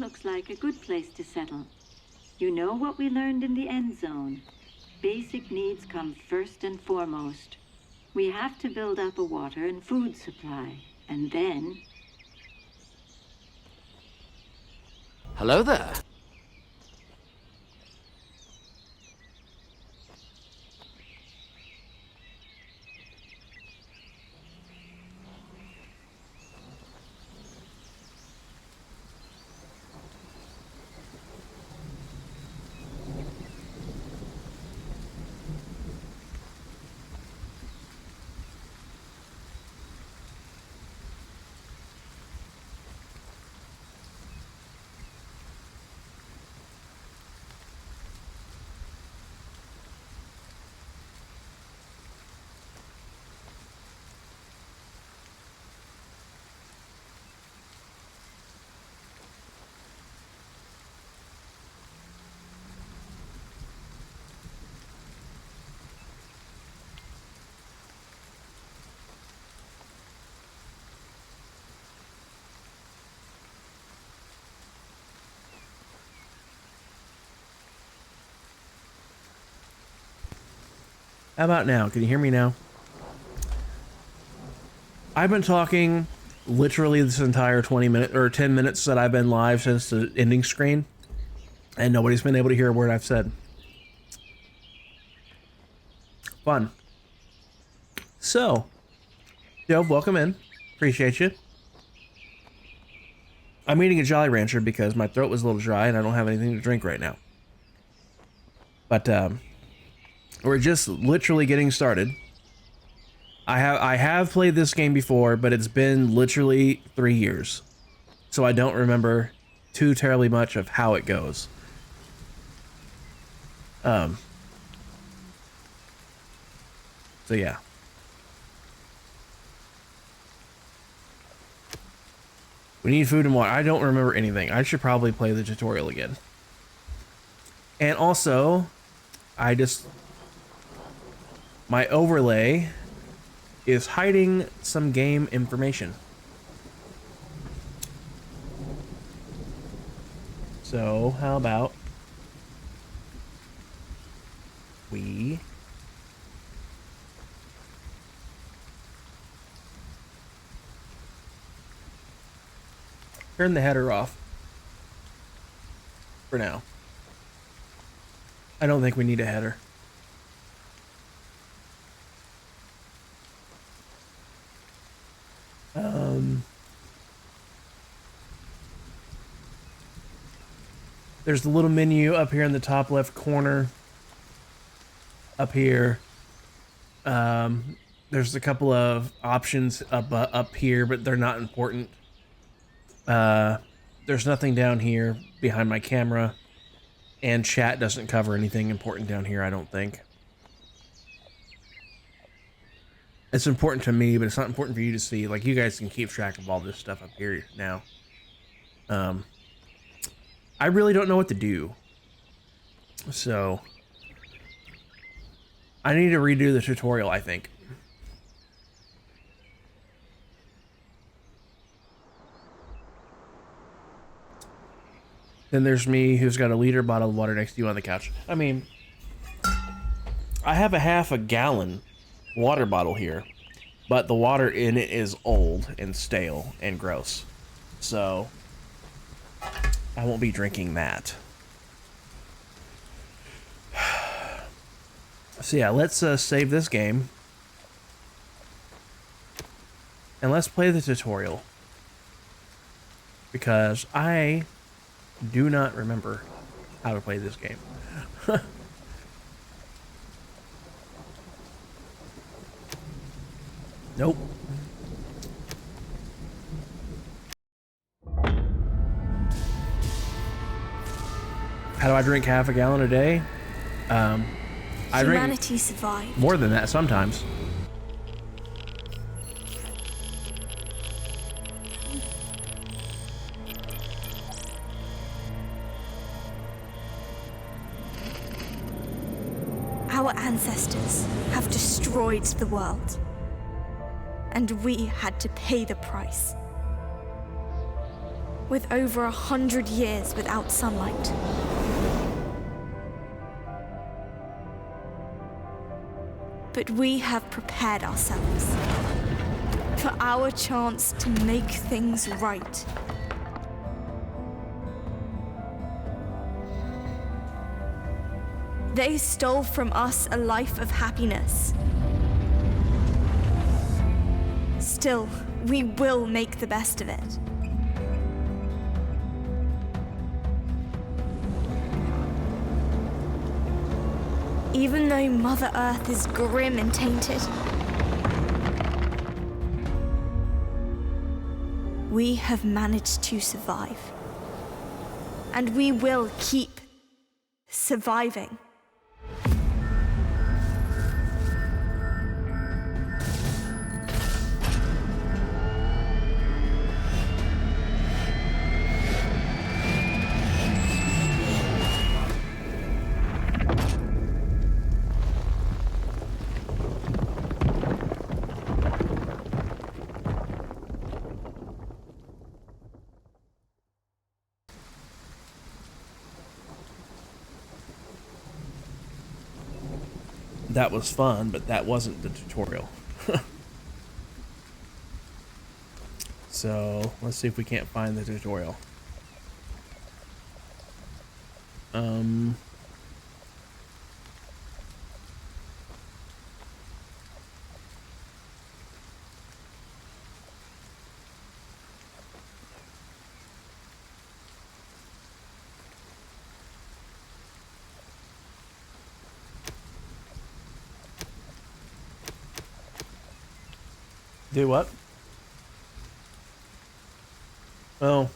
looks like a good place to settle. You know what we learned in the Endzone. Basic needs come first and foremost. We have to build up a water and food supply, and then... Hello there. How about now? Can you hear me now? I've been talking literally this entire 20 minutes or 10 minutes that I've been live since the ending screen, and nobody's been able to hear a word I've said. Fun. So, Joe, welcome in. Appreciate you. I'm eating a Jolly Rancher because my throat was a little dry and I don't have anything to drink right now. But, we're just literally getting started. I have played this game before, but it's been literally 3 years. So I don't remember too terribly much of how it goes. So yeah. We need food and water. I don't remember anything. I should probably play the tutorial again. And also, my overlay is hiding some game information. So, how about we turn the header off for now. I don't think we need a header. There's the little menu up here in the top left corner. Up here. There's a couple of options up here, but they're not important. There's nothing down here behind my camera. And chat doesn't cover anything important down here, I don't think. It's important to me, but it's not important for you to see. Like, you guys can keep track of all this stuff up here now. I really don't know what to do. So, I need to redo the tutorial, I think. Then there's me, who's got a liter bottle of water next to you on the couch. I mean, I have a half a gallon water bottle here, but the water in it is old and stale and gross. So, I won't be drinking that. So yeah, let's save this game. And let's play the tutorial. Because I do not remember how to play this game. Nope. How do I drink half a gallon a day? I drink survived. more than that sometimes. Our ancestors have destroyed the world, and we had to pay the price. with over 100 years without sunlight. But we have prepared ourselves for our chance to make things right. They stole from us a life of happiness. Still, we will make the best of it. Even though Mother Earth is grim and tainted, we have managed to survive. And we will keep surviving. That was fun, but that wasn't the tutorial. So let's see if we can't find the tutorial. Do what? Oh.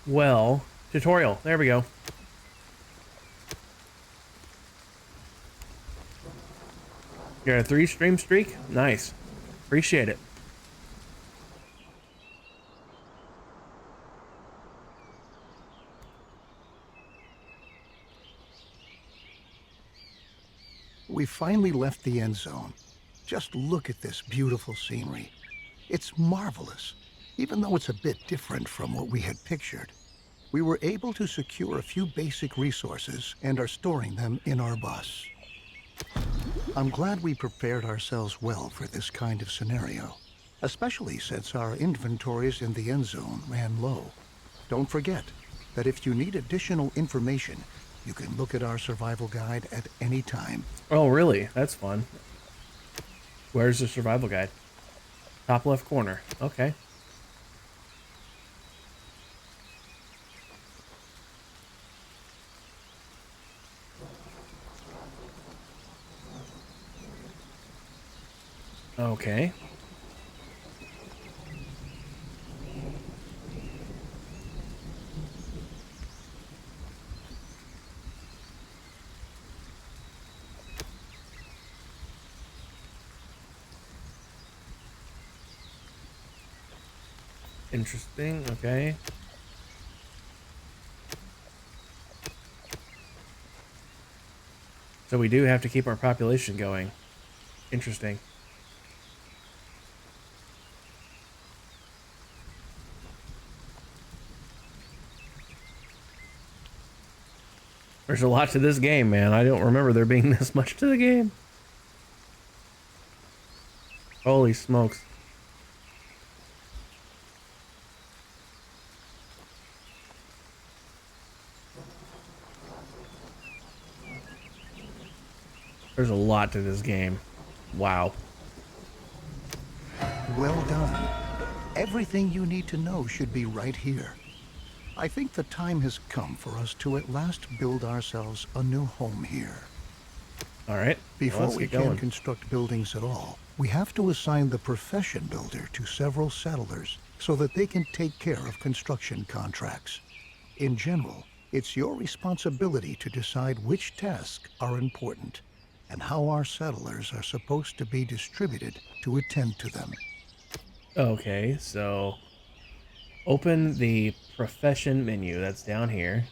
Well, tutorial. There we go. You're a 3-stream streak? Nice. Appreciate it. We finally left the end zone. Just look at this beautiful scenery. It's marvelous, even though it's a bit different from what we had pictured. We were able to secure a few basic resources and are storing them in our bus. I'm glad we prepared ourselves well for this kind of scenario, especially since our inventories in the end zone ran low. Don't forget that if you need additional information, you can look at our survival guide at any time. Oh, really? That's fun. Where's the survival guide? Top left corner. Okay. Okay. Interesting. Okay. So we do have to keep our population going. Interesting. There's a lot to this game, man. I don't remember there being this much to the game. Holy smokes. There's a lot to this game. Wow. Well done. Everything you need to know should be right here. I think the time has come for us to at last build ourselves a new home here. All right. Before Let's we get can going. construct buildings at all, we have to assign the profession builder to several settlers so that they can take care of construction contracts. In general, it's your responsibility to decide which tasks are important and how our settlers are supposed to be distributed to attend to them. Okay, so open the profession menu that's down here.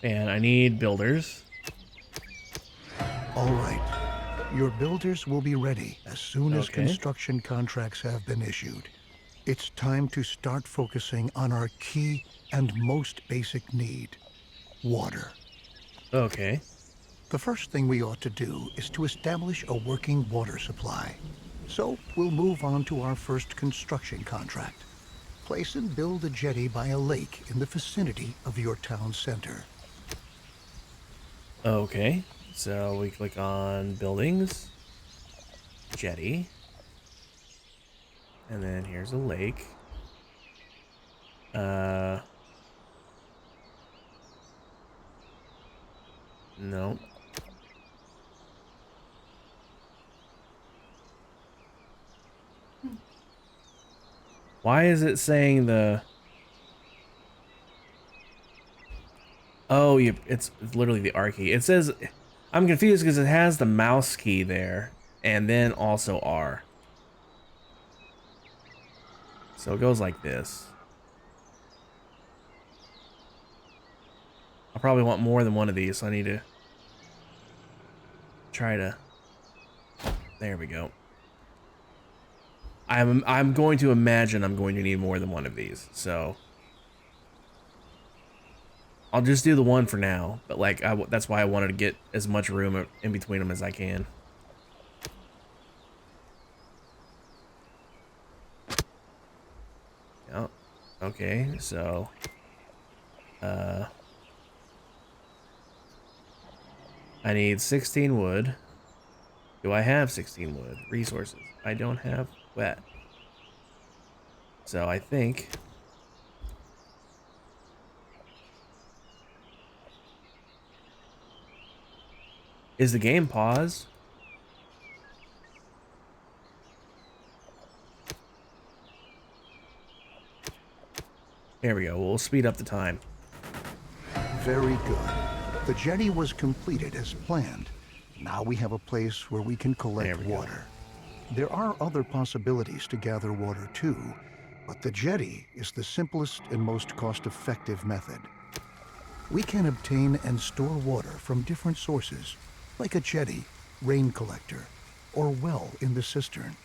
And I need builders. All right. Your builders will be ready as soon as Okay. construction contracts have been issued. It's time to start focusing on our key and most basic need, water. Okay. The first thing we ought to do is to establish a working water supply. So we'll move on to our first construction contract. Place and build a jetty by a lake in the vicinity of your town center. Okay. So we click on buildings, jetty, and then here's a lake. No. Why is it saying the... Oh, it's literally the R key. It says... I'm confused because it has the mouse key there, and then also R. So it goes like this. I probably want more than one of these, so I need to try to... There we go. I'm going to imagine I'm going to need more than one of these, so... I'll just do the one for now, but like that's why I wanted to get as much room in between them as I can. Yeah. Okay, so I need 16 wood. Do I have 16 wood? Resources. I don't have wet. So I think is the game paused? There we go. We'll speed up the time. Very good. The jetty was completed as planned. Now we have a place where we can collect water. There are other possibilities to gather water too, but the jetty is the simplest and most cost-effective method. We can obtain and store water from different sources, like a jetty, rain collector, or well in the cistern.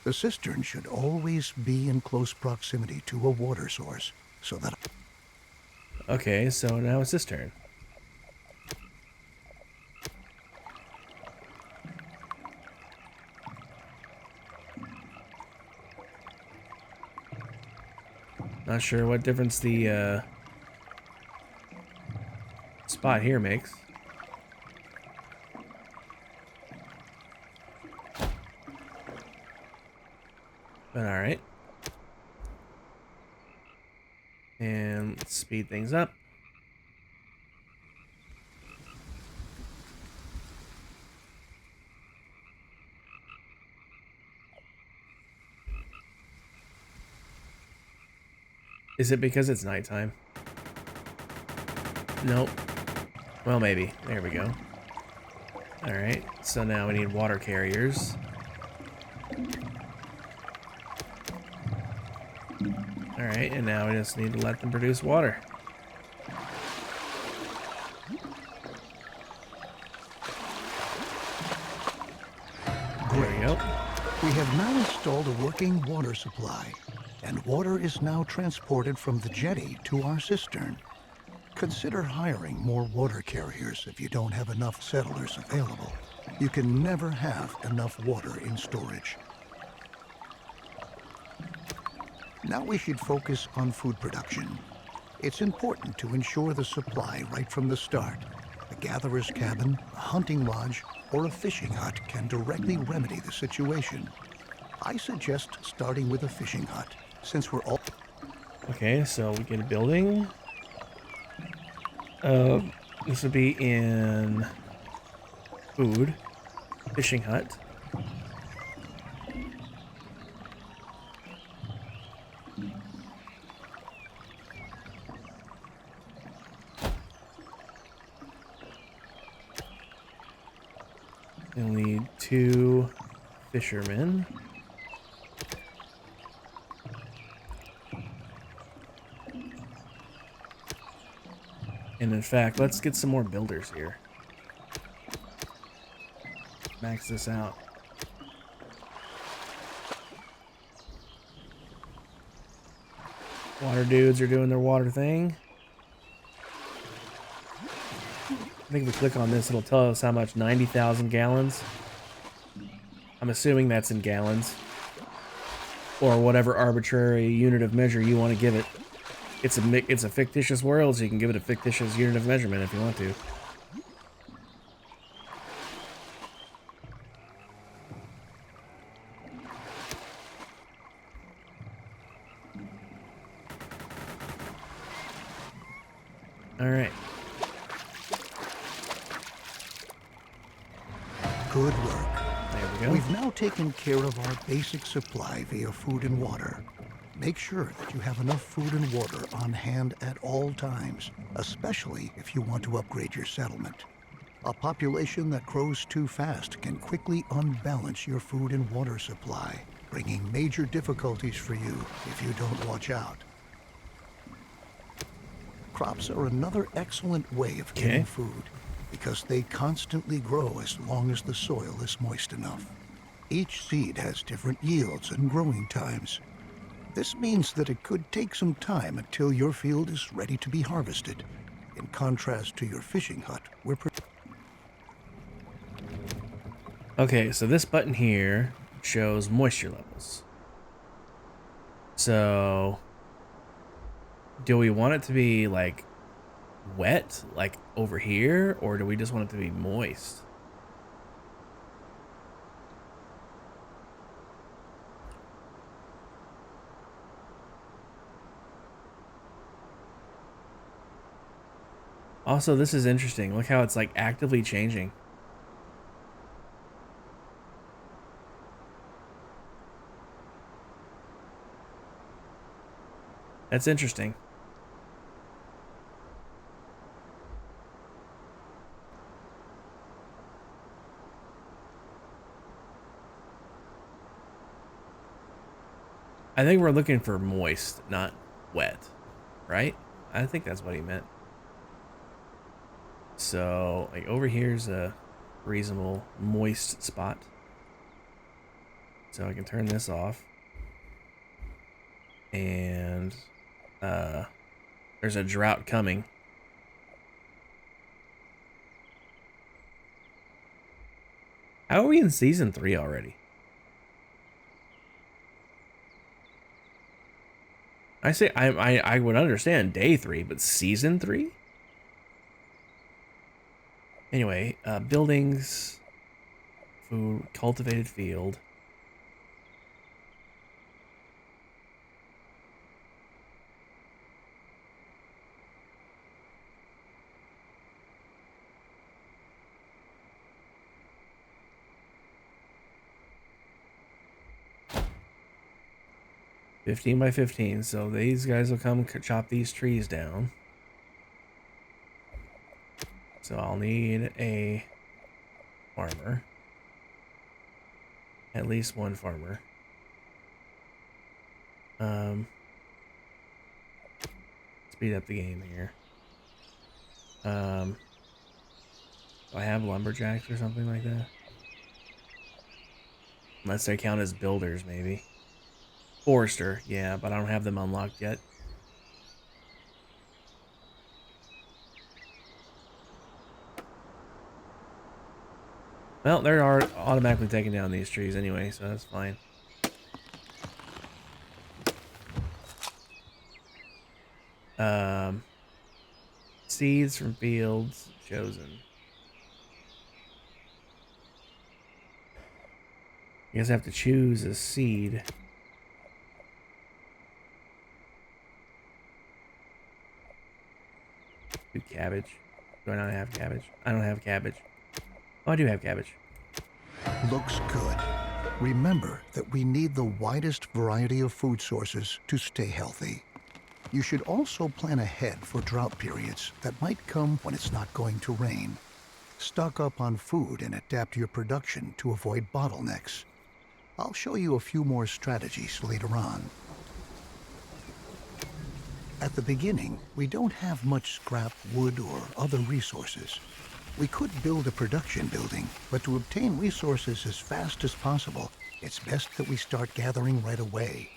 The cistern should always be in close proximity to a water source, so that... Okay, so now it's his turn. Not sure what difference the spot here makes. But alright. And let's speed things up. Is it because it's nighttime? Nope. Well, maybe. There we go. Alright, so now we need water carriers. Alright, and now we just need to let them produce water. There we go. We have now installed a working water supply, and water is now transported from the jetty to our cistern. Consider hiring more water carriers if you don't have enough settlers available. You can never have enough water in storage. Now we should focus on food production. It's important to ensure the supply right from the start. A gatherer's cabin, a hunting lodge, or a fishing hut can directly remedy the situation. I suggest starting with a fishing hut, since we're all... Okay, so we get a building. This would be in food, fishing hut. We'll need 2 fishermen. And in fact, let's get some more builders here. Max this out. Water dudes are doing their water thing. I think if we click on this, it'll tell us how much. 90,000 gallons. I'm assuming that's in gallons. Or whatever arbitrary unit of measure you want to give it. It's a fictitious world, so you can give it a fictitious unit of measurement if you want to. All right. Good work. There we go. We've now taken care of our basic supply via food and water. Make sure that you have enough food and water on hand at all times, especially if you want to upgrade your settlement. A population that grows too fast can quickly unbalance your food and water supply, bringing major difficulties for you if you don't watch out. Crops are another excellent way of getting food because they constantly grow as long as the soil is moist enough. Each seed has different yields and growing times. This means that it could take some time until your field is ready to be harvested. In contrast to your fishing hut, where Okay, so this button here shows moisture levels. So, do we want it to be like wet, like over here, or do we just want it to be moist? Also, this is interesting. Look how it's like actively changing. That's interesting. I think we're looking for moist, not wet, right? I think that's what he meant. So, like over here's a reasonable moist spot. So I can turn this off. And there's a drought coming. How are we in season 3 already? I say I would understand day 3, but season 3? Anyway, buildings, food, cultivated field. $15 by $15, so these guys will come chop these trees down. So I'll need a farmer. At least one farmer. Speed up the game here. Do I have lumberjacks or something like that? Unless they count as builders, maybe. Forester, yeah, but I don't have them unlocked yet. Well, they're automatically taking down these trees anyway, so that's fine. Seeds from fields chosen. You guys have to choose a seed. Do cabbage. Do I not have cabbage? I don't have cabbage. Oh, I do have cabbage. looks good. Remember that we need the widest variety of food sources to stay healthy. You should also plan ahead for drought periods that might come when it's not going to rain. Stock up on food and adapt your production to avoid bottlenecks. I'll show you a few more strategies later on. At the beginning, we don't have much scrap, wood, or other resources. We could build a production building, but to obtain resources as fast as possible, it's best that we start gathering right away.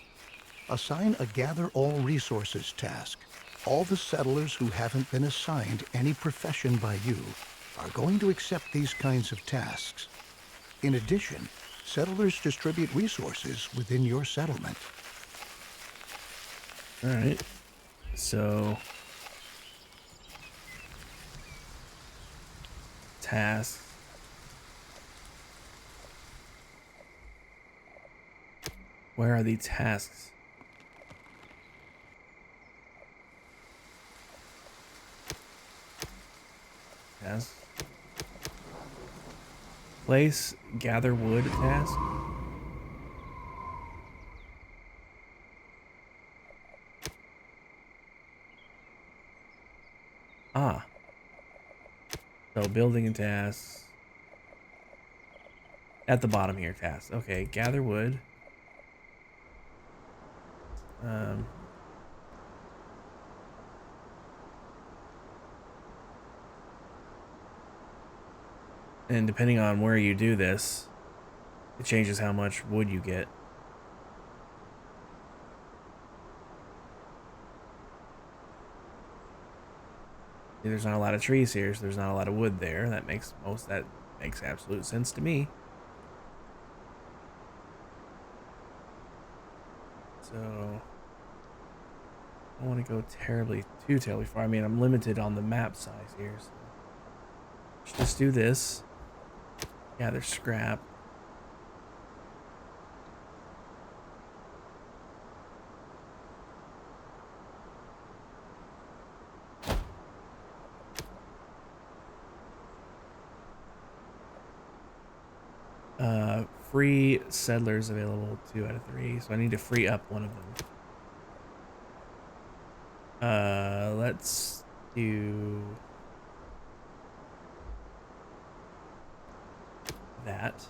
Assign a Gather All Resources task. All the settlers who haven't been assigned any profession by you are going to accept these kinds of tasks. In addition, settlers distribute resources within your settlement. All right. So, tasks. Where are the tasks? Tasks. Place gather wood task. Ah. So building and tasks. At the bottom here, tasks. Okay, gather wood. And depending on where you do this, it changes how much wood you get. See, there's not a lot of trees here, so there's not a lot of wood there. That makes absolute sense to me. So I don't want to go too terribly far. I mean, I'm limited on the map size here, so let's just do this. Gather scrap. Free settlers available 2 out of 3, so I need to free up one of them. Let's do that.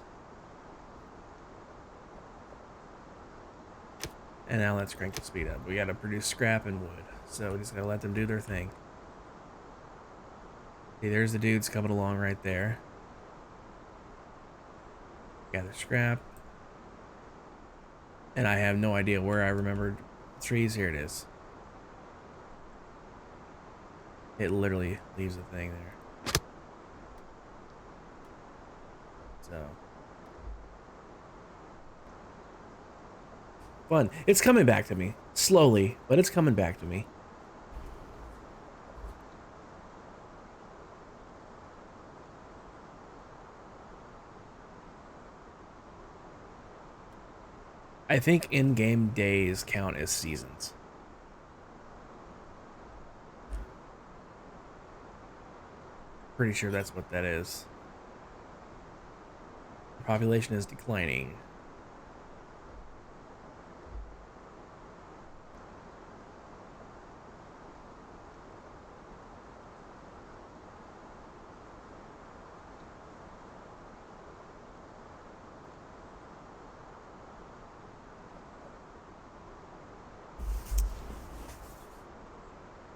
And now let's crank the speed up. We gotta produce scrap and wood, so we just gotta let them do their thing. See, there's the dudes coming along right there. Gather scrap. And I have no idea where I remembered trees. Here it is. It literally leaves a thing there. So. Fun. It's coming back to me. Slowly, but it's coming back to me. I think in-game days count as seasons. Pretty sure that's what that is. The population is declining.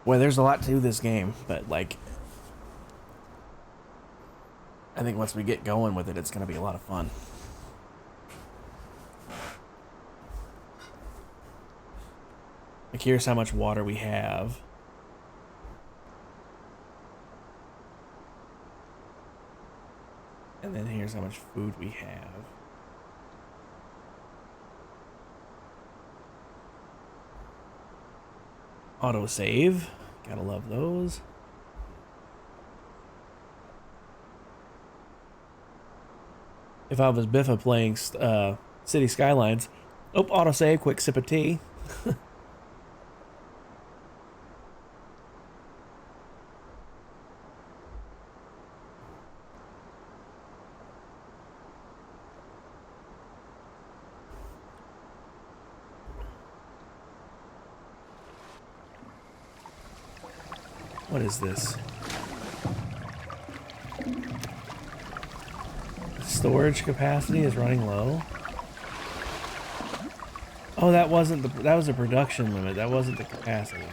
Well, there's a lot to this game, but like, I think once we get going with it, it's going to be a lot of fun. Like, here's how much water we have. And then here's how much food we have. Autosave. Gotta love those. If I was Biffa playing City Skylines, oh, autosave, quick sip of tea. What is this? Storage capacity is running low. Oh, that wasn't the, that was a production limit. That wasn't the capacity.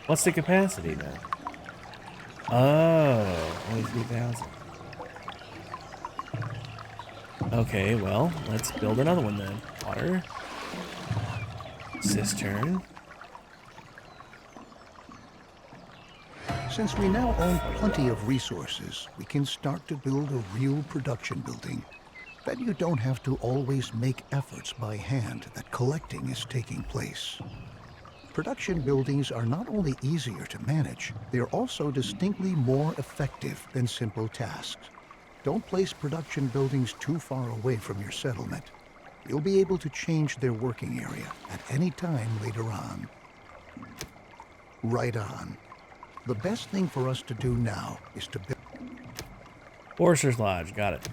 What's the capacity then? Oh, only 3,000. Okay, well, let's build another one then. Water. Cistern. Since we now own plenty of resources, we can start to build a real production building. Then you don't have to always make efforts by hand that collecting is taking place. Production buildings are not only easier to manage, they are also distinctly more effective than simple tasks. Don't place production buildings too far away from your settlement. You'll be able to change their working area at any time later on. Right on. The best thing for us to do now is to build... Forester's Lodge, got it.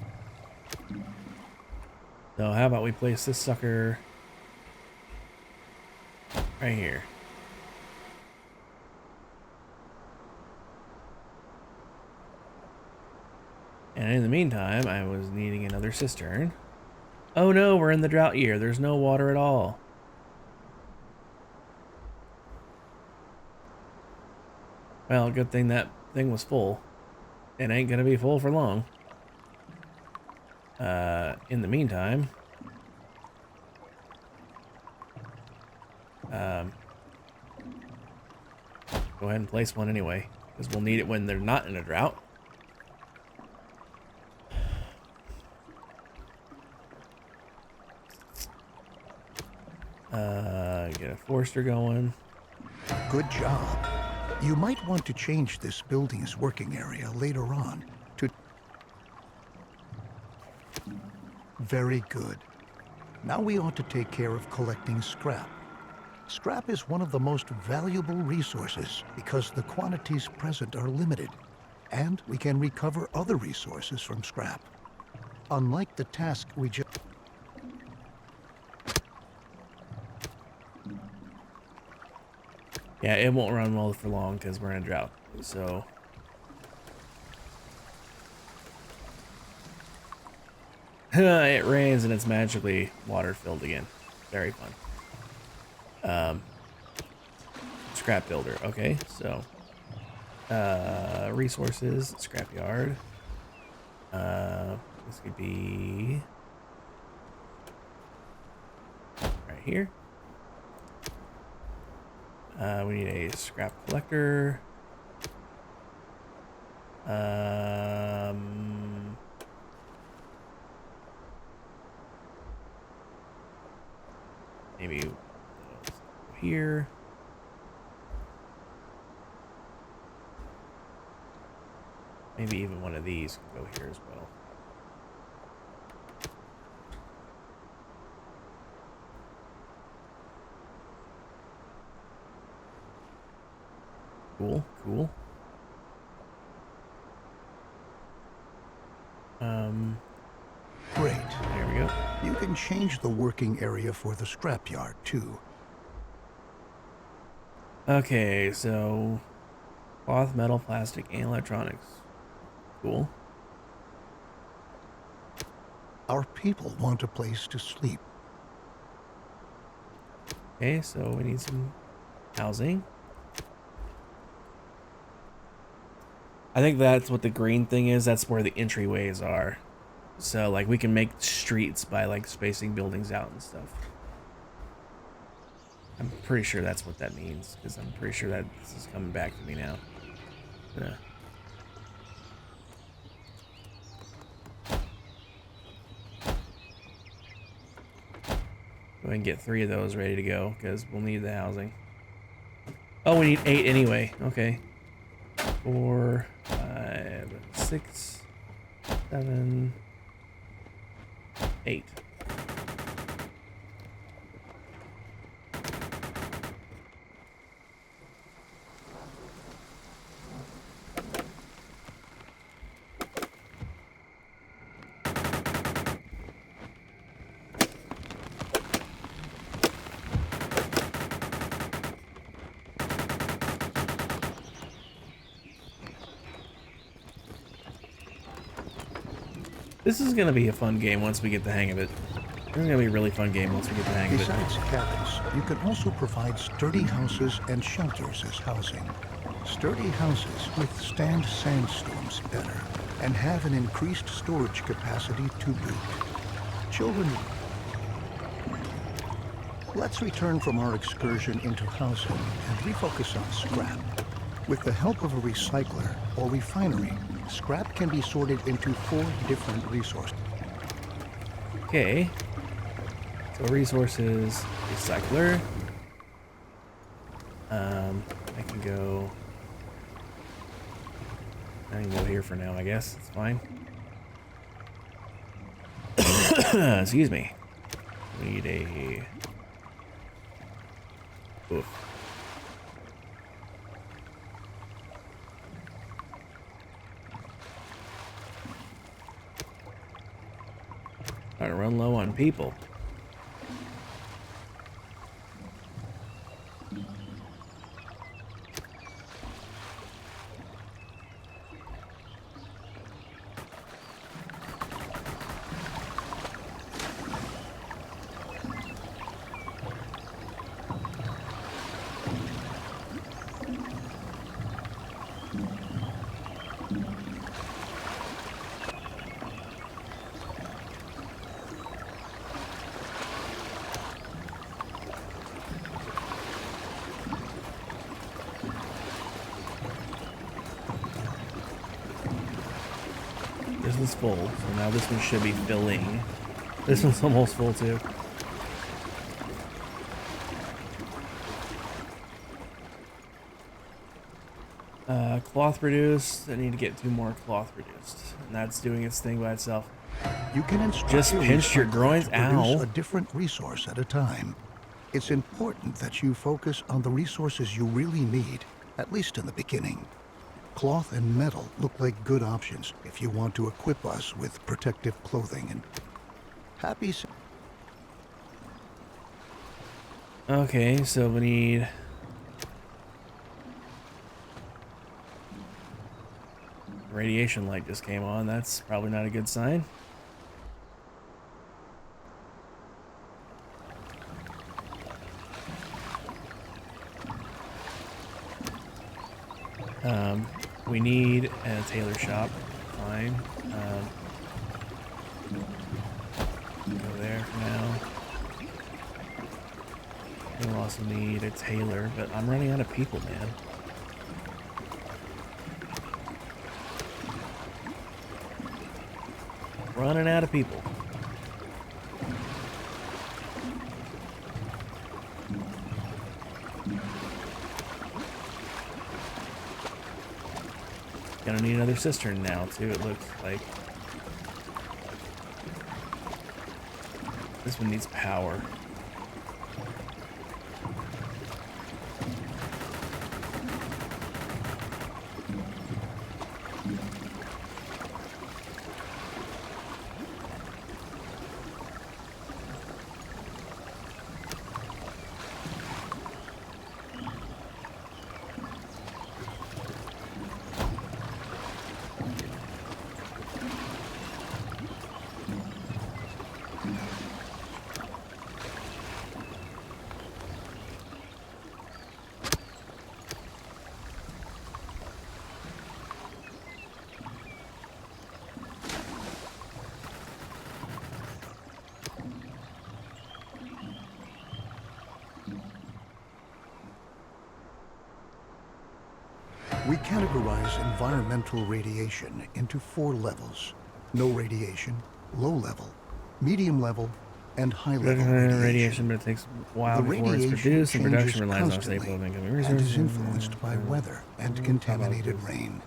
So how about we place this sucker right here. And in the meantime, I was needing another cistern. Oh no, we're in the drought year. There's no water at all. Well, good thing that thing was full. It ain't gonna be full for long. In the meantime, go ahead and place one anyway, because we'll need it when they're not in a drought. Get a Forester going. Good job. You might want to change this building's working area later on to... Very good. Now we ought to take care of collecting scrap. Scrap is one of the most valuable resources because the quantities present are limited, and we can recover other resources from scrap. Unlike the task we just... Yeah, it won't run well for long because we're in a drought. So it rains and it's magically water filled again. Very fun. Scrap builder. Okay, so resources, scrapyard. This could be right here. We need a scrap collector. Maybe here. Maybe even one of these can go here as well. Cool, cool. Great. There we go. You can change the working area for the scrapyard, too. Okay, so cloth, metal, plastic, and electronics. Cool. Our people want a place to sleep. Okay, so we need some housing. I think that's what the green thing is. That's where the entryways are. So, like, we can make streets by, like, spacing buildings out and stuff. I'm pretty sure that's what that means, because I'm pretty sure that this is coming back to me now. Yeah. Go ahead and get 3 of those ready to go, because we'll need the housing. Oh, we need 8 anyway. Okay. 4, 5, 6, 7, 8. This is going to be a fun game once we get the hang of it. This is going to be a really fun game once we get the hang of it. Besides cabins, you can also provide sturdy houses and shelters as housing. Sturdy houses withstand sandstorms better and have an increased storage capacity to boot. Children, let's return from our excursion into housing and refocus on scrap. With the help of a recycler or refinery, scrap can be sorted into 4 different resources. Okay. So resources, recycler. I can go. I can go here for now, I guess. It's fine. Excuse me. We need a. Oof. Trying to run low on people. This one's full, so now this one should be filling. This one's almost full too. Cloth produced. I need to get 2 more cloth produced, and that's doing its thing by itself. You can instruct Just pinched your groins. to produce Ow. a different resource at a time. It's important that you focus on the resources you really need, at least in the beginning. Cloth and metal look like good options if you want to equip us with protective clothing and Okay, so we need. Radiation light just came on. That's probably not a good sign. We need a tailor shop. Fine. Go there for now. We'll also need a tailor, but I'm running out of people, man. Running out of people. Gonna need another cistern now, too, it looks like. This one needs power. We categorize environmental radiation into 4 levels. No radiation, low level, medium level, and high level radiation. But it takes a while The before it's radiation produced, and production changes relies on constantly stable of incoming and resources. is influenced by weather and contaminated rain.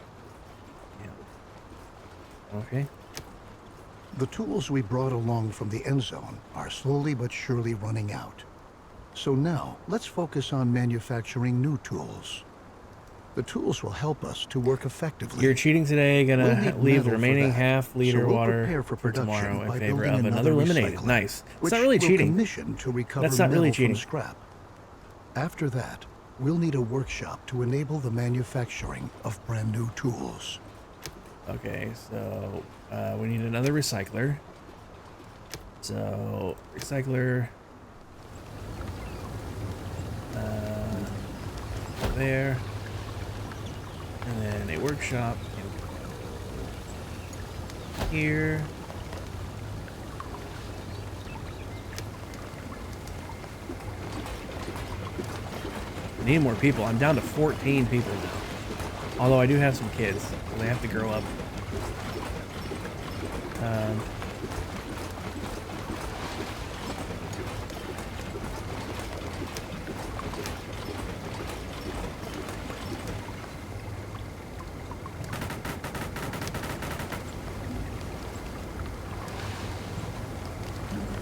Yeah. Okay. The tools we brought along from the Endzone are slowly but surely running out. So now, let's focus on manufacturing new tools. The tools will help us to work effectively. You're cheating today. We'll Gonna need leave the metal for remaining that, half-liter so we'll water prepare for production tomorrow in by favor building of another lemonade. recycler, Nice. It's which not really we'll cheating. commission to recover That's not metal really from cheating. scrap. After that, we'll need a workshop to enable the manufacturing of brand new tools. Okay, so we need another recycler. So recycler there. And then a workshop here. I need more people. I'm down to 14 people now. Although I do have some kids, so they have to grow up.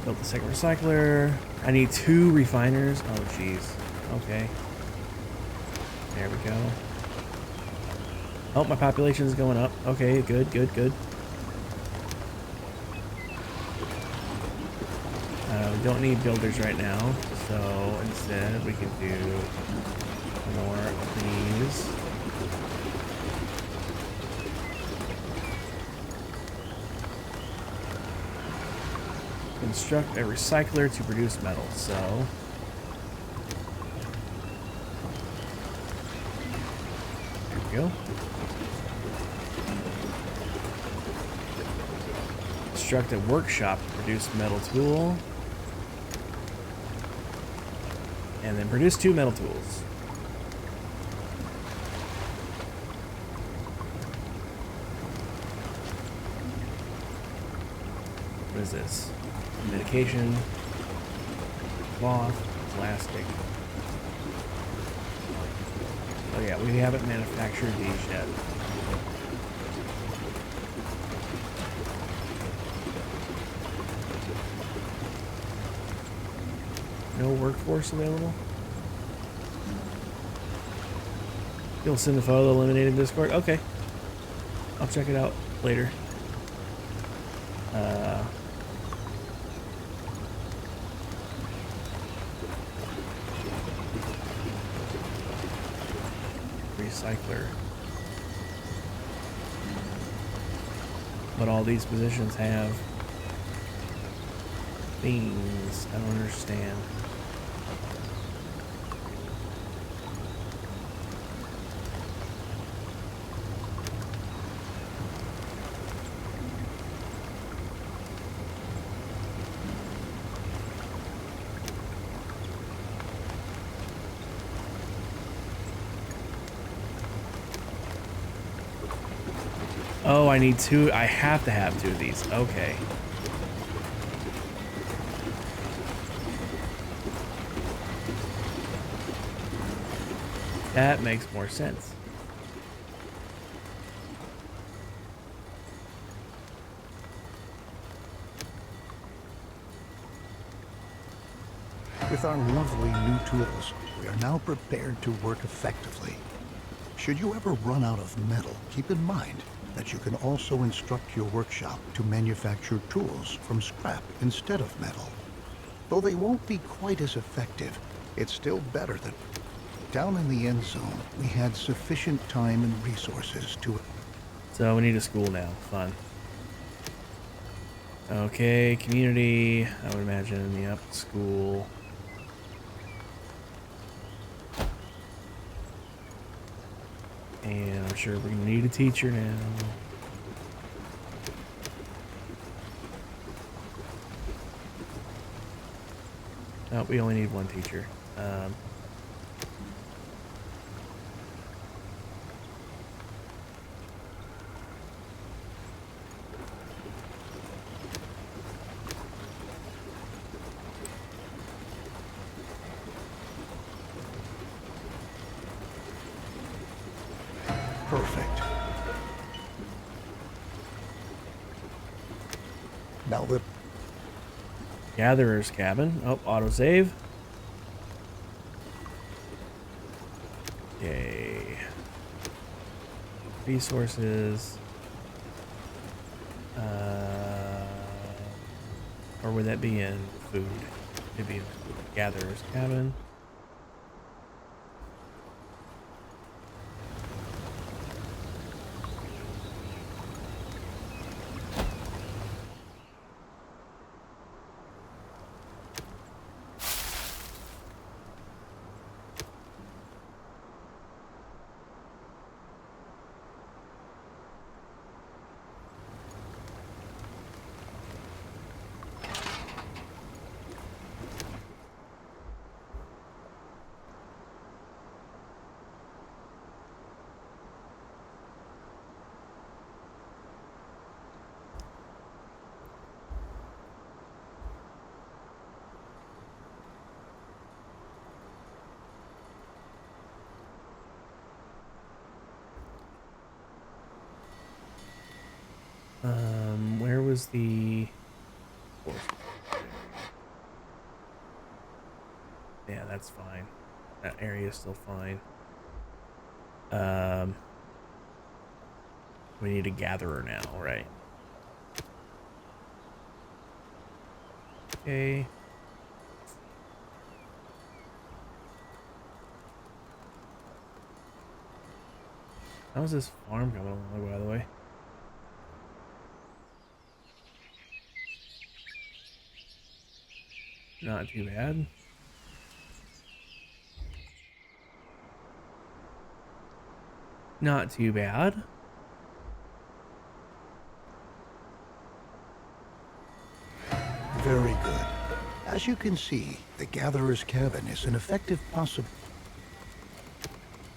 Built the second recycler. I need 2 refiners. Oh, jeez. Okay. There we go. Oh, my population is going up. Okay, good, good, good. We don't need builders right now, so instead we can do more of these. Construct a recycler to produce metal, so there we go. Construct a workshop to produce metal tool. And then produce 2 metal tools. What is this? Medication, cloth, plastic. Oh yeah, we haven't manufactured these yet. No workforce available? You'll send the photo eliminated Discord? Okay. I'll check it out later. Recycler. But all these positions have things I don't understand. Oh, I need 2. I have to have 2 of these. Okay. That makes more sense. With our lovely new tools, we are now prepared to work effectively. Should you ever run out of metal, keep in mind that you can also instruct your workshop to manufacture tools from scrap instead of metal. Though they won't be quite as effective, it's still better than... Down in the end zone, we had sufficient time and resources to... So we need a school now. Fun. Okay, community. I would imagine, yep, school. And I'm sure we're gonna need a teacher now. Oh, we only need 1 teacher. Perfect. Now the... Gatherer's cabin. Oh, autosave. Okay. Resources. Or would that be in food? It'd be in Gatherer's cabin. Where was the... Yeah, that's fine. That area is still fine. We need a gatherer now, right? Okay. How's this farm coming along, by the way? Not too bad. Not too bad. Very good. As you can see, the Gatherer's Cabin is an effective possibility.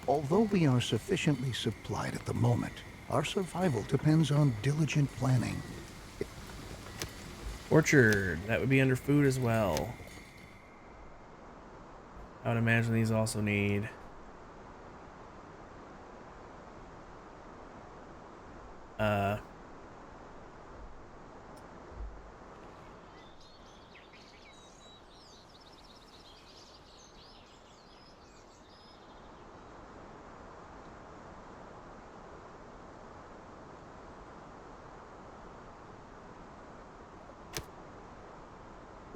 Although we are sufficiently supplied at the moment, our survival depends on diligent planning. Orchard, that would be under food as well. I would imagine these also need...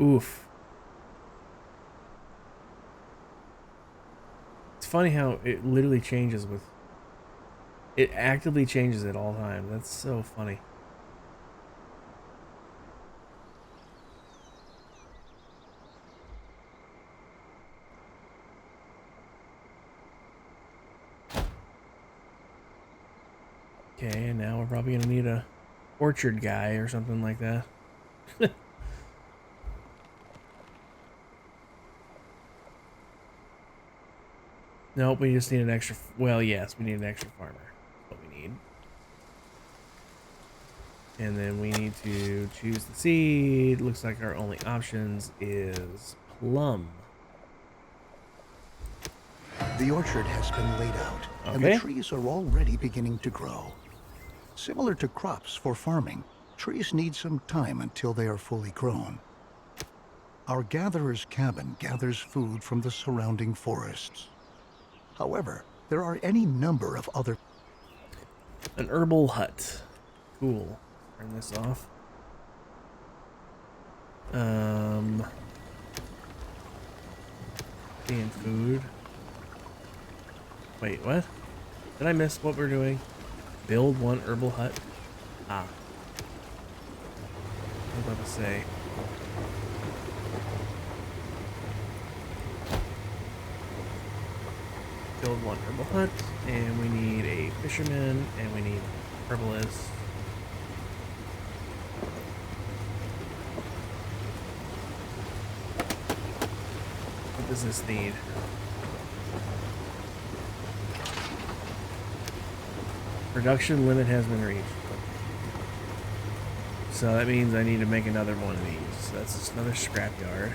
Oof. It's funny how it literally changes with... It actively changes at all times. That's so funny. Okay, and now we're probably gonna need a orchard guy or something like that. Nope, we just need an extra... Well, yes, we need an extra farmer. That's what we need. And then we need to choose the seed. Looks like our only options is plum. The orchard has been laid out, and Okay. the trees are already beginning to grow. Similar to crops for farming, trees need some time until they are fully grown. Our Gatherer's Cabin gathers food from the surrounding forests. However, there are any number of other... An herbal hut. Cool. Turn this off. And food. Wait, what? Did I miss what we're doing? Build one herbal hut? Ah. I was about to say. Build one herbal hut, and we need a fisherman, and we need an herbalist. What does this need? Production limit has been reached. So that means I need to make another one of these. That's just another scrapyard.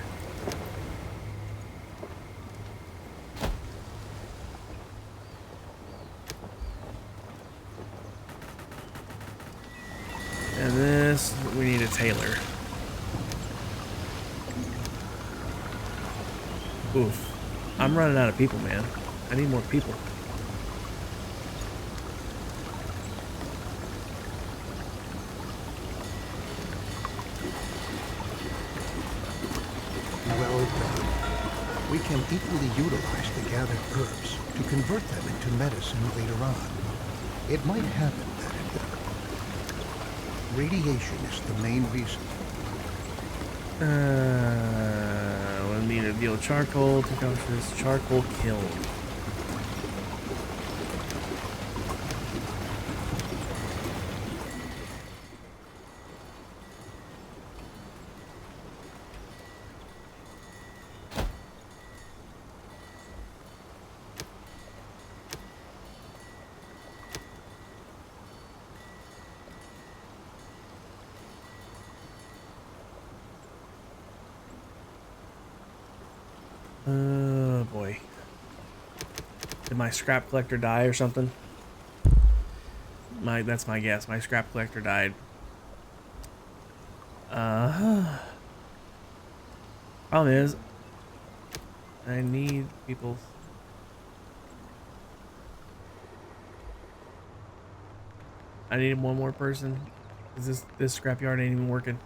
And this, we need a tailor. Oof. I'm running out of people, man. I need more people. Well done. We can equally utilize the gathered herbs to convert them into medicine later on. It might happen that radiation is the main reason. We need to deal with charcoal to come to this charcoal kiln. Oh boy. Did my scrap collector die or something? That's my guess. My scrap collector died. Problem is, I need people. I need one more person. Is this scrapyard ain't even working?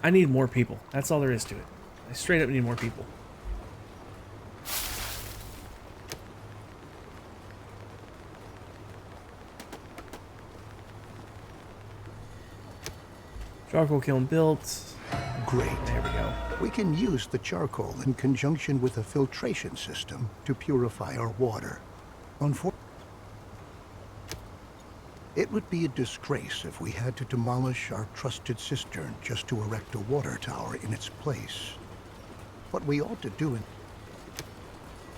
I need more people. That's all there is to it. I straight up need more people. Charcoal kiln built. Great. There we go. We can use the charcoal in conjunction with a filtration system to purify our water. It would be a disgrace if we had to demolish our trusted cistern just to erect a water tower in its place. What we ought to do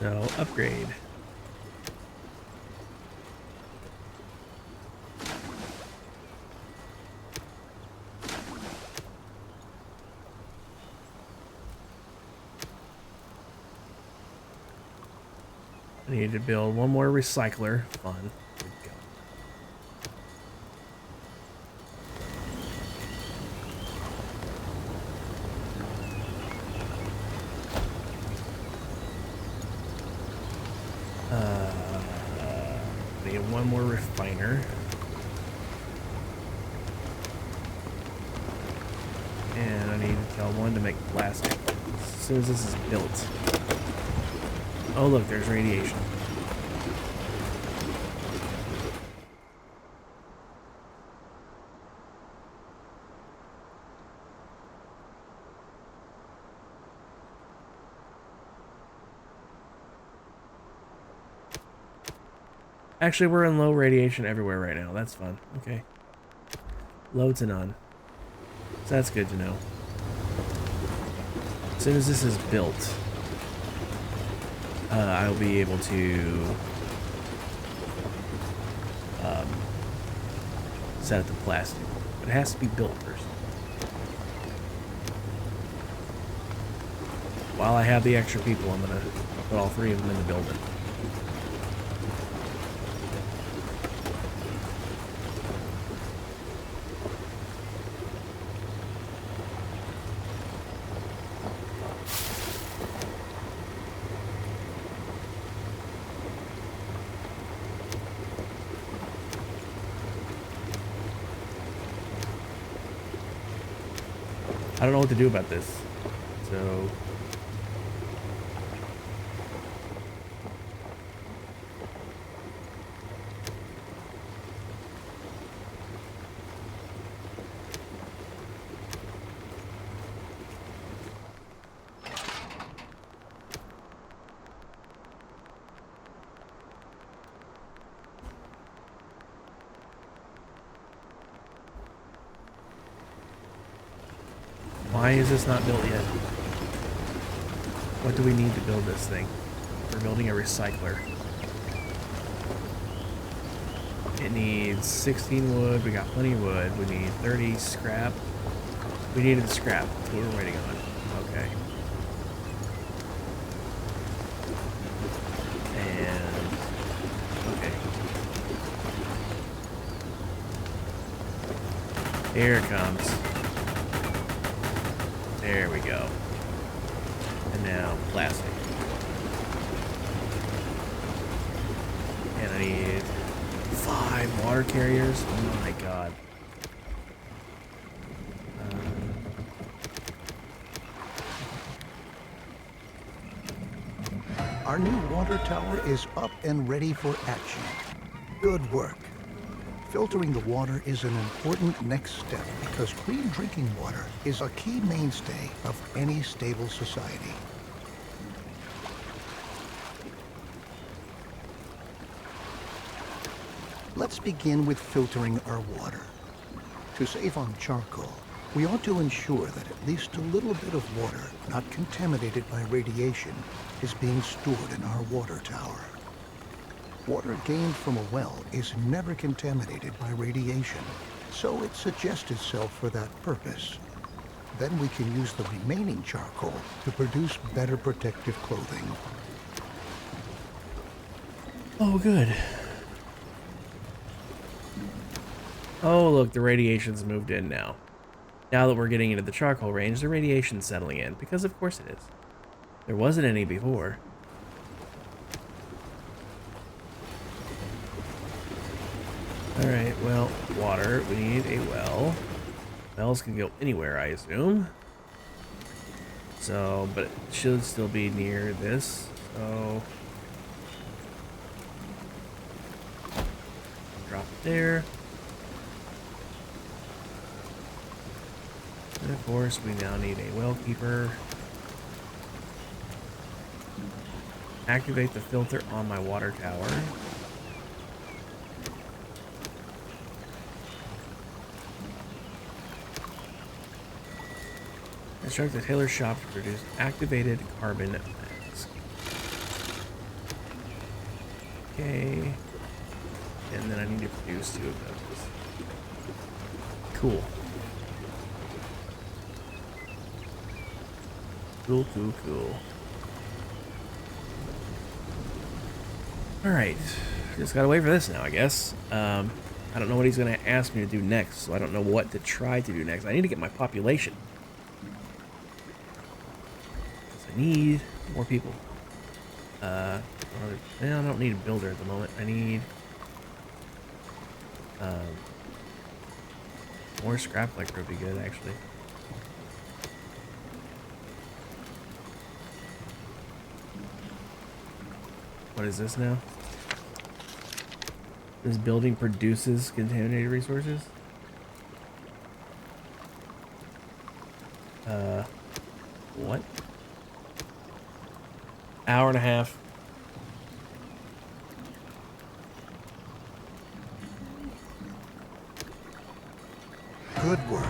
So, upgrade. I need to build one more recycler. Fun. Here we go. I need one more refiner. And I need to tell one to make plastic as soon as this is built. Oh look, there's radiation. Actually, we're in low radiation everywhere right now. That's fun. Okay. Low to none. So that's good to know. As soon as this is built, I'll be able to set up the plastic. But it has to be built first. While I have the extra people, I'm gonna put all three of them in the building. I don't know what to do about this, so why is this not built yet? What do we need to build this thing? We're building a recycler. It needs 16 wood. We got plenty of wood. We need 30 scrap. We needed the scrap. That's what we're waiting on. Okay. And okay. Here it comes. There we go. And now plastic. And I need 5 water carriers. Oh my god. Our new water tower is up and ready for action. Good work. Filtering the water is an important next step because clean drinking water is a key mainstay of any stable society. Let's begin with filtering our water. To save on charcoal, we ought to ensure that at least a little bit of water not contaminated by radiation is being stored in our water tower. Water gained from a well is never contaminated by radiation, so it suggests itself for that purpose. Then we can use the remaining charcoal to produce better protective clothing. Oh, good. Oh, look, the radiation's moved in now. Now that we're getting into the charcoal range, the radiation's settling in, because of course it is. There wasn't any before. Alright, well, water. We need a well. Wells can go anywhere, I assume. So, but it should still be near this, so... drop it there. And of course, we now need a well keeper. Activate the filter on my water tower. Instruct the tailor shop to produce activated carbon mask. Okay. And then I need to produce 2 of those. Cool. Cool, cool, cool. Alright. Just gotta wait for this now, I guess. I don't know what he's gonna ask me to do next, so I don't know what to try to do next. I need to get my population. I need more people. I don't need a builder at the moment. I need more scrap like would be good, actually. What is this now? This building produces contaminated resources? What? Hour and a half. Good work.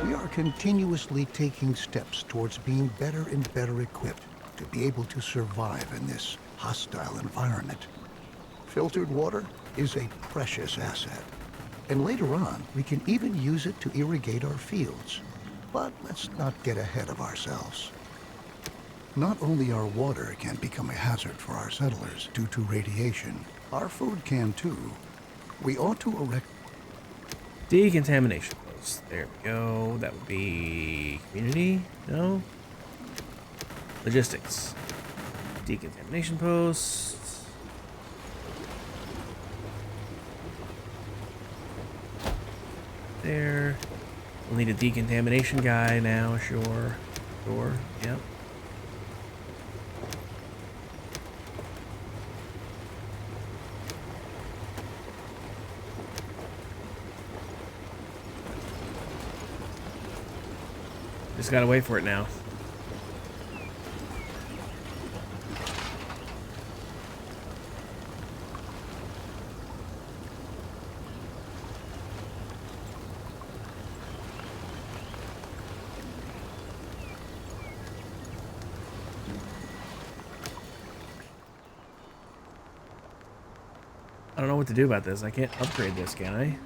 We are continuously taking steps towards being better and better equipped to be able to survive in this hostile environment. Filtered water is a precious asset, and later on we can even use it to irrigate our fields. But let's not get ahead of ourselves. Not only our water can become a hazard for our settlers due to radiation, our food can too. We ought to erect Decontamination post. There we go. That would be community? No? Logistics. Decontamination posts. There. We'll need a decontamination guy now, sure. Sure, yep. Just gotta wait for it now. I don't know what to do about this. I can't upgrade this, can I?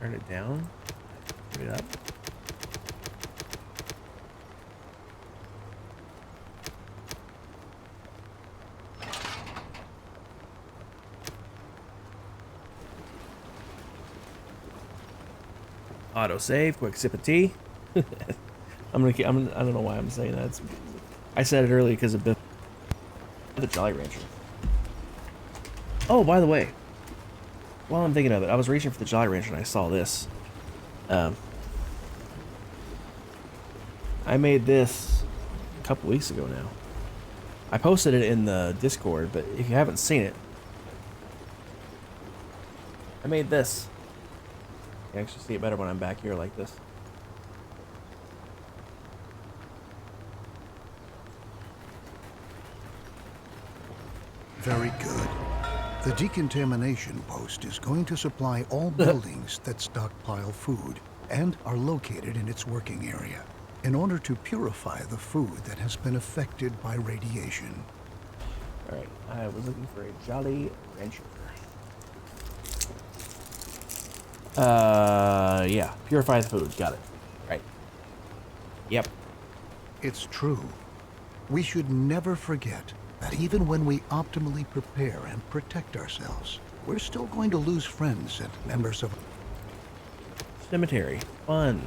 Turn it down. Turn it up. Auto save. Quick sip of tea. I don't know why I'm saying that. I said it earlier because of the Jolly Rancher. Oh, by the way, while I'm thinking of it, I was reaching for the Jolly Rancher and I saw this. I made this a couple weeks ago now. I posted it in the Discord, but if you haven't seen it, I made this. You can actually see it better when I'm back here like this. Very good. The decontamination post is going to supply all buildings that stockpile food and are located in its working area in order to purify the food that has been affected by radiation. Alright, I was looking for a Jolly Rancher. Yeah. Purify the food. Got it. Right. Yep. It's true. We should never forget that even when we optimally prepare and protect ourselves, we're still going to lose friends and members of... Cemetery. Fun.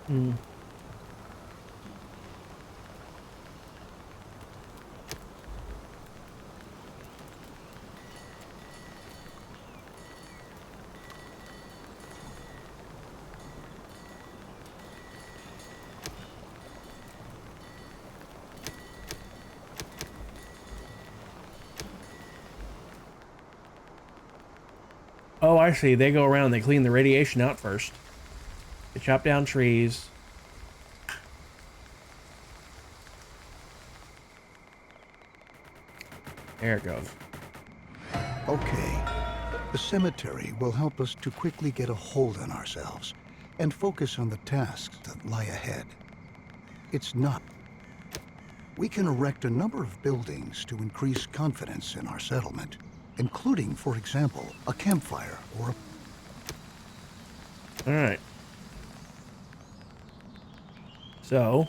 Hmm. Oh, I see. They go around, they clean the radiation out first. They chop down trees. There it goes. Okay. The cemetery will help us to quickly get a hold on ourselves and focus on the tasks that lie ahead. It's not. We can erect a number of buildings to increase confidence in our settlement, including, for example, a campfire or a... All right. So,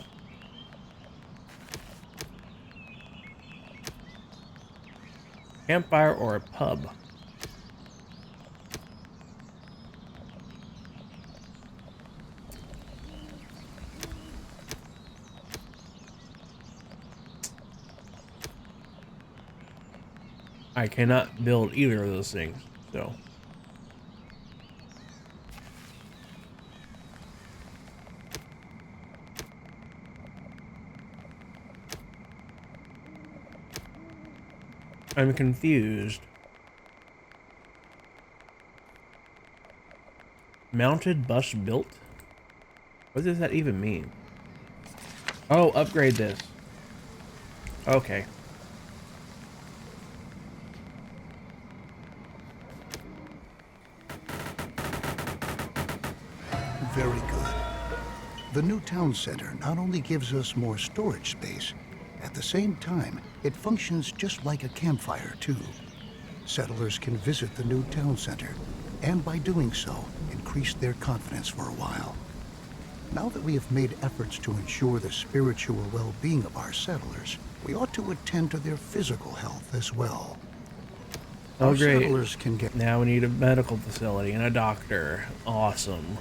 campfire or a pub? I cannot build either of those things, so. I'm confused. Mounted bus built? What does that even mean? Oh, upgrade this. Okay. Very good. The new town center not only gives us more storage space, at the same time, it functions just like a campfire, too. Settlers can visit the new town center, and by doing so, increase their confidence for a while. Now that we have made efforts to ensure the spiritual well-being of our settlers, we ought to attend to their physical health as well. Oh, Our great. settlers can get... Now we need a medical facility and a doctor. Awesome.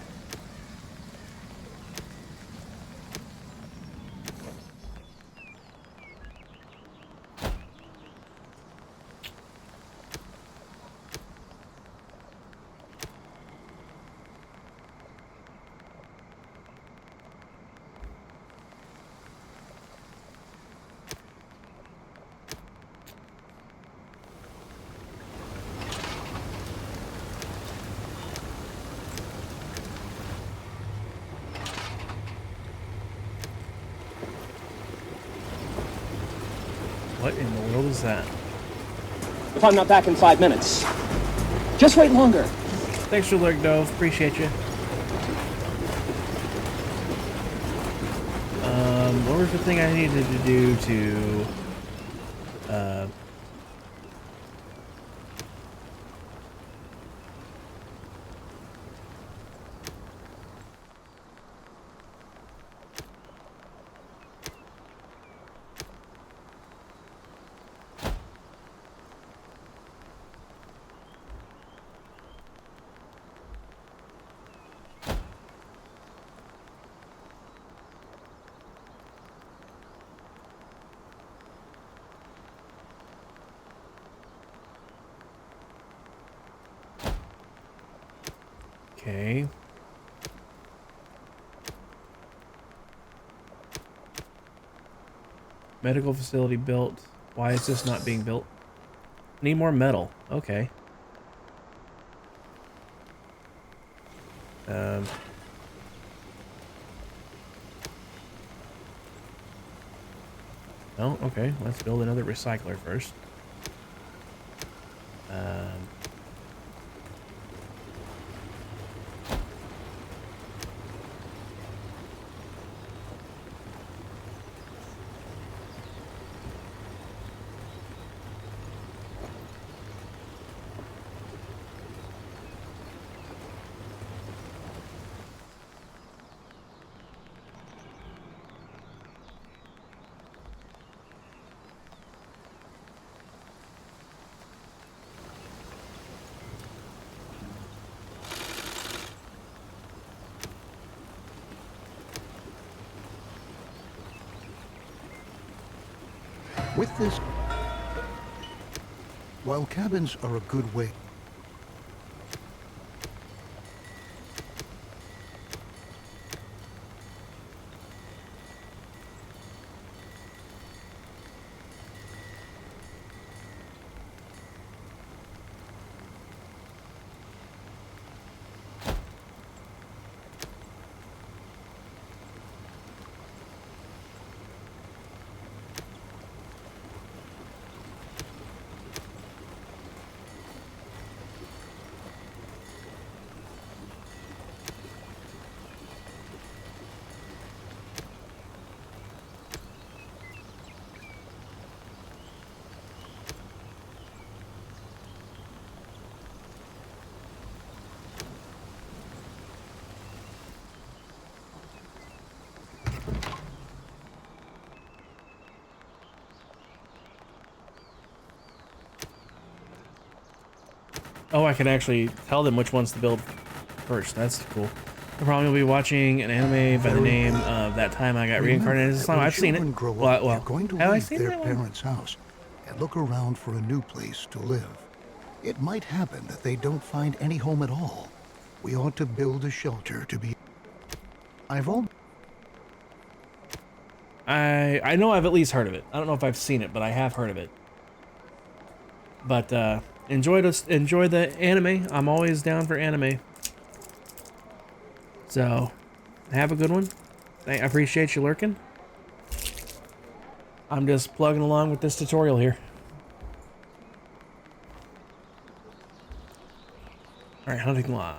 What in the world is that? If I'm not back in 5 minutes, just wait longer. Thanks for the lurk, Dove. Appreciate you. What was the thing I needed to do to... Okay. Medical facility built. Why is this not being built? Need more metal. Okay. Oh, okay. Let's build another recycler first. With this, while cabins are a good way, Oh, I can actually tell them which ones to build first. That's cool. I'm probably gonna be watching an anime by the name of That Time I Got Reincarnated as a Slime. I've seen it. Grow Well, up, they're going to have I leave seen their that one? parents' house and look around for a new place to live. It might happen that they don't find any home at all. We ought to build a shelter to be. I know I've at least heard of it. I don't know if I've seen it, but I have heard of it. But enjoy the anime. I'm always down for anime. So, have a good one. I appreciate you lurking. I'm just plugging along with this tutorial here. All right, hunting lodge.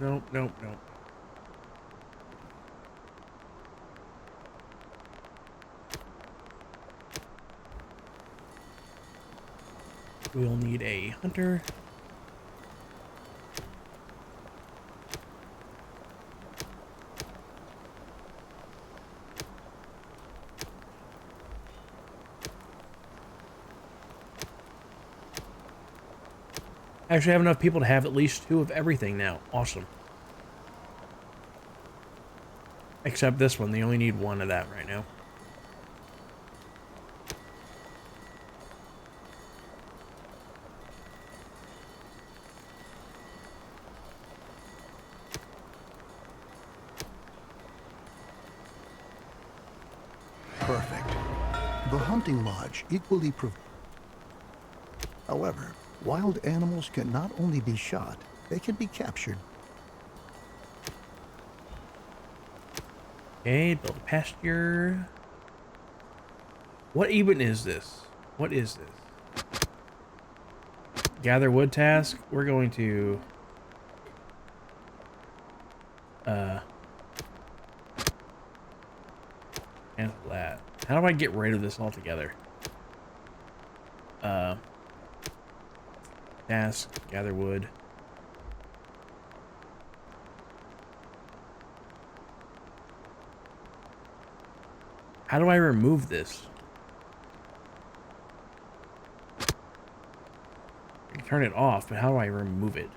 Nope, nope, nope. We'll need a hunter. I actually have enough people to have at least 2 of everything now. Awesome. Except this one, they only need 1 of that right now. Perfect. The hunting lodge equally However, wild animals can not only be shot, they can be captured. Okay, build a pasture. What even is this? What is this? Gather wood task. We're going to cancel that. How do I get rid of this altogether? Task, gather wood. How do I remove this? I can turn it off, but how do I remove it?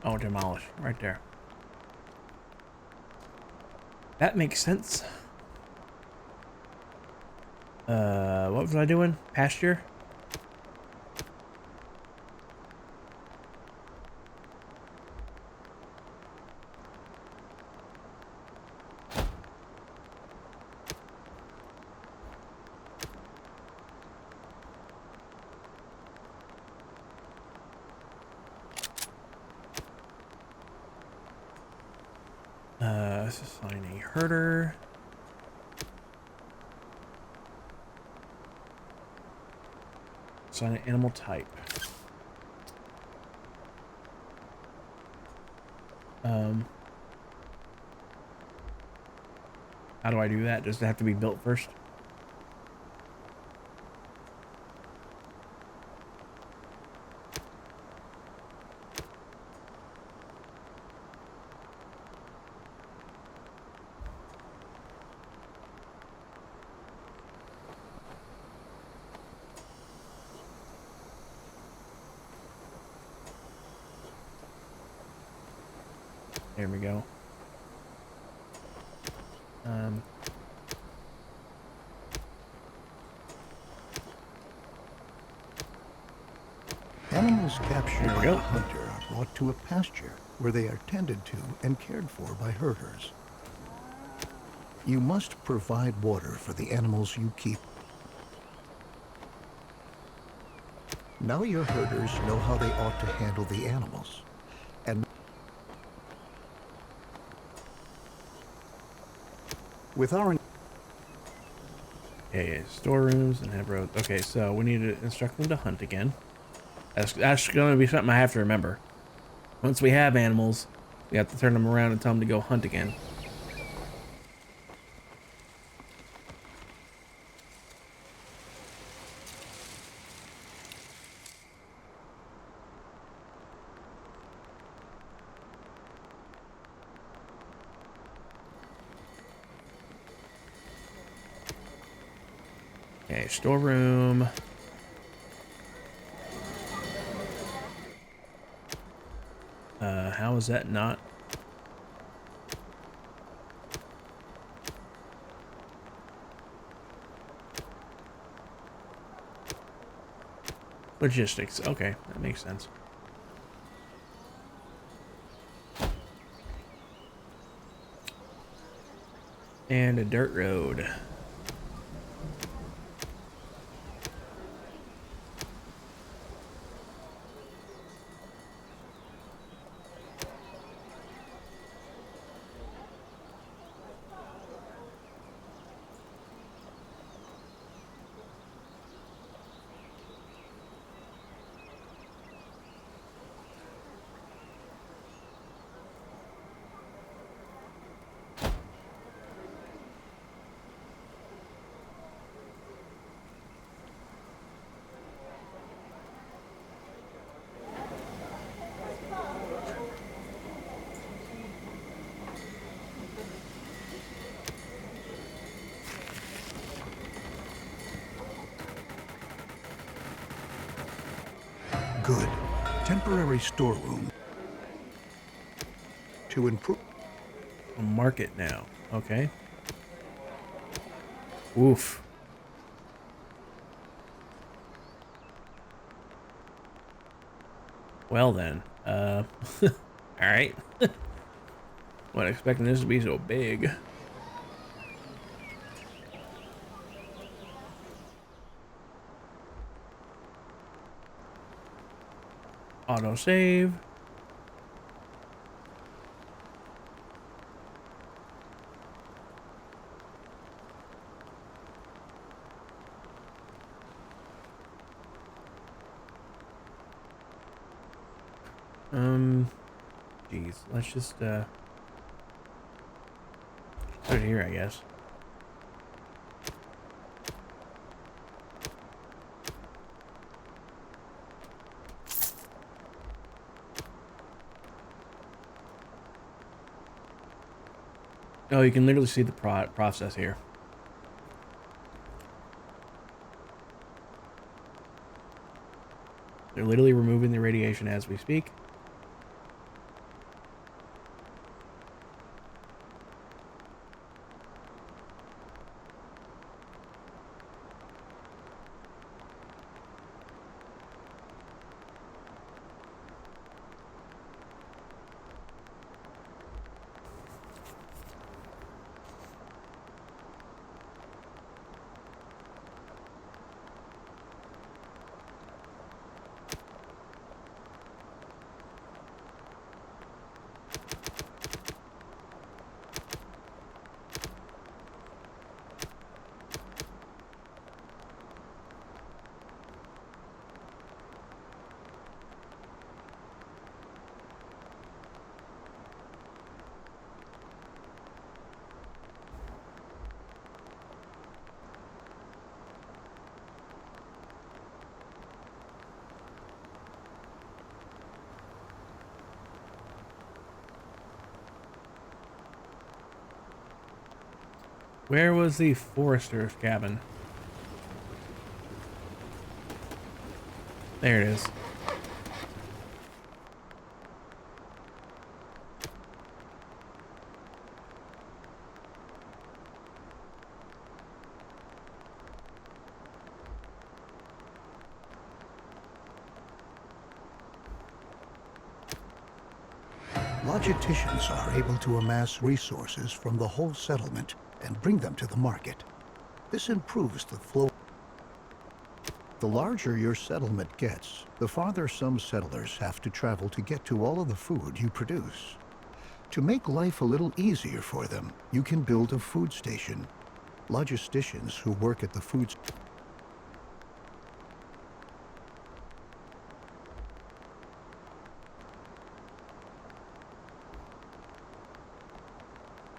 Oh, demolish. Right there. That makes sense. What was I doing? Pasture? Let's assign a herder. Assign an animal type. How do I do that? Does it have to be built first? There we go. Animals captured by go. a hunter are brought to a pasture where they are tended to and cared for by herders. You must provide water for the animals you keep. Now your herders know how they ought to handle the animals. And with our Okay, storerooms and have roads. Okay, so we need to instruct them to hunt again. That's going to be something I have to remember. Once we have animals, we have to turn them around and tell them to go hunt again. Okay, storeroom. How is that not? Logistics. Okay, that makes sense. And a dirt road. good temporary storeroom to improve. Market now. Okay. Oof. Well then. All right. Wasn't expecting this to be so big. Auto save. Geez, let's just put it here, I guess. Oh, you can literally see the process here. They're literally removing the radiation as we speak. Where was the forester's cabin? There it is. Logisticians are able to amass resources from the whole settlement and bring them to the market. This improves the flow. The larger your settlement gets, the farther some settlers have to travel to get to all of the food you produce. To make life a little easier for them, you can build a food station. Logisticians who work at the food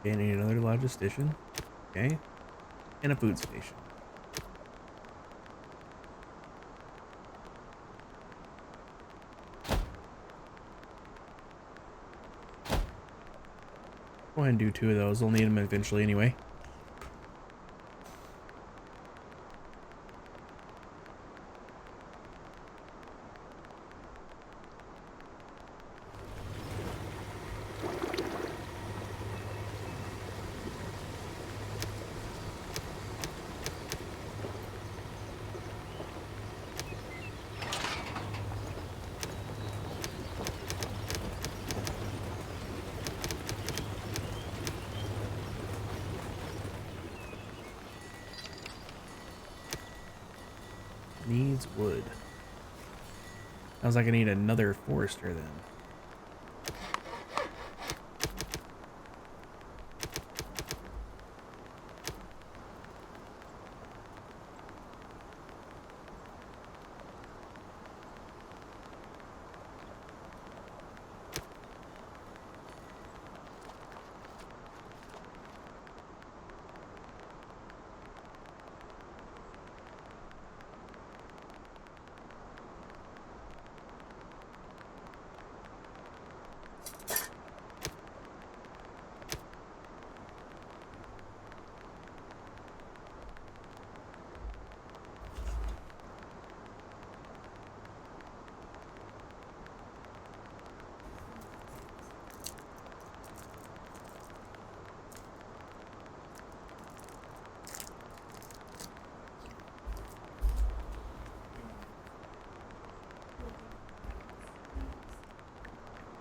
Okay, I need another logistician. Okay. And a food station. Go ahead and do 2 of those. We'll need them eventually anyway. Needs wood. Sounds like I need another forester then.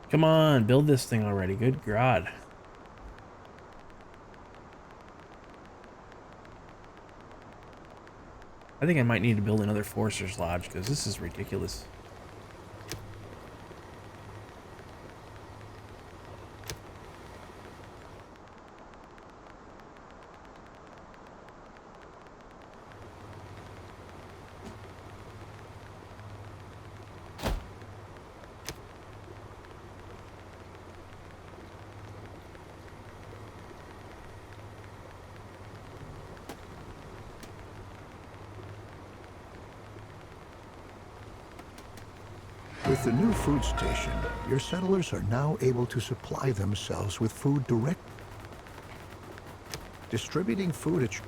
Come on, build this thing already. Good God. I think I might need to build another Forester's Lodge because this is ridiculous. With the new food station, your settlers are now able to supply themselves with food direct. Distributing food at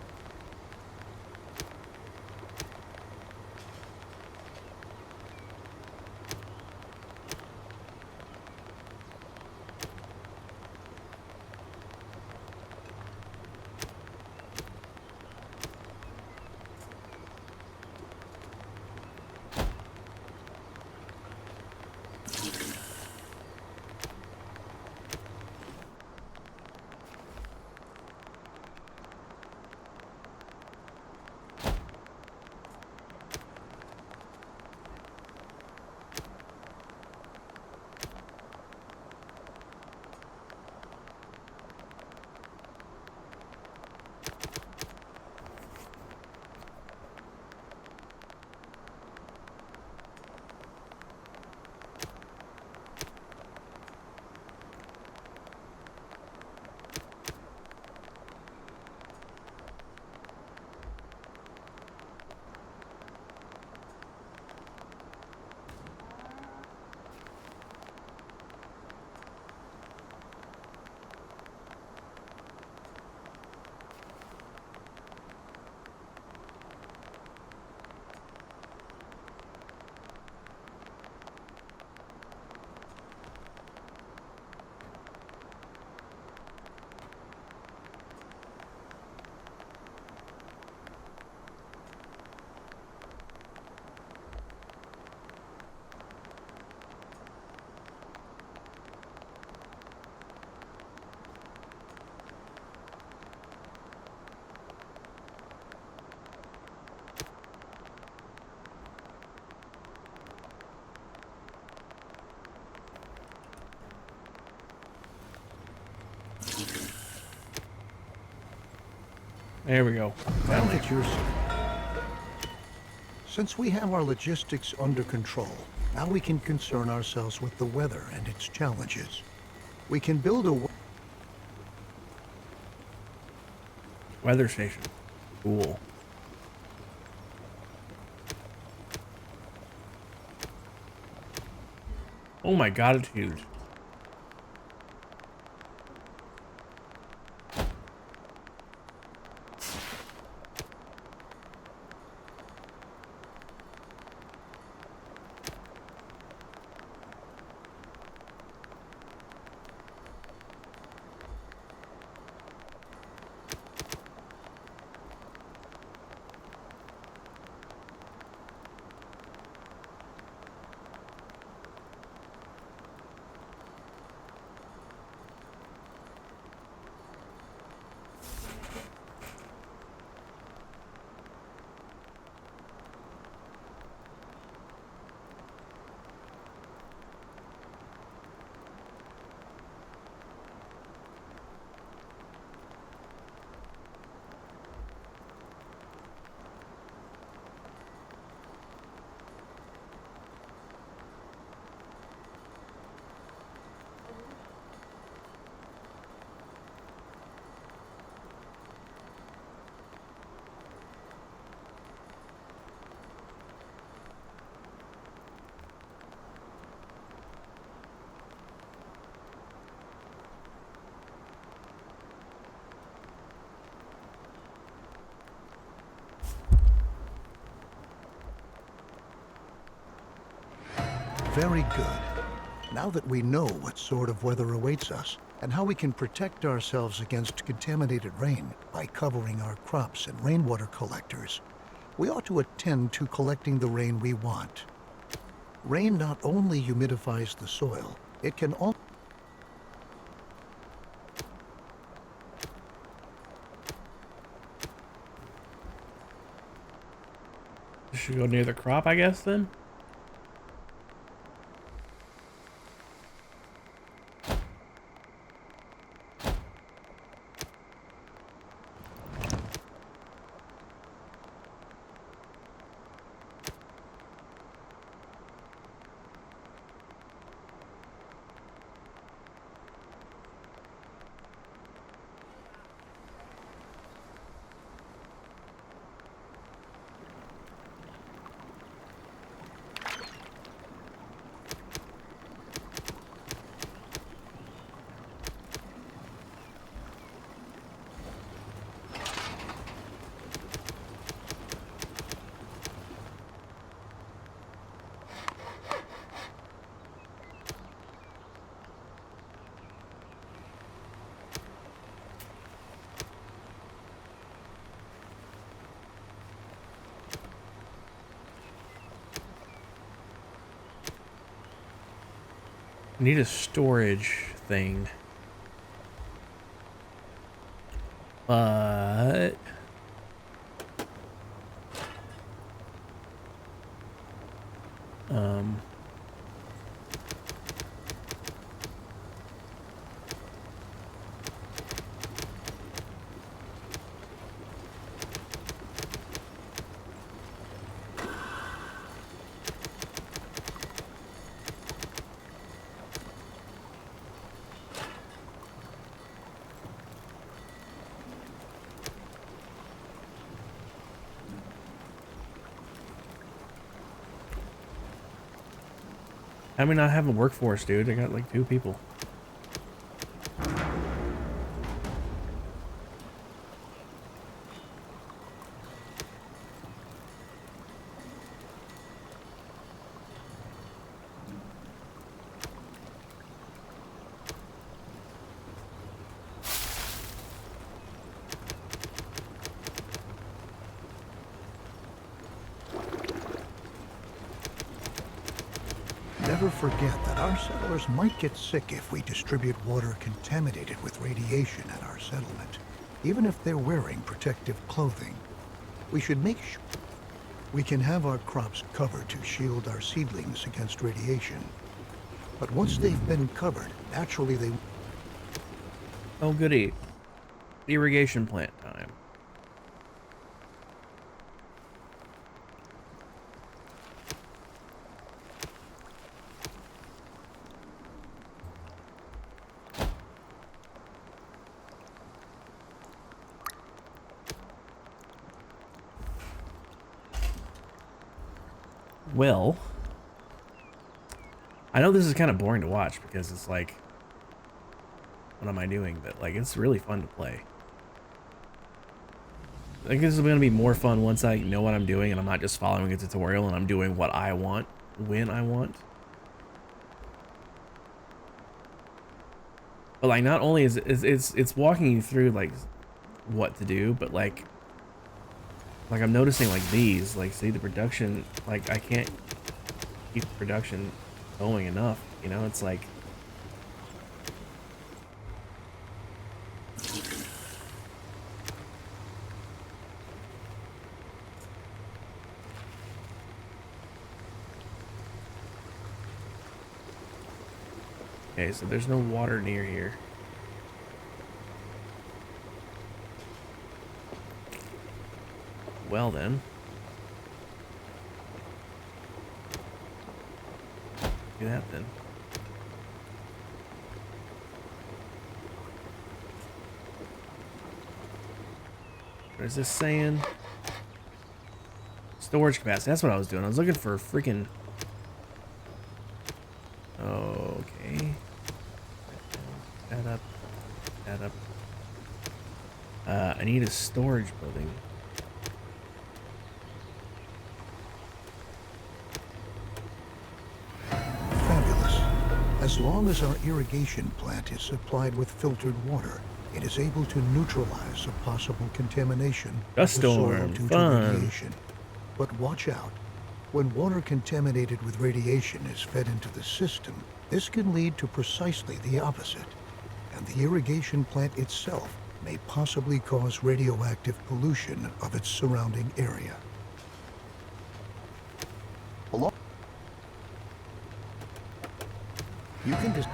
There we go. Now that you're... Since we have our logistics under control, now we can concern ourselves with the weather and its challenges. We can build a... Weather station. Cool. Oh my god, it's huge. Very good. Now that we know what sort of weather awaits us, and how we can protect ourselves against contaminated rain by covering our crops and rainwater collectors, we ought to attend to collecting the rain we want. Rain not only humidifies the soil, it can also... Should go near the crop, I guess, then? Need a storage thing. But how many not having a workforce, dude? I got like 2 people. Never forget that our settlers might get sick if we distribute water contaminated with radiation at our settlement, even if they're wearing protective clothing. We should make sure we can have our crops covered to shield our seedlings against radiation. But once they've been covered, naturally they... Oh, goody. Irrigation plant time. Well, I know this is kind of boring to watch because it's like, what am I doing? But like, it's really fun to play. I think this is going to be more fun once I know what I'm doing and I'm not just following a tutorial and I'm doing what I want when I want. But like, not only is it's walking you through like what to do, but like I'm noticing like these, like, see the production, like I can't keep the production going enough, you know? It's like, okay, so there's no water near here. Well then, do that then. What is this saying? Storage capacity. That's what I was doing. I was looking for freaking. Okay. That up. That up. I need a storage building. Fabulous. As long as our irrigation plant is supplied with filtered water, it is able to neutralize a possible contamination Dust of the soil storm. due Fun. to radiation. But watch out. When water contaminated with radiation is fed into the system, this can lead to precisely the opposite. And the irrigation plant itself may possibly cause radioactive pollution of its surrounding area. You can just...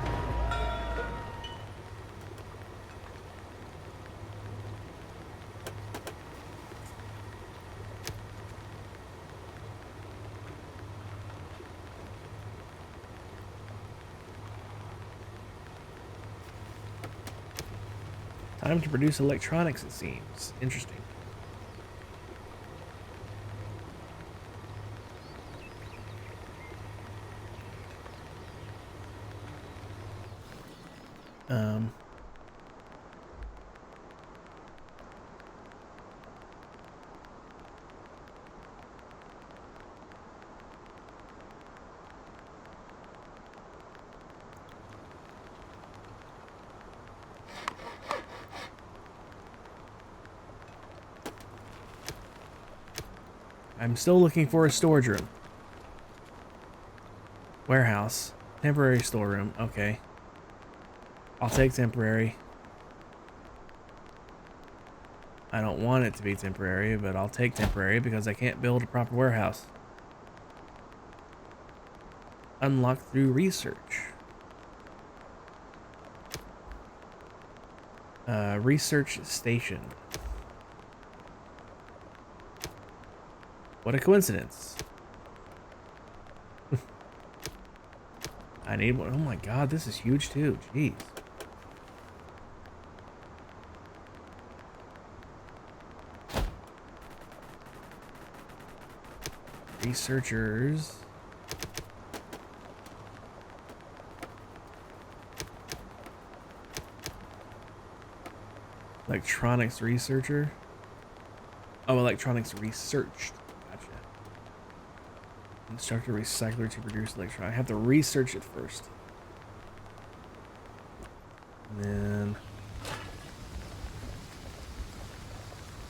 Time to produce electronics, it seems. Interesting. I'm still looking for a storage room. Warehouse. Temporary storeroom. Okay. I'll take temporary. I don't want it to be temporary, but I'll take temporary because I can't build a proper warehouse. Unlock through research. Research station. What a coincidence. I need one. Oh my god, this is huge too. Jeez. Researchers. Electronics researcher. Oh, electronics researched. Gotcha. Instructor recycler to produce electronics. I have to research it first. And then...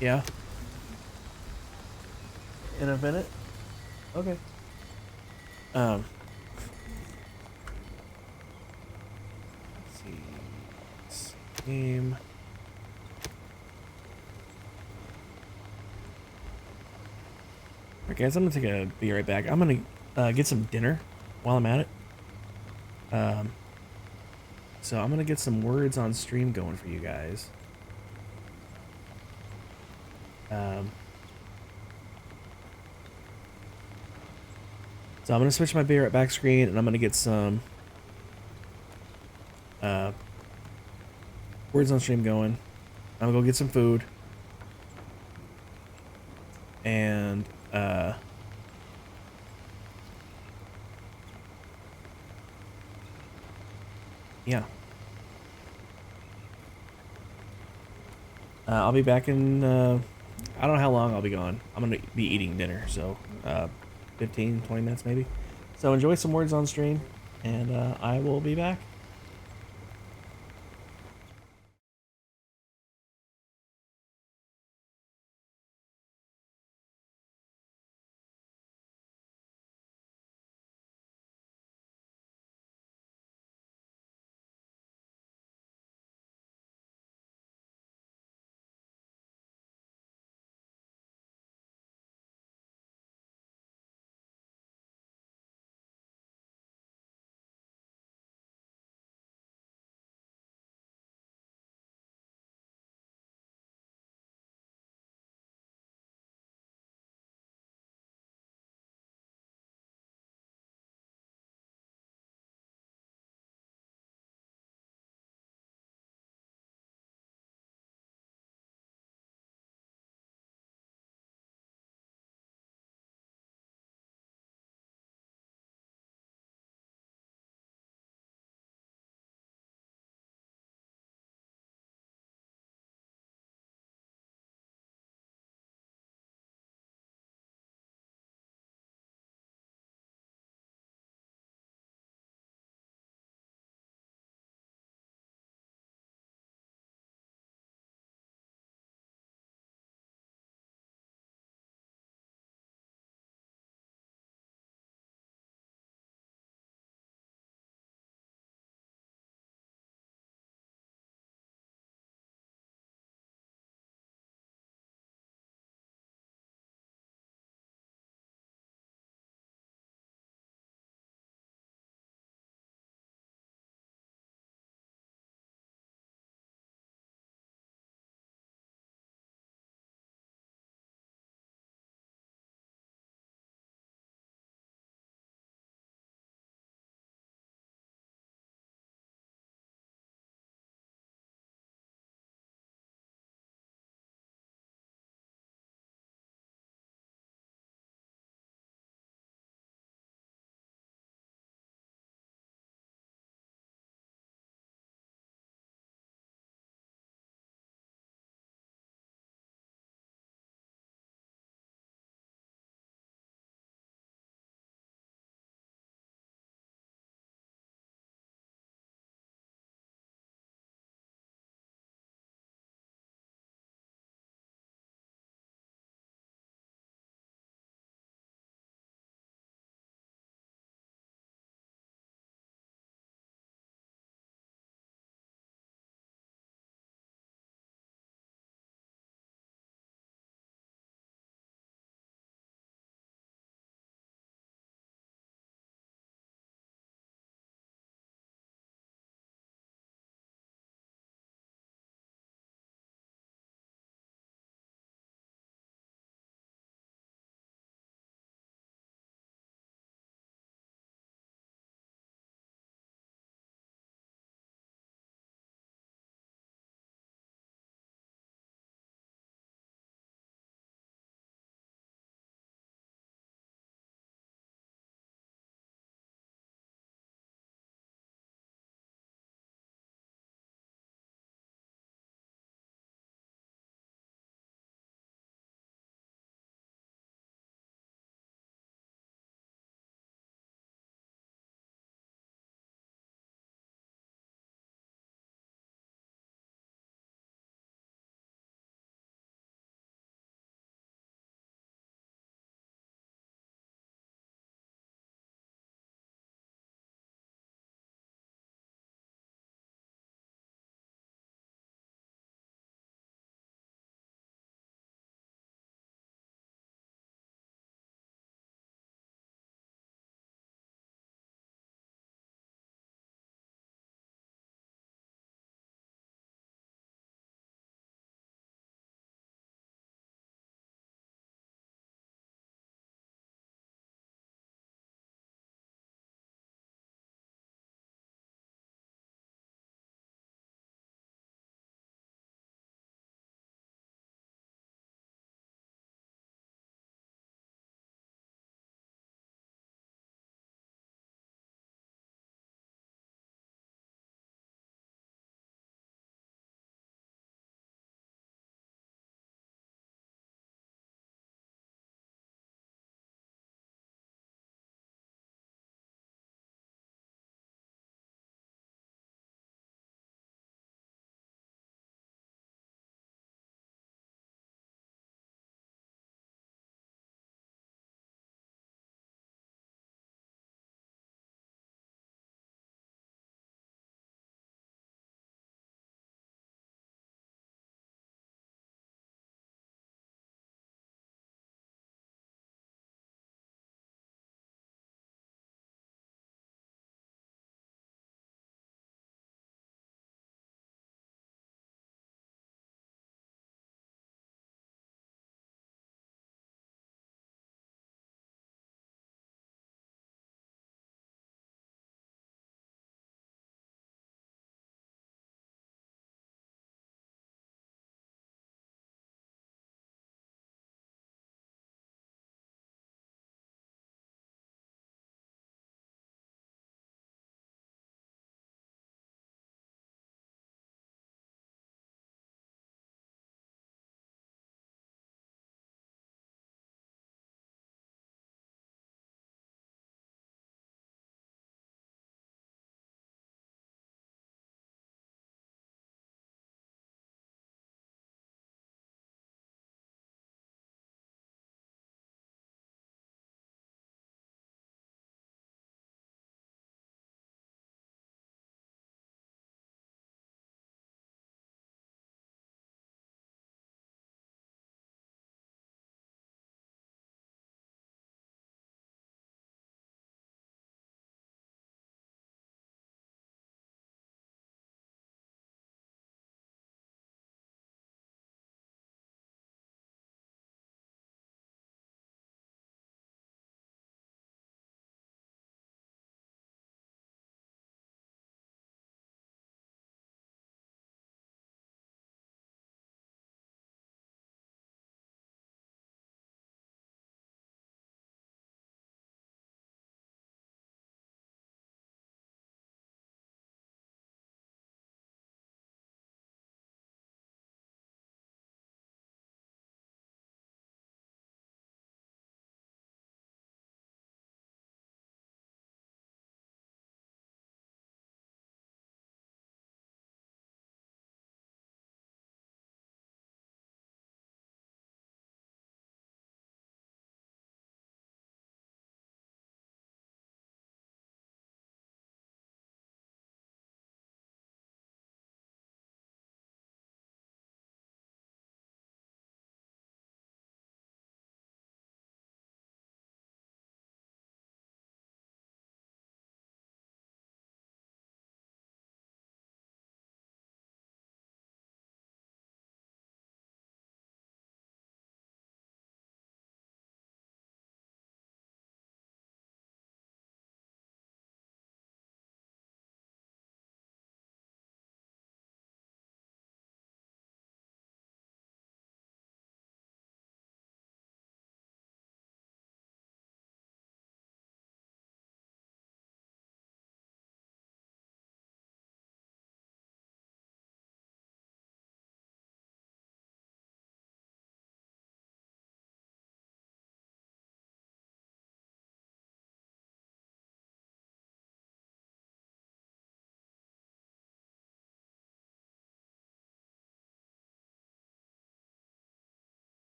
yeah. In a minute? Okay. Let's see. Game. Okay, guys, I'm gonna be right back. I'm gonna get some dinner while I'm at it. So I'm gonna get some words on stream going for you guys. So I'm gonna switch my Be Right Back screen, and I'm gonna get some words on stream going. I'm gonna go get some food, and yeah. I'll be back in, I don't know how long I'll be gone. I'm going to be eating dinner, so 15, 20 minutes maybe. So enjoy some words on stream, and I will be back.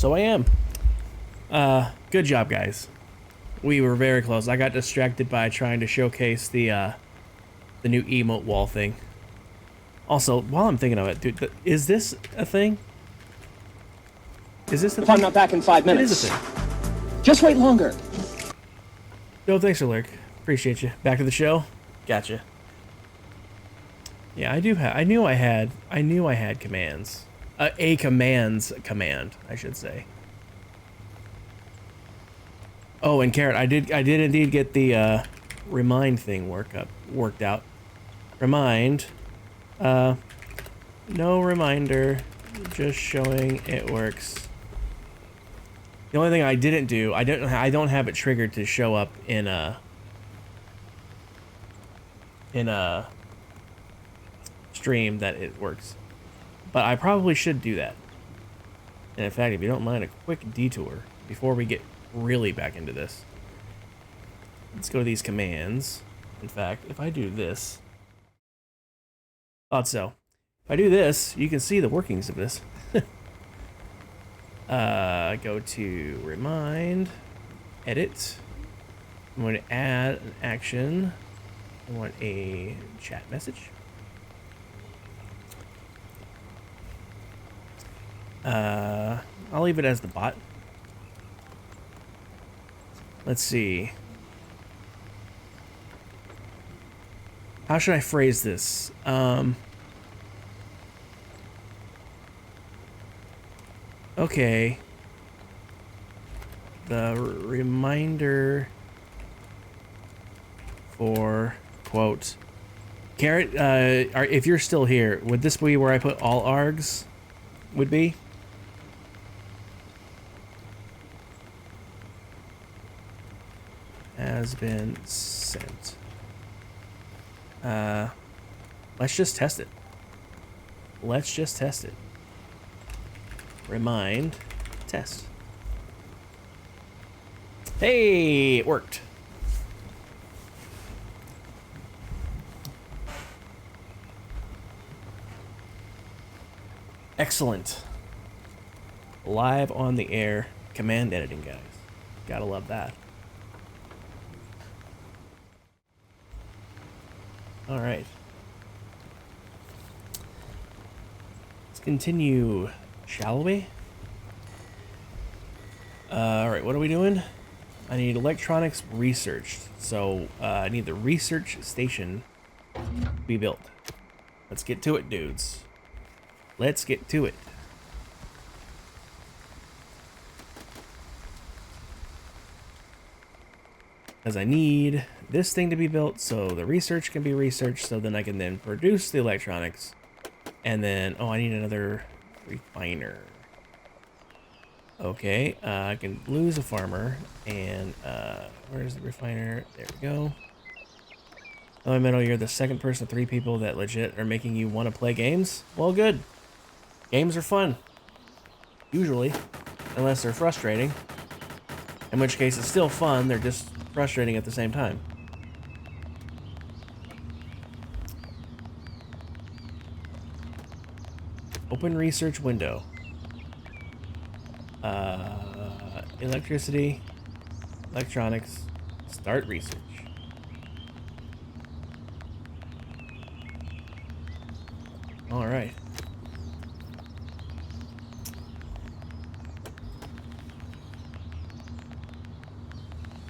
So I am. Good job, guys. We were very close. I got distracted by trying to showcase the new emote wall thing. Also, while I'm thinking of it, dude, is this a thing? Is this a If thing? I'm not back in 5 It minutes. is a thing. Just wait longer. Yo, thanks for lurk. Appreciate you. Back to the show. Gotcha. Yeah, I do have. I knew I had commands. A commands command, I should say. Oh, and Carrot, I did indeed get the remind thing worked out. Remind. No reminder, just showing it works. The only thing I didn't do, I don't have it triggered to show up in a stream that it works. But I probably should do that. And in fact, if you don't mind a quick detour before we get really back into this. Let's go to these commands. In fact, if I do this, thought so. If I do this, you can see the workings of this. Go to remind, edit. I'm going to add an action. I want a chat message. I'll leave it as the bot. Let's see. How should I phrase this? Okay. The reminder for quote. Carrot, if you're still here, would this be where I put all args? Would be? Has been sent. Let's just test it. Let's just test it. Remind, test. Hey, it worked. Excellent. Live on the air command editing, guys. Gotta love that. All right. Let's continue, shall we? All right, what are we doing? I need electronics researched. So I need the research station to be built. Let's get to it, dudes. Let's get to it. Because I need this thing to be built so the research can be researched, so then I can then produce the electronics. And then, oh, I need another refiner. Okay, I can lose a farmer. And where's the refiner? There we go. Oh, Metal, you're the second person of 3 people that legit are making you want to play games? Well, good. Games are fun. Usually. Unless they're frustrating. In which case it's still fun, they're just frustrating at the same time. Open research window. Electricity, electronics, start research. All right.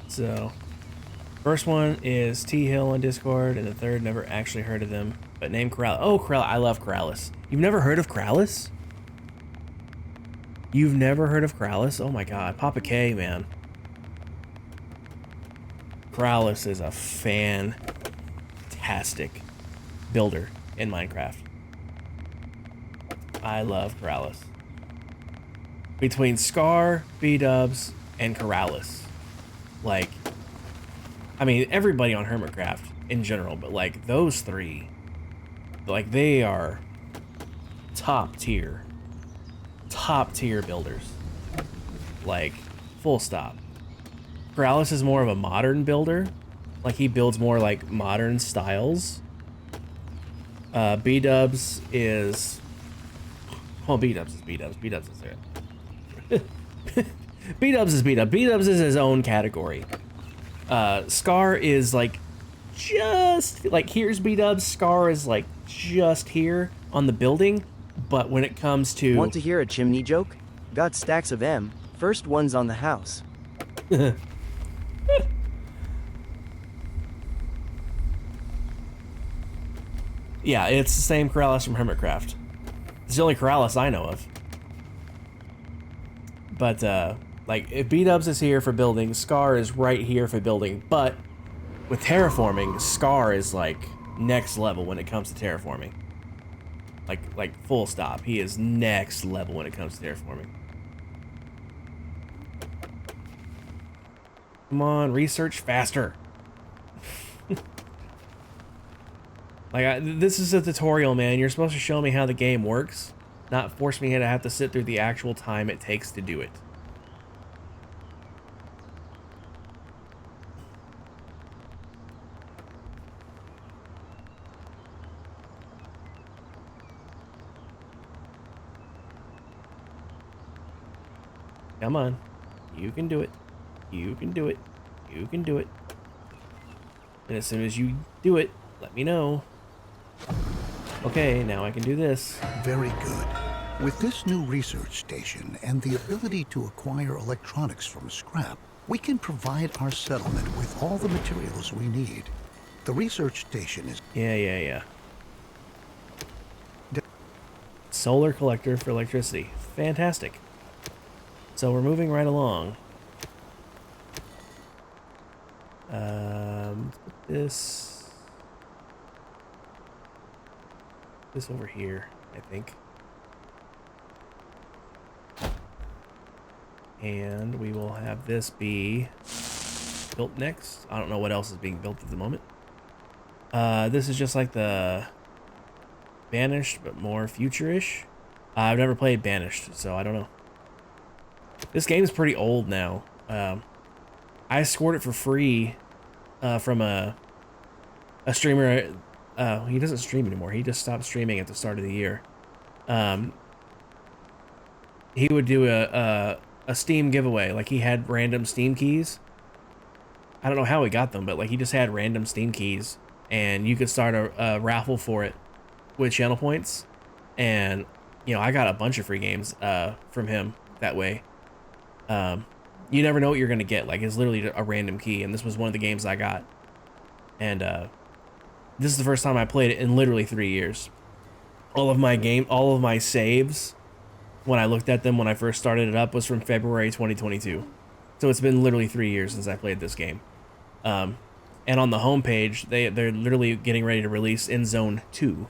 So, first one is T Hill on Discord, and the third never actually heard of them, but named Corral. Oh, Corral! I love Corrales. You've never heard of Corrales? You've never heard of Corrales? Oh my God, Papa K, man. Corrales is a fantastic builder in Minecraft. I love Corrales. Between Scar, B-Dubs, and Corrales. Like, I mean, everybody on Hermitcraft in general, but like those 3, like they are top tier builders. Like, full stop. Corrales is more of a modern builder. Like, he builds more like modern styles. B-Dubs is... Well, B-Dubs is B-Dubs. B-Dubs is it. B-dubs is B-dub. B-dubs is his own category. Scar is like just like here's B-dubs. Scar is like just here on the building, but when it comes to Want to hear a chimney joke? Got stacks of M. First one's on the house. yeah, it's the same Corrales from Hermitcraft. It's the only Corrales I know of. But like if B-dubs is here for building, Scar is right here for building, but with terraforming, Scar is like next level when it comes to terraforming. Like full stop. He is next level when it comes to terraforming. Come on, research faster. This is a tutorial, man. You're supposed to show me how the game works, not force me to have to sit through the actual time it takes to do it. Come on. You can do it. You can do it. You can do it. And as soon as you do it, let me know. Okay, now I can do this. Very good. With this new research station and the ability to acquire electronics from scrap, we can provide our settlement with all the materials we need. The research station is... Yeah. Solar collector for electricity. Fantastic. So we're moving right along. Let's put this over here, I think. And we will have this be built next. I don't know what else is being built at the moment. This is just like the Banished, but more future-ish. I've never played Banished, so I don't know. This game's pretty old now. I scored it for free from a streamer. He doesn't stream anymore. He just stopped streaming at the start of the year. He would do a Steam giveaway. Like, he had random Steam keys. I don't know how he got them, but like he just had random Steam keys, and you could start a raffle for it with channel points. And you know, I got a bunch of free games from him that way. You never know what you're gonna get. Like, it's literally a random key, and this was one of the games I got. And this is the first time I played it in literally 3 years. All of my saves, when I looked at them when I first started it up, was from February 2022. So it's been literally 3 years since I played this game. And on the homepage, they're literally getting ready to release Endzone 2.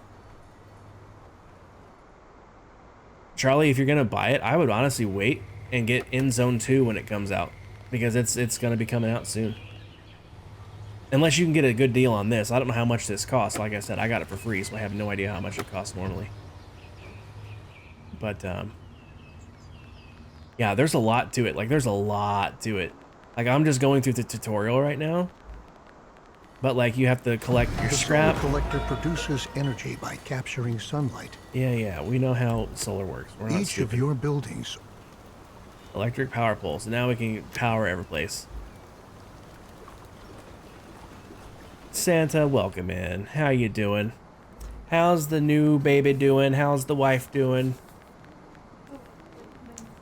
Charlie, if you're gonna buy it, I would honestly wait and get Endzone 2 when it comes out, because it's gonna be coming out soon. Unless you can get a good deal on this. I don't know how much this costs. Like I said, I got it for free, so I have no idea how much it costs normally. But yeah, there's a lot to it. Like, there's a lot to it. Like, I'm just going through the tutorial right now. But like, you have to collect your scrap. The solar collector produces energy by capturing sunlight. Yeah, we know how solar works. We're not Each stupid. of your buildings. Electric power poles. Now we can power every place. Santa, welcome in. How you doing? How's the new baby doing? How's the wife doing?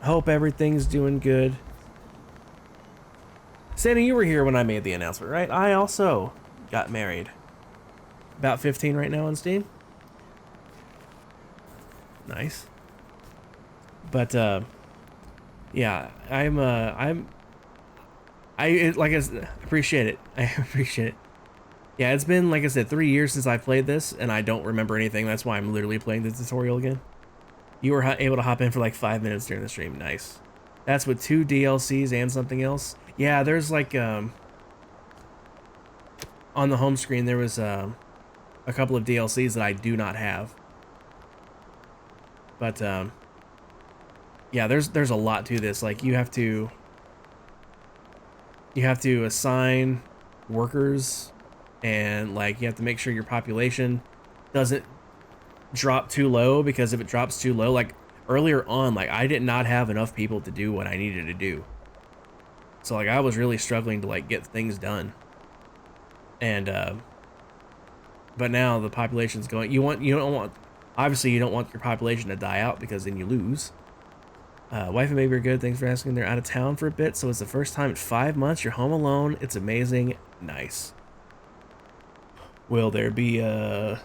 Hope everything's doing good. Santa, you were here when I made the announcement, right? I also got married. About 15 right now on Steam. Nice. But yeah, I appreciate it. I appreciate it. Yeah, it's been, like I said, 3 years since I played this, and I don't remember anything. That's why I'm literally playing the tutorial again. You were able to hop in for like 5 minutes during the stream. Nice. That's with 2 DLCs and something else. Yeah, there's like, on the home screen, there was a couple of DLCs that I do not have. But, yeah, there's a lot to this. Like, you have to assign workers, and like you have to make sure your population doesn't drop too low, because if it drops too low, like earlier on, like, I did not have enough people to do what I needed to do. So, like, I was really struggling to, like, get things done. And, but now the population's going, you don't want, obviously you don't want your population to die out because then you lose. Wife and baby are good. Thanks for asking. They're out of town for a bit, so it's the first time in 5 months. You're home alone. It's amazing. Nice. Will there be a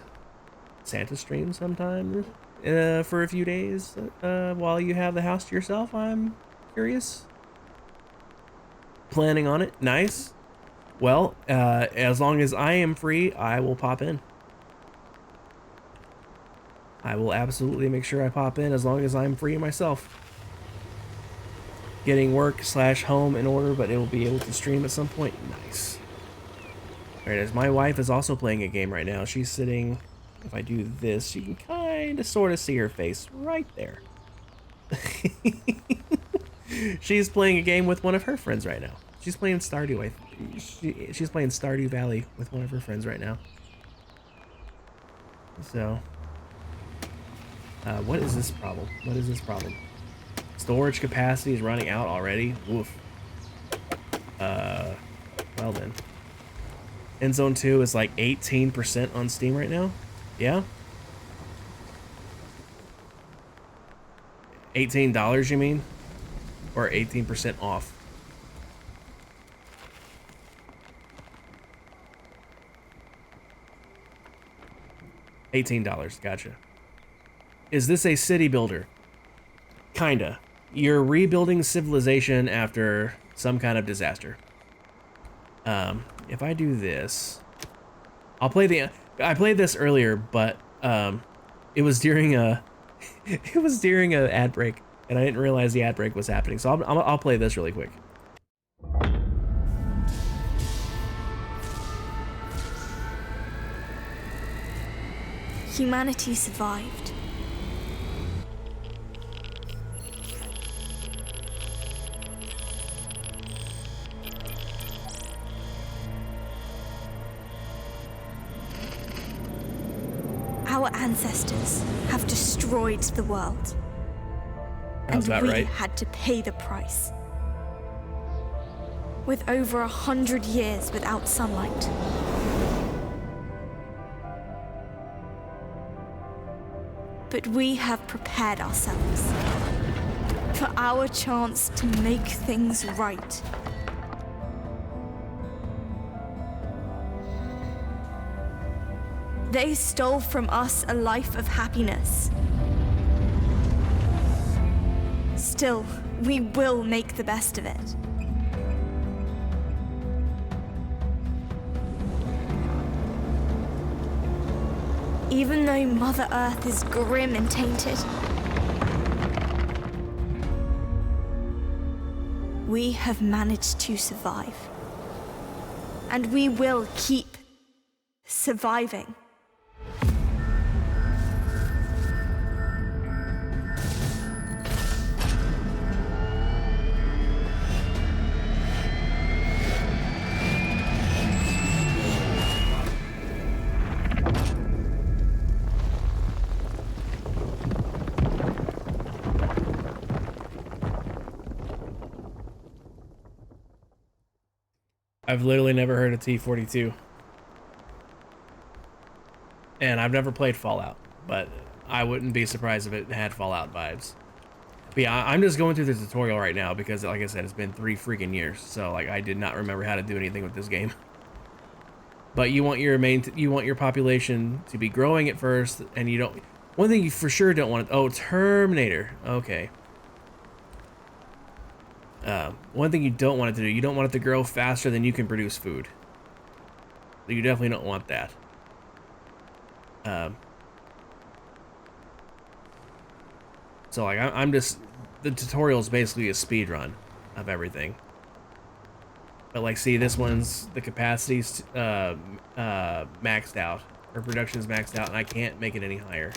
Santa stream sometime for a few days while you have the house to yourself? I'm curious. Planning on it. Nice. Well, as long as I am free, I will pop in. I will absolutely make sure I pop in as long as I'm free myself. Getting work / home in order, but it will be able to stream at some point. Nice. Alright, as my wife is also playing a game right now. She's sitting, if I do this, you can kind of sort of see her face right there. She's playing a game with one of her friends right now. She's playing Stardew. She's playing Stardew Valley with one of her friends right now. So, what is this problem? What is this problem? Storage capacity is running out already. Woof. Well then. Endzone 2 is like 18% on Steam right now. Yeah? $18 you mean? Or 18% off? $18, gotcha. Is this a city builder? Kinda. You're rebuilding civilization after some kind of disaster. If I do this, I played this earlier, but it was during a ad break, and I didn't realize the ad break was happening. So I'll play this really quick. Humanity survived. Our ancestors have destroyed the world. Sounds about we right. had to pay the price. With over 100 years without sunlight. But we have prepared ourselves for our chance to make things right. They stole from us a life of happiness. Still, we will make the best of it. Even though Mother Earth is grim and tainted, we have managed to survive. And we will keep surviving. I've literally never heard of T42. And I've never played Fallout, but I wouldn't be surprised if it had Fallout vibes. But yeah, I'm just going through the tutorial right now because, like I said, it's been 3 freaking years. So, like, I did not remember how to do anything with this game. But you want your population to be growing at first, and you don't... One thing you for sure don't want... Oh, Terminator. Okay. One thing you don't want it to do, you don't want it to grow faster than you can produce food. You definitely don't want that. So like I'm just, the tutorial is basically a speed run of everything. But like, see, this one's, the capacity's maxed out, or production's maxed out, and I can't make it any higher.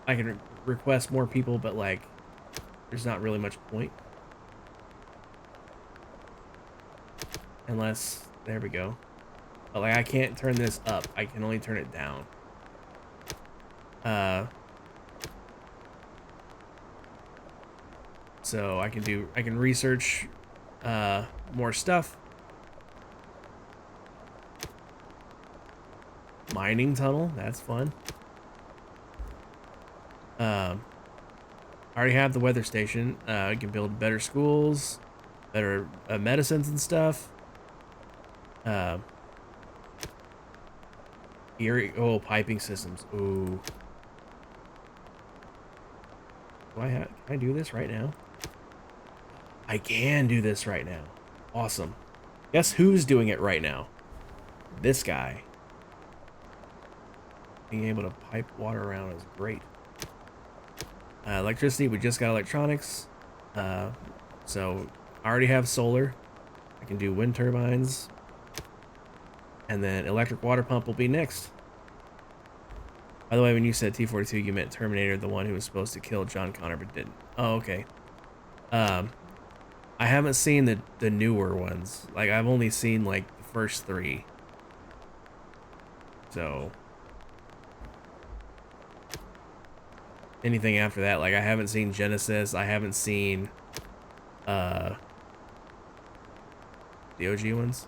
I can request more people, but like, there's not really much point. Unless, there we go. But like, I can't turn this up. I can only turn it down. so I can research more stuff. Mining tunnel, that's fun. I already have the weather station. I can build better schools, better medicines and stuff. Piping systems. Ooh. Can I do this right now? I can do this right now. Awesome. Guess who's doing it right now? This guy. Being able to pipe water around is great. Electricity, we just got electronics. So I already have solar. I can do wind turbines. And then electric water pump will be next. By the way, when you said T-42, you meant Terminator, the one who was supposed to kill John Connor but didn't. Oh, okay. I haven't seen the newer ones. Like, I've only seen, like, the first 3. So... anything after that, like, I haven't seen Genesis, I haven't seen, the OG ones.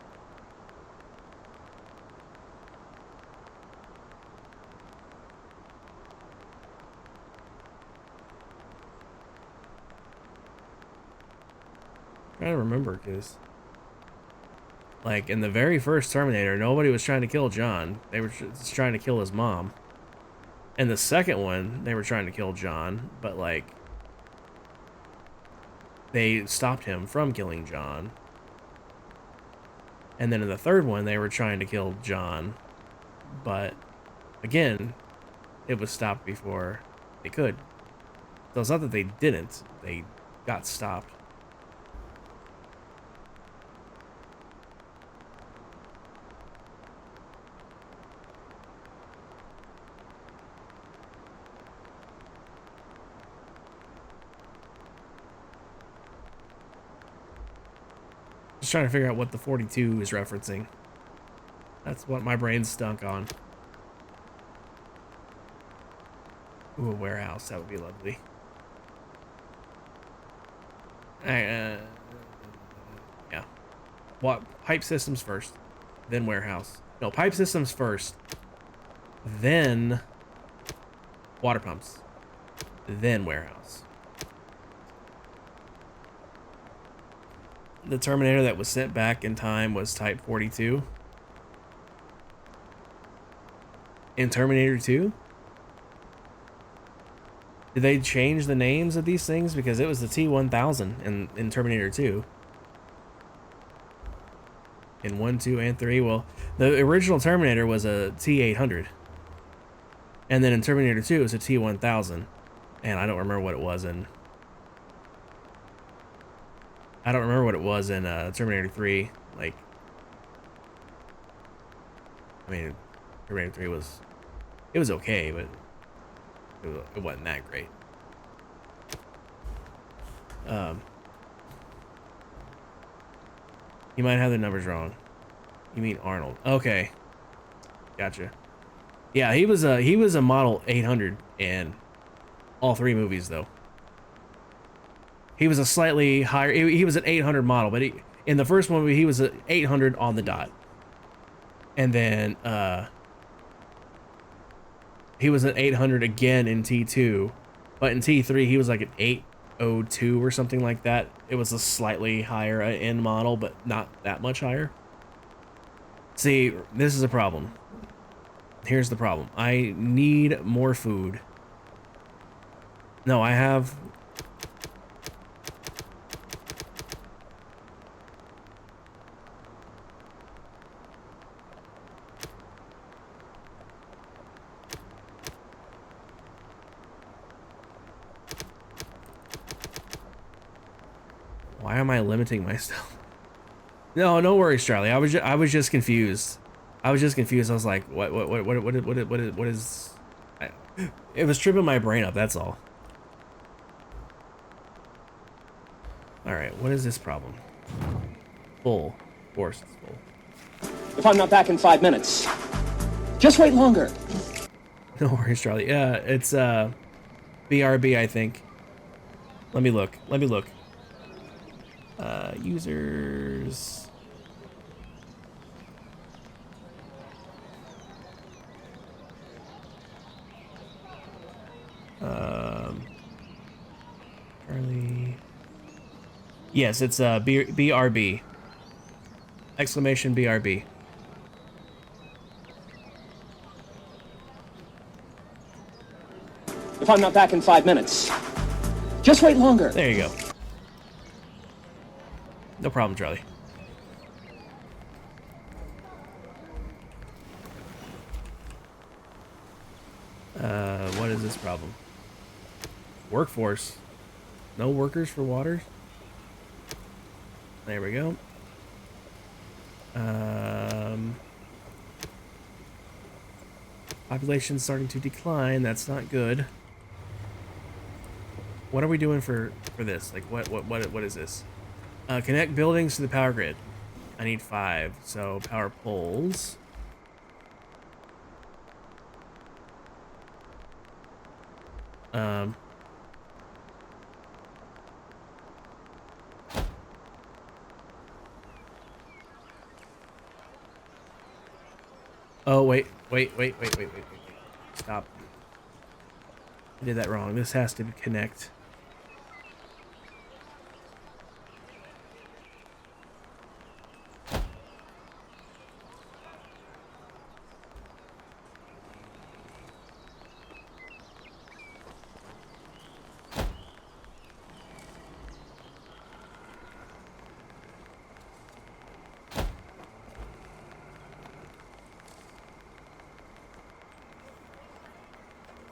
I'm trying to remember, because, like, in the very first Terminator, nobody was trying to kill John. They were just trying to kill his mom. And the second one, they were trying to kill John, but, like, they stopped him from killing John. And then in the third one, they were trying to kill John, but, again, it was stopped before they could. So it's not that they didn't, they got stopped. Just trying to figure out what the 42 is referencing. That's what my brain's stunk on. Ooh, a warehouse. That would be lovely. Yeah. What? Pipe systems first, then warehouse. No, pipe systems first, then water pumps, then warehouse. The Terminator that was sent back in time was Type 42. In Terminator 2? Did they change the names of these things? Because it was the T-1000 in Terminator 2. In 1, 2, and 3. Well, the original Terminator was a T-800. And then in Terminator 2, it was a T-1000. And I don't remember what it was in... Terminator 3. Like... I mean, Terminator 3 was... It was okay, but... It wasn't that great. You might have the numbers wrong. You mean Arnold? Okay, gotcha. Yeah, he was a model 800 in all 3 movies, though. He was a slightly higher. He was an 800 model, but in the first movie he was an 800 on the dot, and then he was an 800 again in T2, but in T3 he was like an 802 or something like that. It was a slightly higher end model, but not that much higher. See, this is a problem. Here's the problem. I need more food. No, I have... Why am I limiting myself? No, no worries, Charlie. I was just confused. I was like, what is? It was tripping my brain up. That's all. All right, what is this problem? Full. Of course, it's full. If I'm not back in 5 minutes, just wait longer. No worries, Charlie. Yeah, it's BRB, I think. Let me look. Users. Charlie. Yes, it's BRB. Exclamation BRB. If I'm not back in 5 minutes, just wait longer. There you go. No problem, Charlie. What is this problem? Workforce. No workers for waters? There we go. Population starting to decline. That's not good. What are we doing for this? Like, what is this? Connect buildings to the power grid. I need 5. So power poles. Oh, wait. Stop. I did that wrong. This has to connect.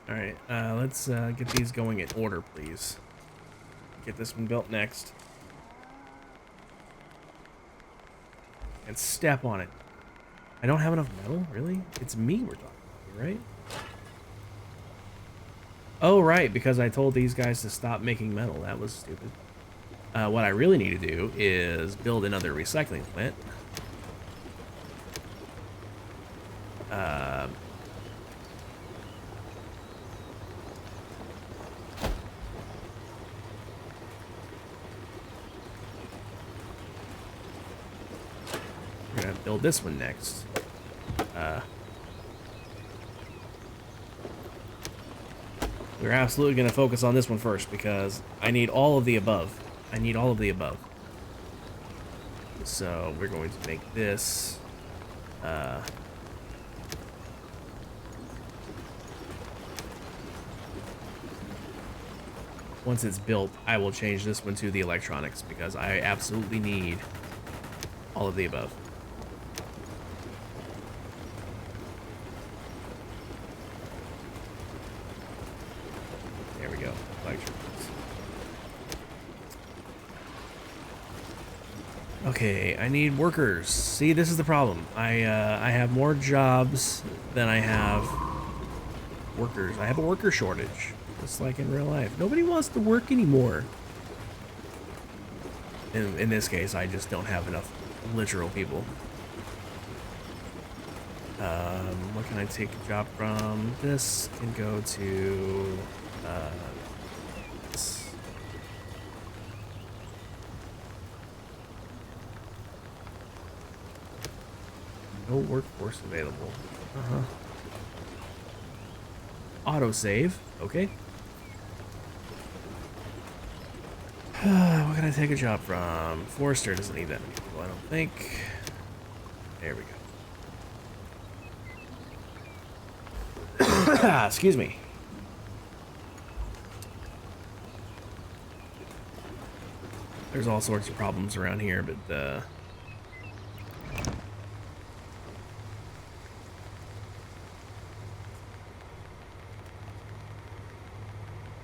Alright, let's get these going in order, please. Get this one built next. And step on it. I don't have enough metal? Really? It's me we're talking about here, right? Oh, right, because I told these guys to stop making metal. That was stupid. What I really need to do is build another recycling plant. We're gonna build this one next. We're absolutely gonna focus on this one first because I need all of the above. I need all of the above. So we're going to make this. Once it's built, I will change this one to the electronics because I absolutely need all of the above. There we go. Electronics. Okay, I need workers. See, this is the problem. I have more jobs than I have workers. I have a worker shortage. Just like in real life. Nobody wants to work anymore. In this case, I just don't have enough literal people. What can I take a job from? This can go to this. No workforce available. Autosave. Okay. What can I take a job from? Forester doesn't need that many people, I don't think. There we go. Excuse me. There's all sorts of problems around here, but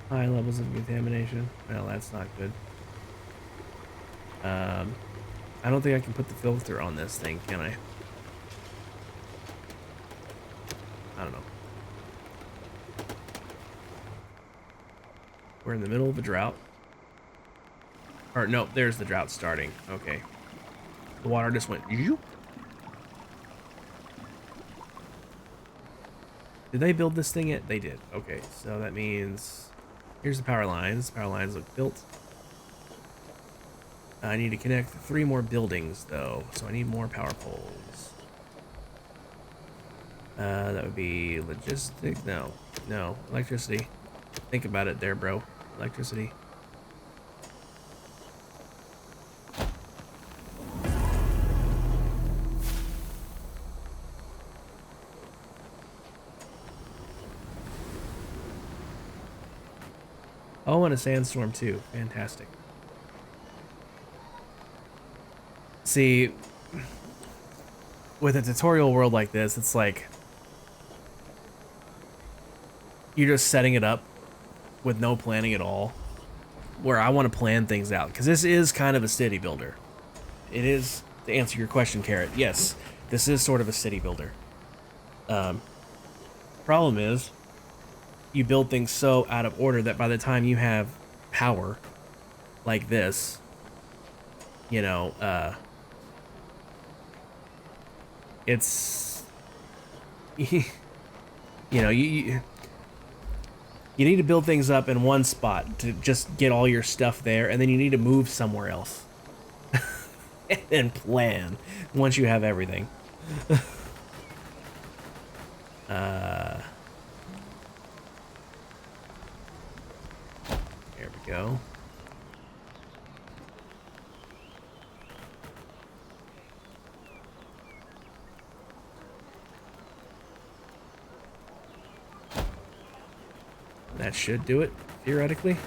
high levels of contamination. Well, that's not good. I don't think I can put the filter on this thing, can I? I don't know. We're in the middle of a drought. Or, no, there's the drought starting. Okay. The water just went... Did they build this thing yet? They did. Okay, so that means... Here's the power lines. Power lines look built. I need to connect 3 more buildings, though, so I need more power poles. That would be logistics. No, electricity. Think about it there, bro. Electricity. Oh, and a sandstorm too. Fantastic. See, with a tutorial world like this, it's like you're just setting it up with no planning at all. Where I want to plan things out, because this is kind of a city builder. It is, to answer your question, Carrot. Yes, this is sort of a city builder. Problem is, you build things so out of order that by the time you have power like this, you know, it's you know, you need to build things up in one spot to just get all your stuff there, and then you need to move somewhere else and plan once you have everything. There we go. That should do it, theoretically.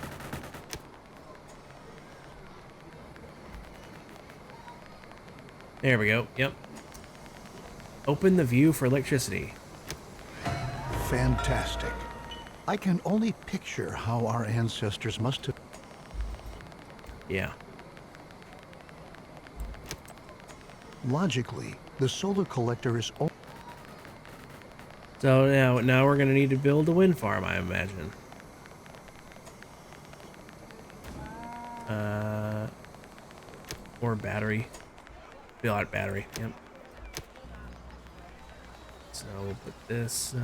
There we go. Yep. Open the view for electricity. Fantastic. I can only picture how our ancestors must have... Yeah. Logically, the solar collector is... So now we're gonna need to build a wind farm, I imagine. Or battery. Fill out battery. Yep. So we'll put this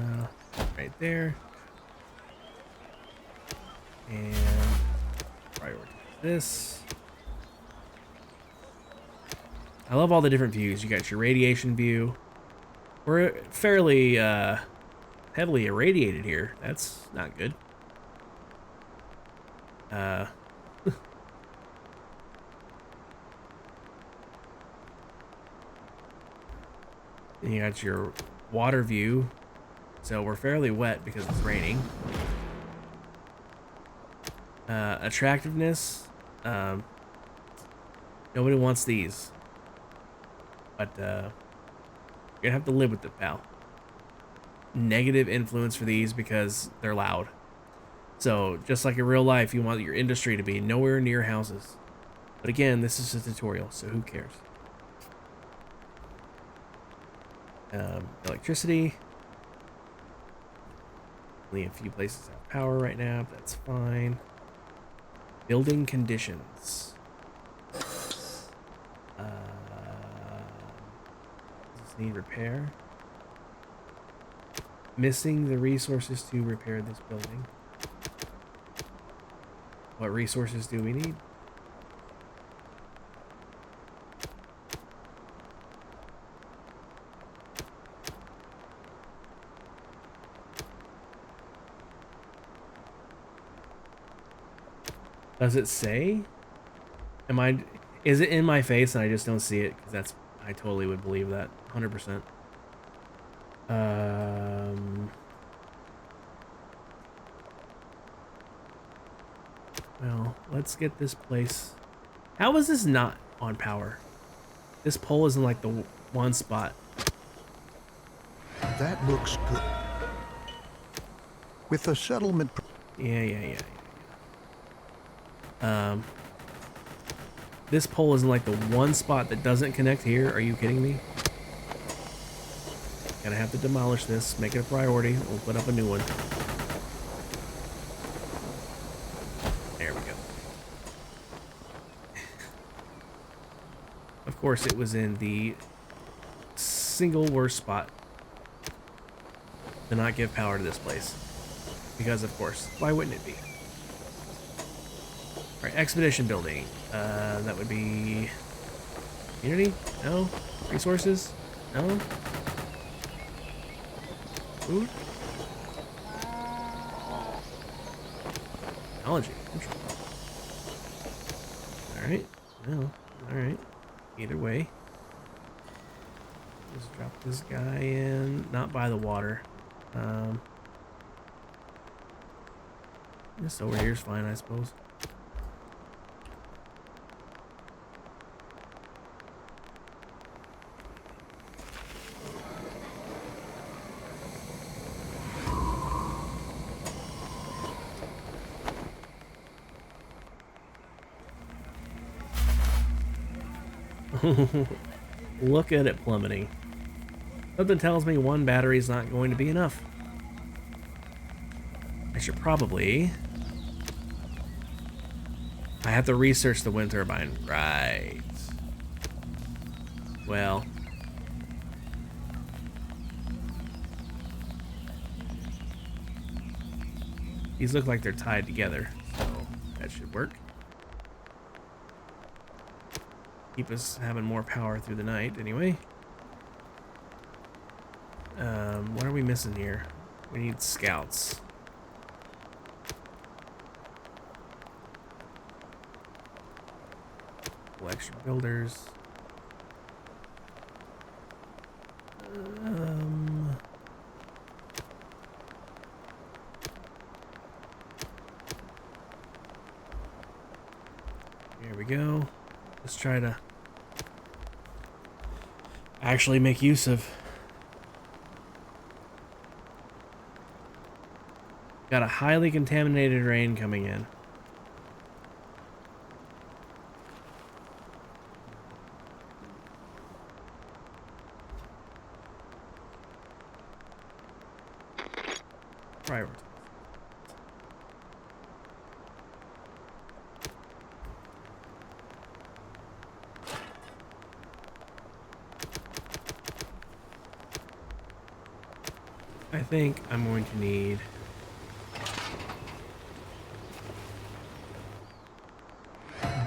right there, and prioritize this. I love all the different views. You got your radiation view. We're fairly heavily irradiated here. That's not good. Then you got your water view. So we're fairly wet because it's raining. Attractiveness. Nobody wants these. But you're gonna have to live with it, pal. Negative influence for these because they're loud. So just like in real life, you want your industry to be nowhere near houses. But again, this is a tutorial, so who cares? Electricity. Only a few places have power right now, but that's fine. Building conditions. Does this need repair? Missing the resources to repair this building. What resources do we need? Does it say? Is it in my face and I just don't see it? Because I totally would believe that. 100%. Well, let's get this place. How is this not on power? This pole is in like the one spot. That looks good. With the settlement... Yeah. This pole is in like the one spot that doesn't connect here. Are you kidding me? Gonna have to demolish this, make it a priority. We'll put up a new one. There we go. Of course, it was in the single worst spot to not give power to this place. Because, of course, why wouldn't it be? Right, expedition building. That would be community? No. Resources? No. Food? Technology. Interesting. Alright. Well, alright. Either way. Just drop this guy in. Not by the water. Just over here is fine, I suppose. Look at it plummeting. Something tells me one battery's not going to be enough. I should probably... I have to research the wind turbine. Right. Well... these look like they're tied together, so that should work. Keep us having more power through the night, anyway. What are we missing here? We need scouts. Extra builders. Here we go. Let's try to actually make use of. Got a highly contaminated rain coming in. Prioritize. I think I'm going to need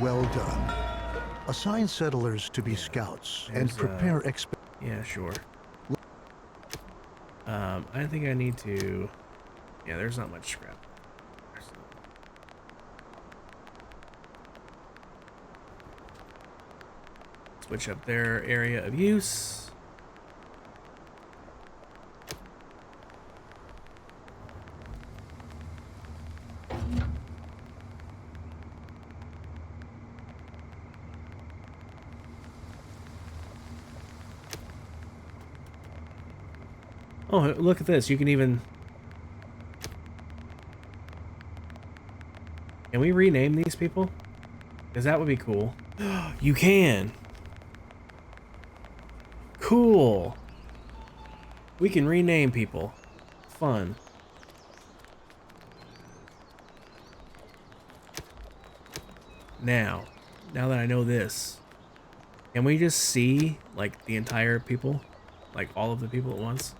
Well done. Assign settlers to be scouts and prepare yeah, sure. I think I need to... yeah, there's not much scrap. Switch up their area of use. Oh, look at this. You can even... can we rename these people? Because that would be cool. You can! Cool! We can rename people. Fun. Now that I know this, can we just see, like, the entire people? Like, all of the people at once?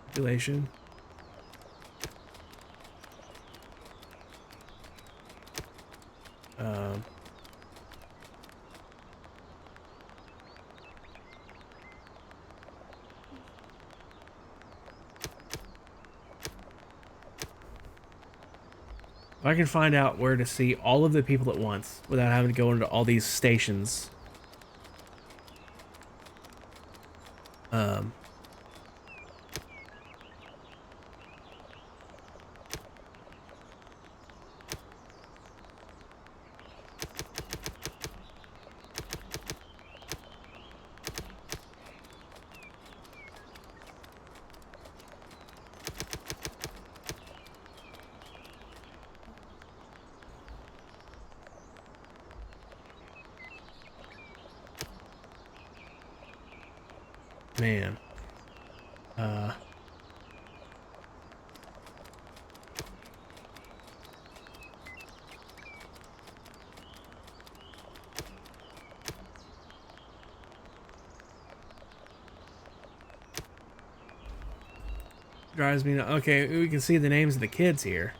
Population. If I can find out where to see all of the people at once without having to go into all these stations. Man. drives me. Okay, we can see the names of the kids here.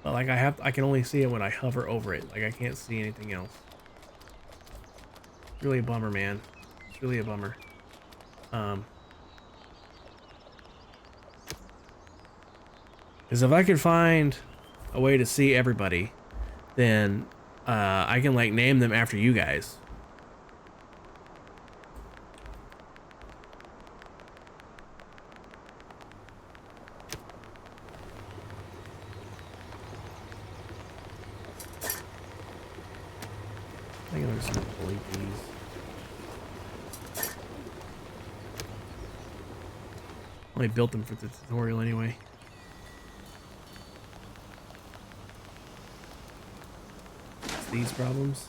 But like I can only see it when I hover over it. Like I can't see anything else. It's really a bummer, man. It's really a bummer. Because if I could find a way to see everybody, then I can like name them after you guys. I think I'm just gonna delete these. Only built them for the tutorial anyway. It's these problems.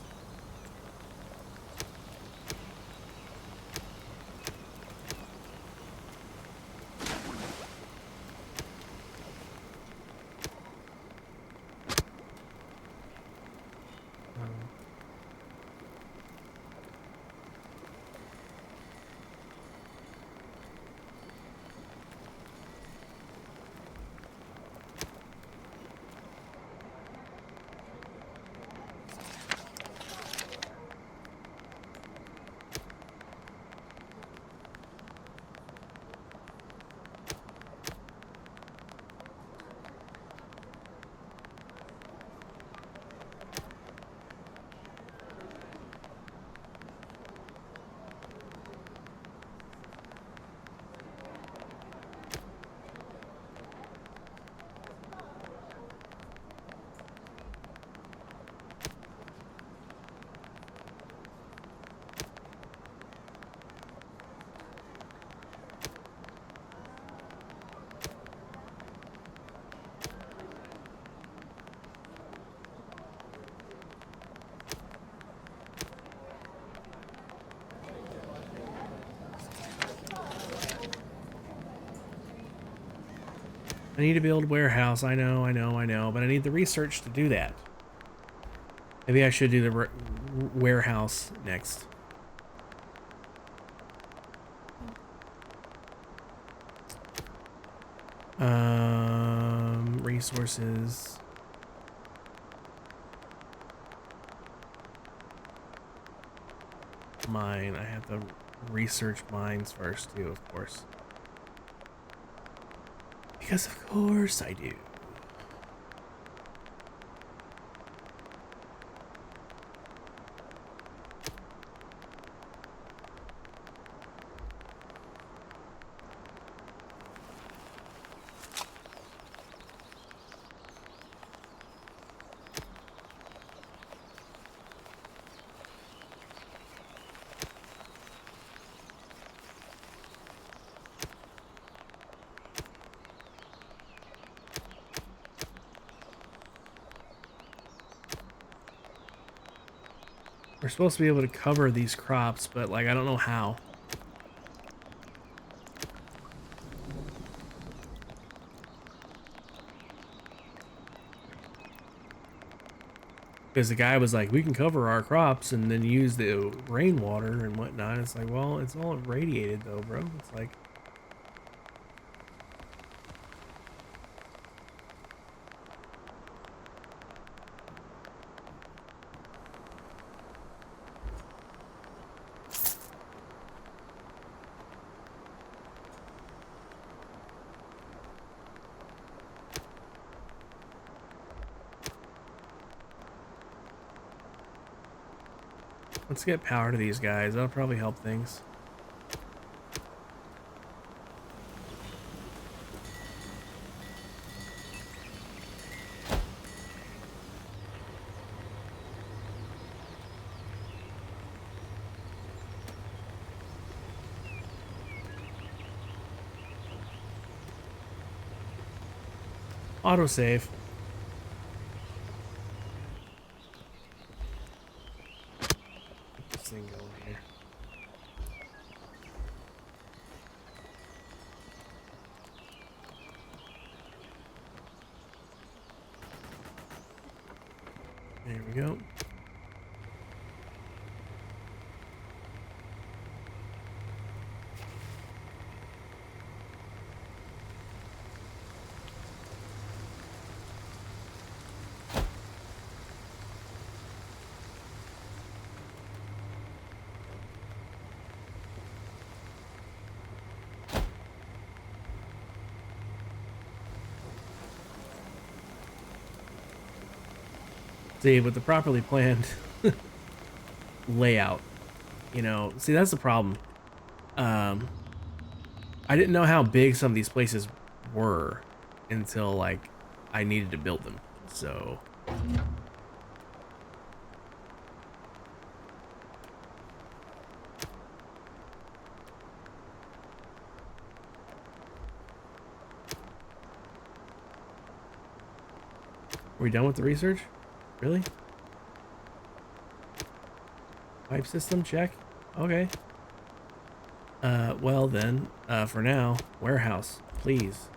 I need to build a warehouse. I know, but I need the research to do that. Maybe I should do the warehouse next. Resources. Mine. I have to research mines first too, of course. Because of course I do. We're supposed to be able to cover these crops, but like I don't know how. Because the guy was like, we can cover our crops and then use the rainwater and whatnot. It's like, well, it's all radiated though, bro. It's like, let's get power to these guys. That'll probably help things. Autosave. Get this thing going here. There we go. See, with the properly planned layout, you know, see, that's the problem. I didn't know how big some of these places were until, like, I needed to build them. So... Are we done with the research? Really? Pipe system, check. Okay. Well then, for now, warehouse, please.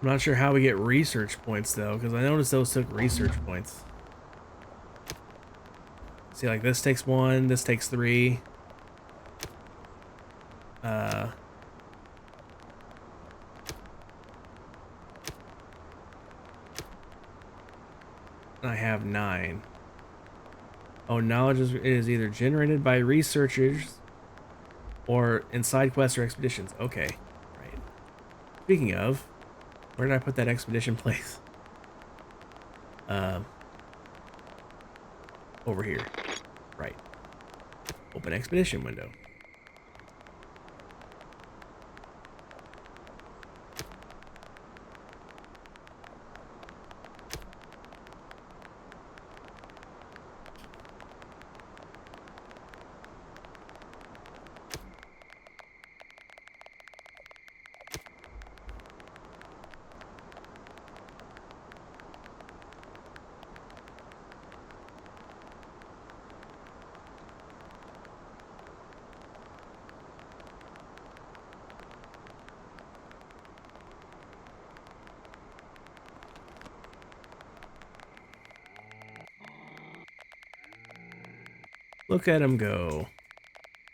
I'm not sure how we get research points though, because I noticed those took research points. See, like this takes 1, this takes 3. I have 9. Oh, knowledge is either generated by researchers or in side quests or expeditions. Okay, right. Speaking of, where did I put that expedition place? Over here. Right. Open expedition window. Look at him go.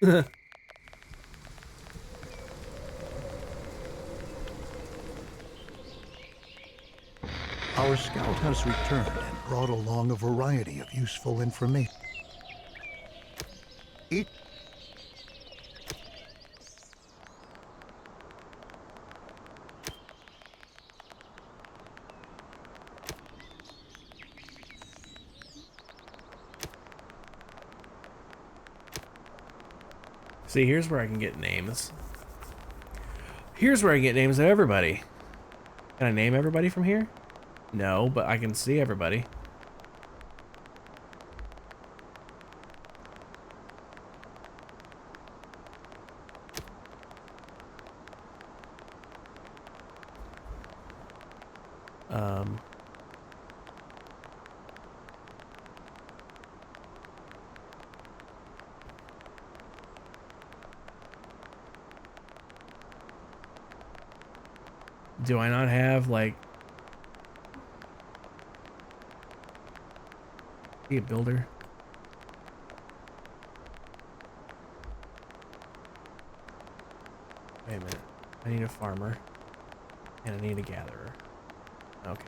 Our scout has returned and brought along a variety of useful information. Each See, here's where I can get names. Here's where I get names of everybody. Can I name everybody from here? No, but I can see everybody. Do I not have, like... Be a builder? Wait a minute. I need a farmer. And I need a gatherer. Okay.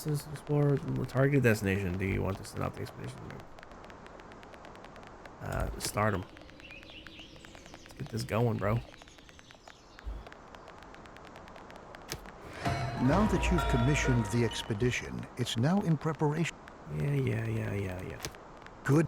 Let's explore target destination. Do you want to send out the expedition? Start them. Let's get this going, bro. Now that you've commissioned the expedition, it's now in preparation. Yeah. Good.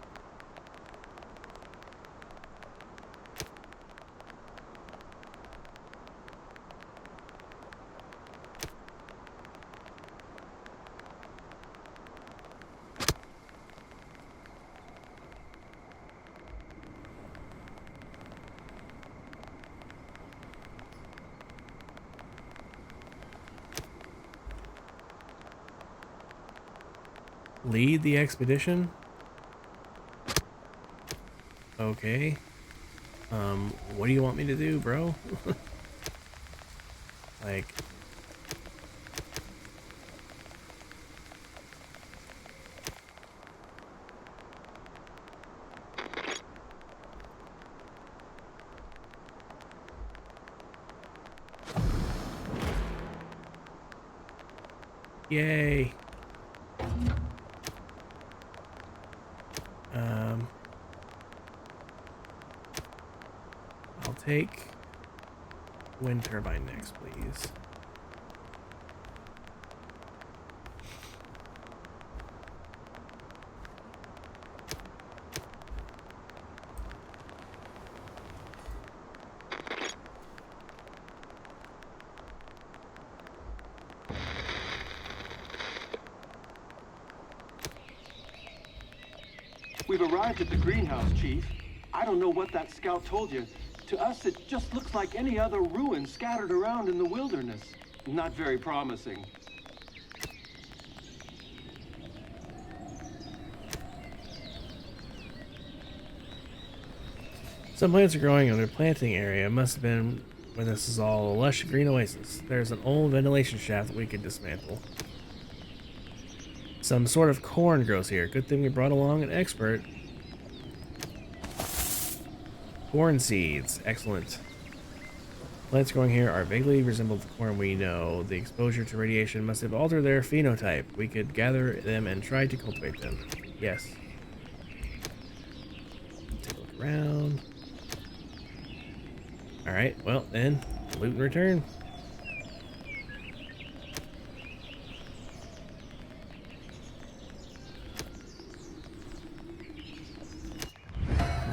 Lead the expedition? Okay. What do you want me to do, bro? Like... Yay. I'll take wind turbine next, please. We've arrived at the greenhouse, Chief. I don't know what that scout told you. To us, it just looks like any other ruin scattered around in the wilderness. Not very promising. Some plants are growing in their planting area. It must have been when this is all a lush green oasis. There's an old ventilation shaft that we could dismantle. Some sort of corn grows here. Good thing we brought along an expert. Corn seeds. Excellent. Plants growing here are vaguely resemble the corn we know. The exposure to radiation must have altered their phenotype. We could gather them and try to cultivate them. Yes. Take a look around. Alright, well then, loot and return.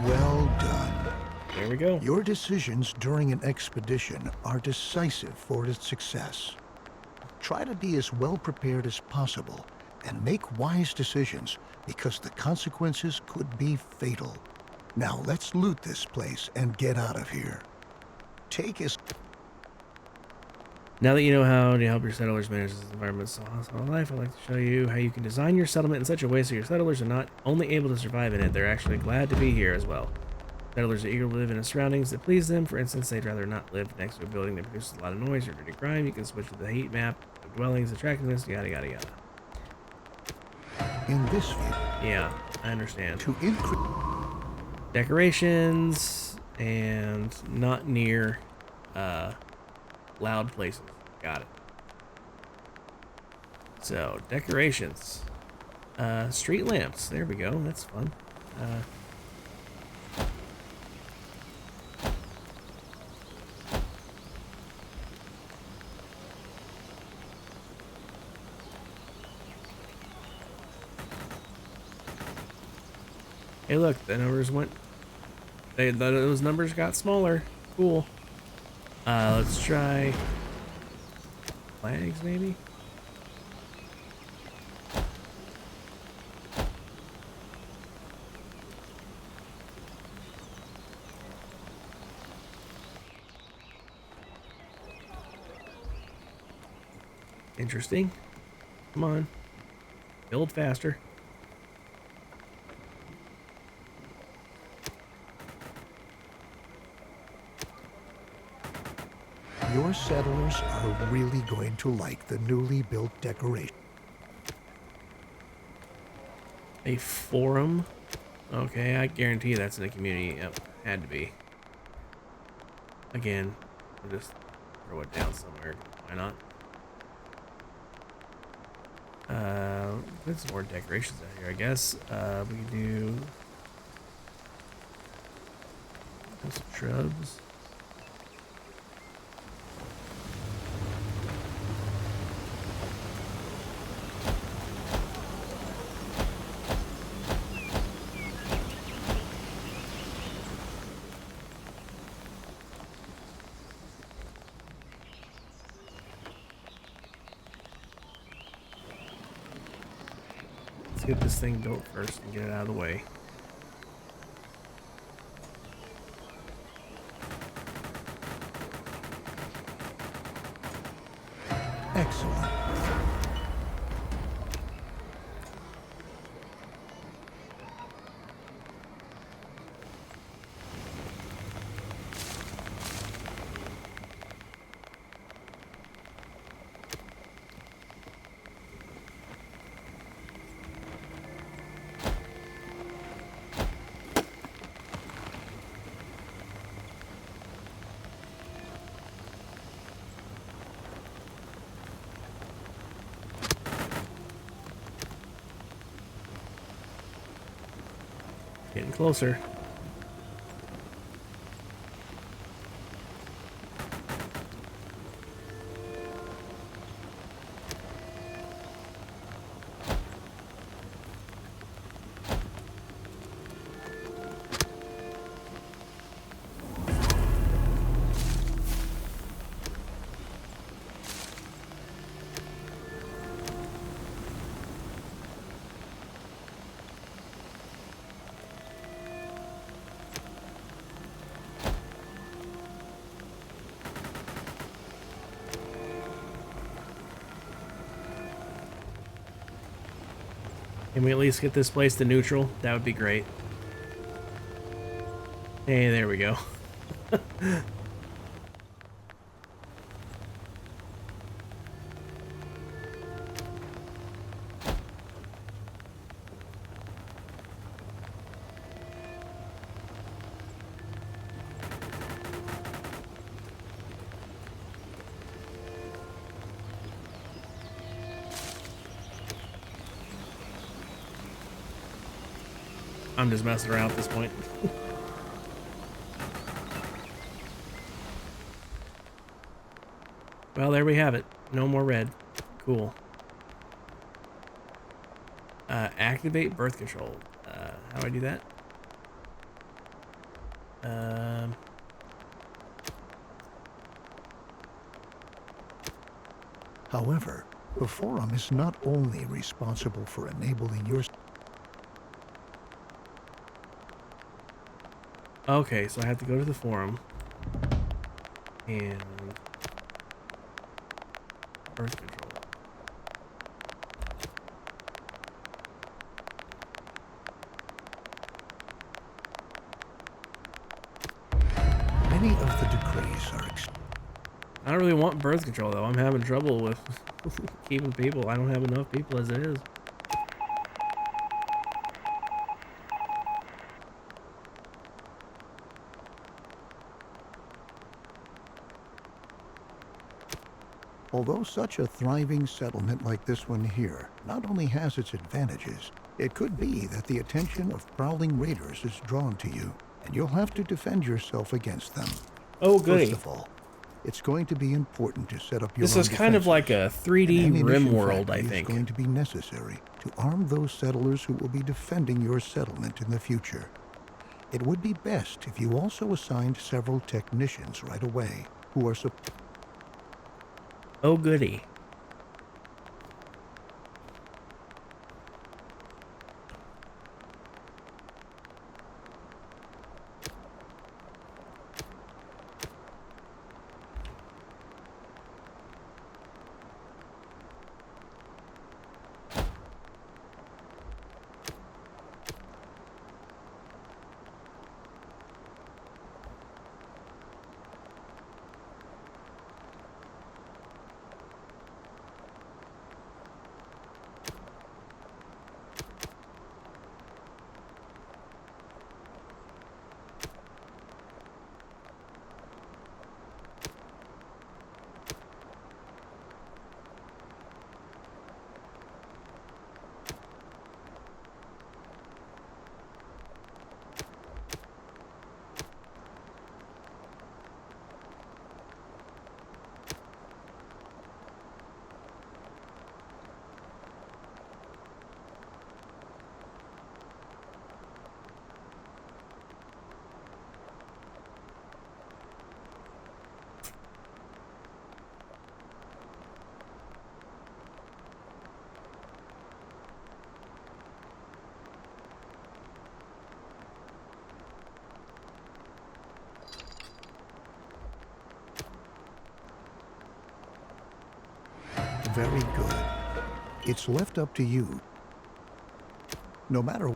Well done. There we go. Your decisions during an expedition are decisive for its success. Try to be as well prepared as possible and make wise decisions because the consequences could be fatal. Now let's loot this place and get out of here. Take as... Now that you know how to help your settlers manage this environment's hostile life, I'd like to show you how you can design your settlement in such a way so your settlers are not only able to survive in it, they're actually glad to be here as well. Settlers are eager to live in surroundings that please them. For instance, they'd rather not live next to a building that produces a lot of noise or dirty grime. You can switch to the heat map of dwellings, attractiveness, yada yada yada. In this view... Yeah, I understand. To increase... Decorations and not near loud places. Got it. So decorations, street lamps. There we go. That's fun. Hey, look, the numbers went. Those numbers got smaller. Cool. Let's try flags, maybe. Interesting. Come on. Build faster. Your settlers are really going to like the newly built decoration. A forum? Okay, I guarantee that's in a community. Yep, had to be. Again, I'll just throw it down somewhere. Why not? Put some more decorations out here, I guess. We can do some shrubs. Let's get this thing built first and get it out of the way. Excellent. Getting closer. Can we at least get this place to neutral? That would be great. Hey, there we go. I'm just messing around at this point. Well, there we have it. No more red. Cool. Activate birth control. How do I do that? However, the Forum is not only responsible for enabling your... Okay, so I have to go to the forum. And... birth control. Many of the decrees are... I don't really want birth control, though. I'm having trouble with keeping people. I don't have enough people as it is. Although such a thriving settlement like this one here not only has its advantages, it could be that the attention of prowling raiders is drawn to you, and you'll have to defend yourself against them. Oh, goody. First of all, it's going to be important to set up your This own is kind of defenses. like a 3D An rim ammunition world, I factory think. is going to be necessary to arm those settlers who will be defending your settlement in the future. It would be best if you also assigned several technicians right away who are Oh, goody. very good. It's left up to you. No matter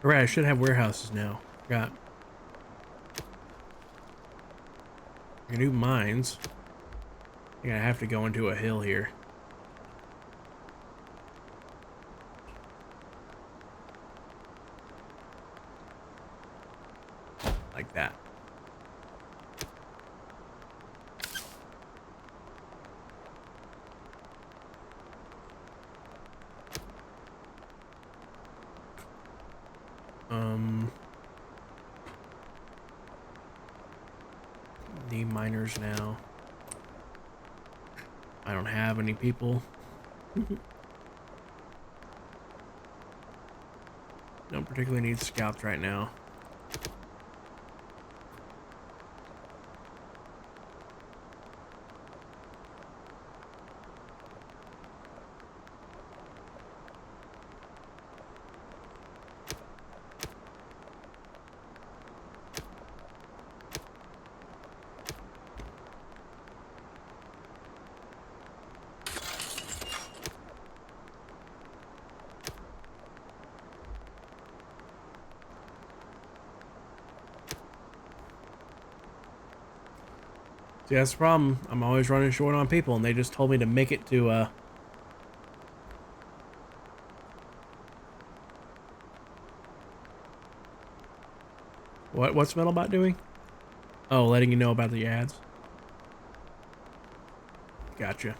Alright, I should have warehouses now. Got your new mines. I think I have to go into a hill here. Like that. Need miners now. I don't have any people. Don't particularly need scouts right now. See, that's the problem. I'm always running short on people, and they just told me to make it to, What's Metalbot doing? Oh, letting you know about the ads. Gotcha.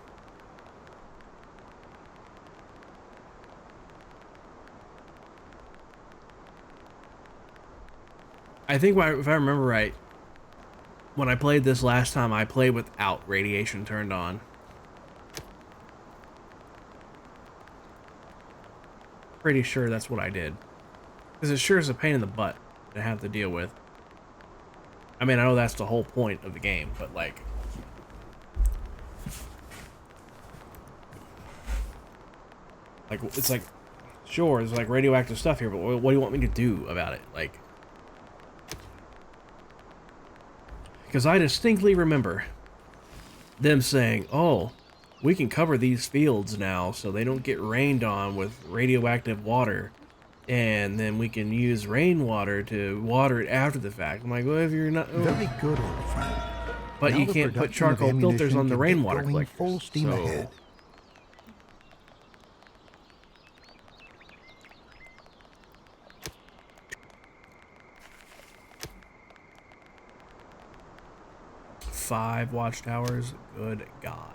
I think if I remember right, when I played this last time, I played without radiation turned on. Pretty sure that's what I did. Because it sure is a pain in the butt to have to deal with. I mean, I know that's the whole point of the game, but like... it's like, sure, there's like radioactive stuff here, but what do you want me to do about it? Like... Because I distinctly remember them saying, oh, we can cover these fields now so they don't get rained on with radioactive water. And then we can use rainwater to water it after the fact. I'm like, well, if you're not... Oh. Very good, old friend. But Now you the can't put production of charcoal filters ammunition on the can get rainwater going collectors. full steam ahead. Five watchtowers, good God.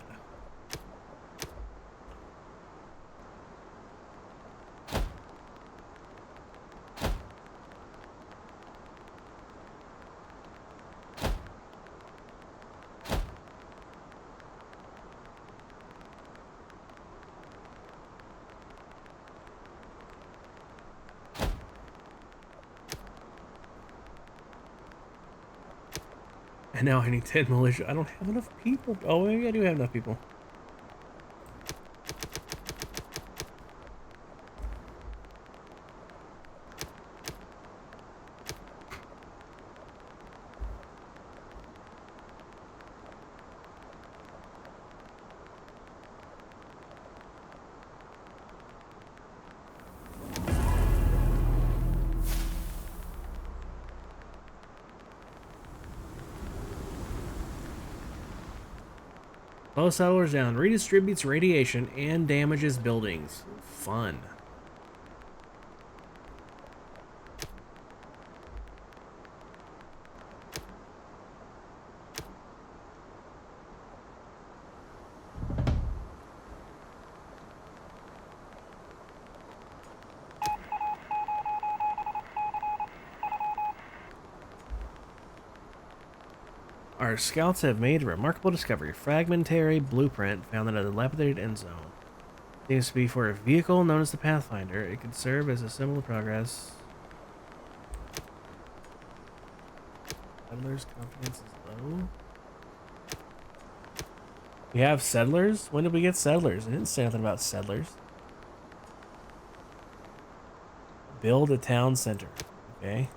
And now I need 10 militia. I don't have enough people. Oh, maybe I do have enough people. Slow settlers down. Redistributes radiation and damages buildings. Fun. Our scouts have made a remarkable discovery. Fragmentary blueprint found in a dilapidated Endzone. Seems to be for a vehicle known as the Pathfinder. It could serve as a symbol of progress. Settlers' confidence is low. We have settlers? When did we get settlers? I didn't say nothing about settlers. Build a town center. Okay.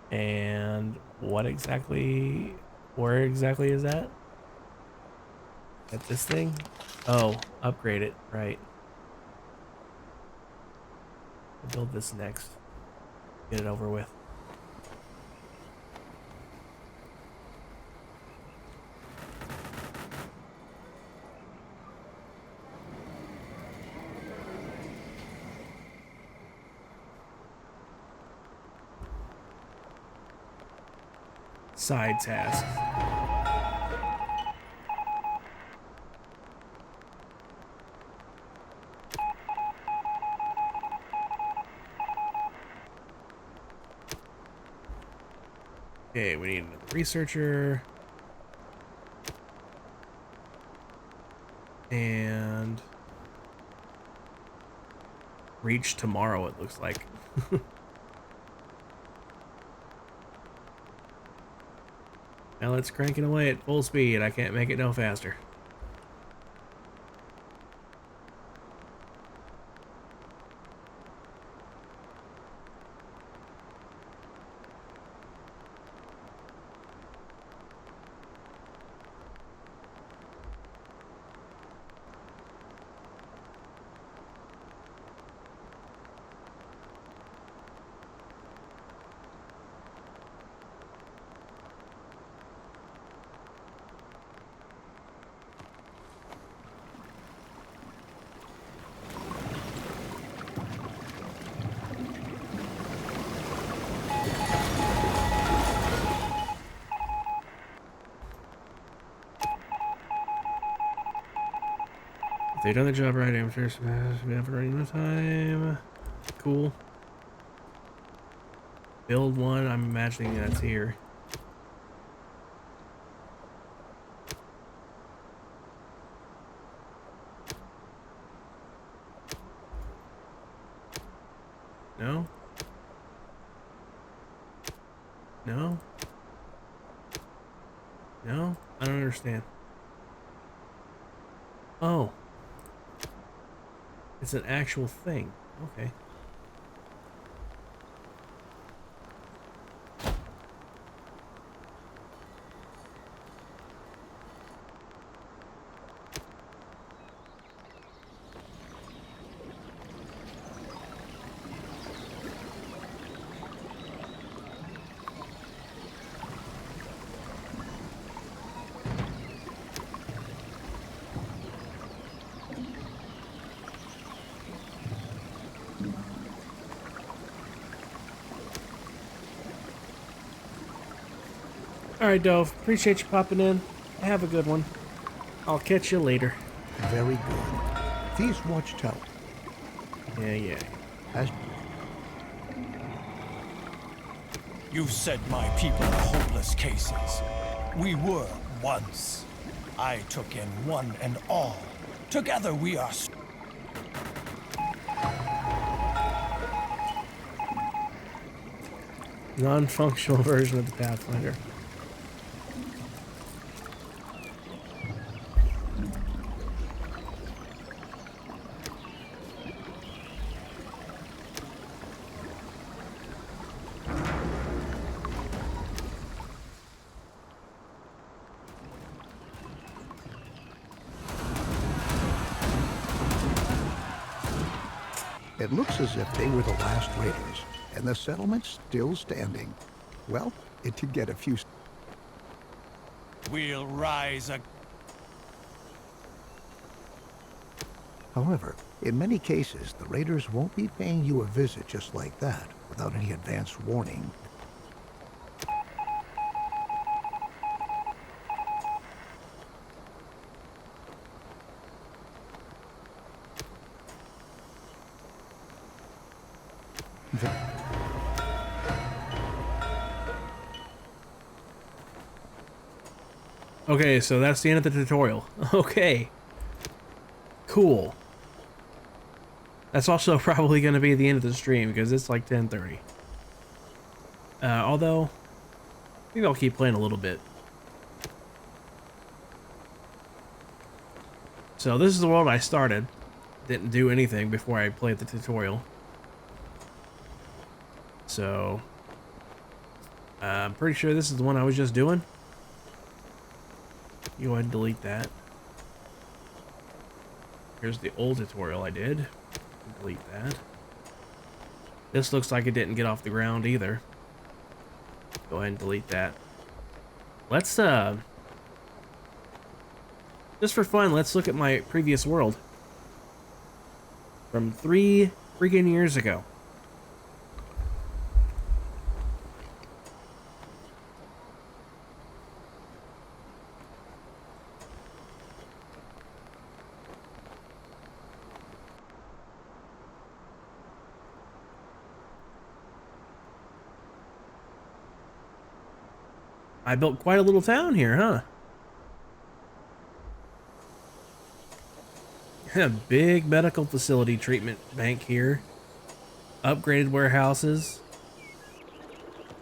And what exactly, where exactly is that? At this thing? Oh, upgrade it, right. I'll build this next. Get it over with. Side tasks. Okay, we need another researcher. And reach tomorrow, it looks like. Now it's cranking away at full speed. I can't make it no faster. If they've done the job right, amateurs have running enough time. Cool. Build one, I'm imagining that's here. No? No? No? I don't understand. Oh. It's an actual thing. Okay. Alright, Dove. Appreciate you popping in. Have a good one. I'll catch you later. Very good. These watchtower. Yeah. As You've said my people are hopeless cases. We were once. I took in one and all. Together we are... Non-functional version of the Pathfinder. it looks as if they were the last raiders, and the settlement's still standing. Well, it did get a few... We'll rise again. However, in many cases, the raiders won't be paying you a visit just like that, without any advance warning. Okay, so that's the end of the tutorial. Okay. Cool. That's also probably going to be the end of the stream because it's like 10:30. Although, maybe I'll keep playing a little bit. So this is the world I started. Didn't do anything before I played the tutorial. So, I'm pretty sure this is the one I was just doing. Go ahead and delete that. Here's the old tutorial I did. Delete that. This looks like it didn't get off the ground either. Go ahead and delete that. Let's, just for fun, let's look at my previous world. From 3 freaking years ago. I built quite a little town here, huh? A big medical facility treatment bank here. Upgraded warehouses.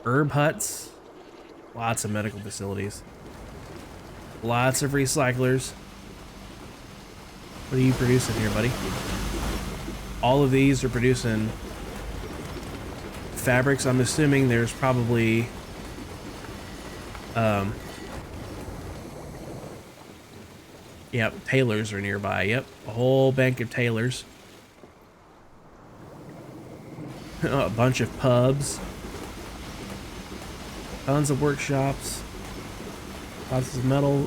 Herb huts. Lots of medical facilities. Lots of recyclers. What are you producing here, buddy? All of these are producing fabrics. I'm assuming there's probably yep, tailors are nearby. Yep, a whole bank of tailors. A bunch of pubs. Tons of workshops. Lots of metal.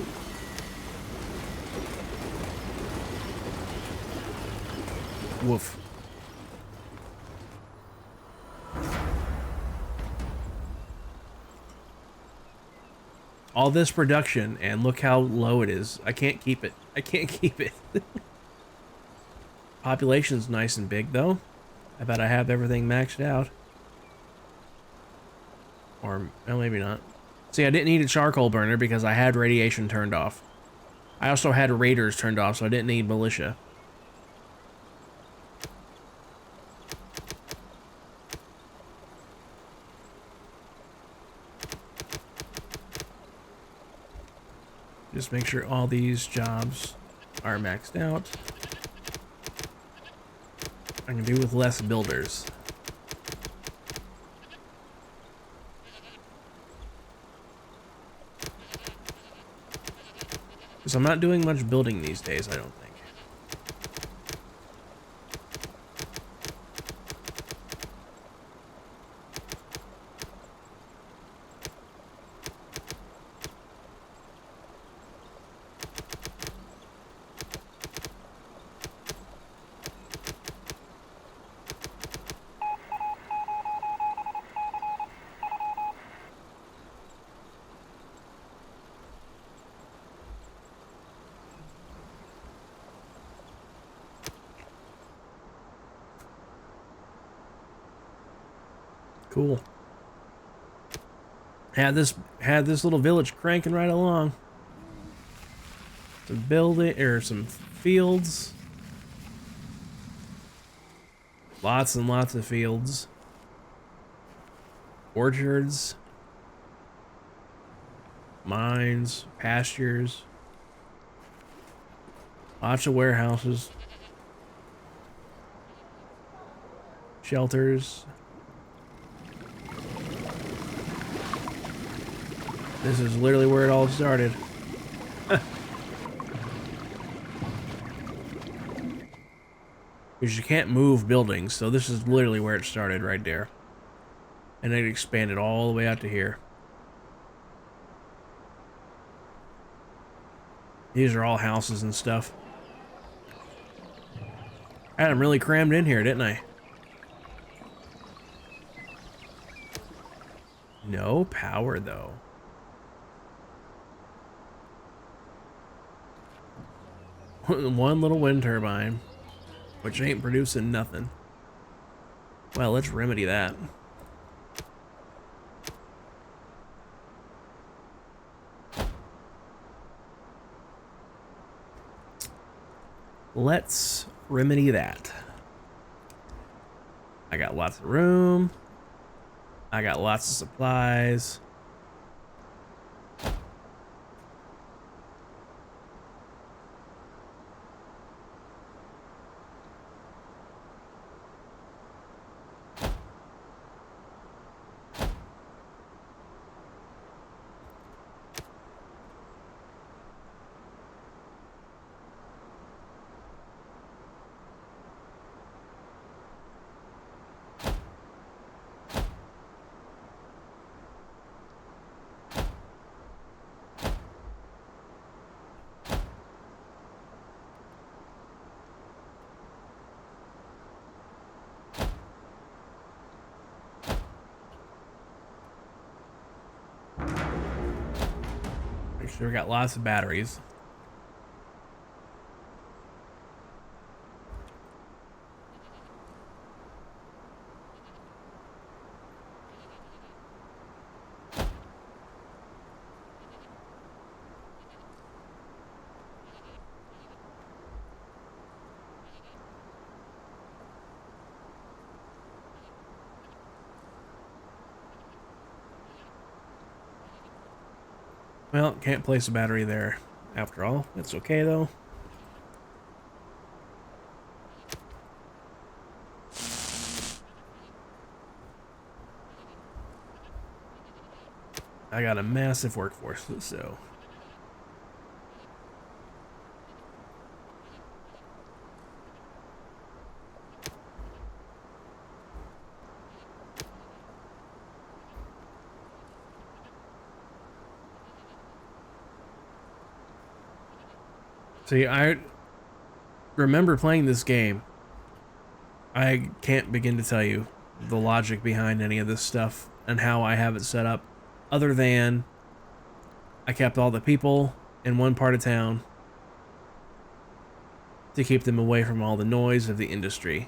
Woof. All this production, and look how low it is. I can't keep it. I can't keep it. Population's nice and big, though. I bet I have everything maxed out. Or, well, maybe not. See, I didn't need a charcoal burner because I had radiation turned off. I also had raiders turned off, so I didn't need militia. Just make sure all these jobs are maxed out. I can do with less builders. Because I'm not doing much building these days, I don't think. Cool. Had this little village cranking right along. Some building or some fields. Lots and lots of fields. Orchards. Mines, pastures. Lots of warehouses. Shelters. This is literally where it all started. Because you can't move buildings, so this is literally where it started right there. And it expanded all the way out to here. These are all houses and stuff. I had them really crammed in here, didn't I? No power, though. One little wind turbine, which ain't producing nothing. Well, let's remedy that. Let's remedy that. I got lots of room. I got lots of supplies. So we got lots of batteries. Well, can't place a battery there after all. It's okay though. I got a massive workforce, so. See, I remember playing this game. I can't begin to tell you the logic behind any of this stuff and how I have it set up, other than I kept all the people in one part of town to keep them away from all the noise of the industry.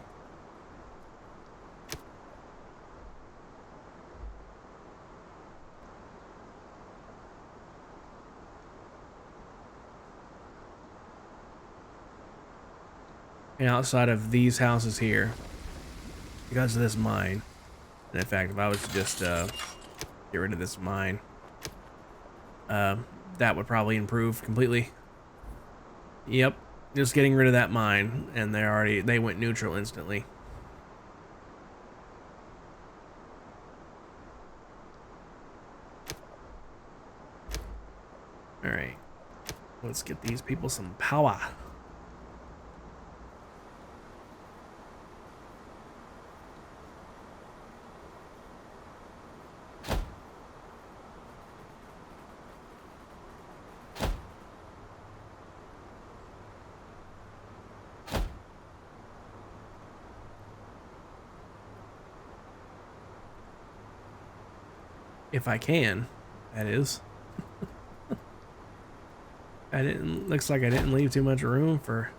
And outside of these houses here, because of this mine, and in fact, if I was to just get rid of this mine, that would probably improve completely. Yep, just getting rid of that mine, and they went neutral instantly. All right, let's get these people some power. If I can, that is. Looks like I didn't leave too much room for.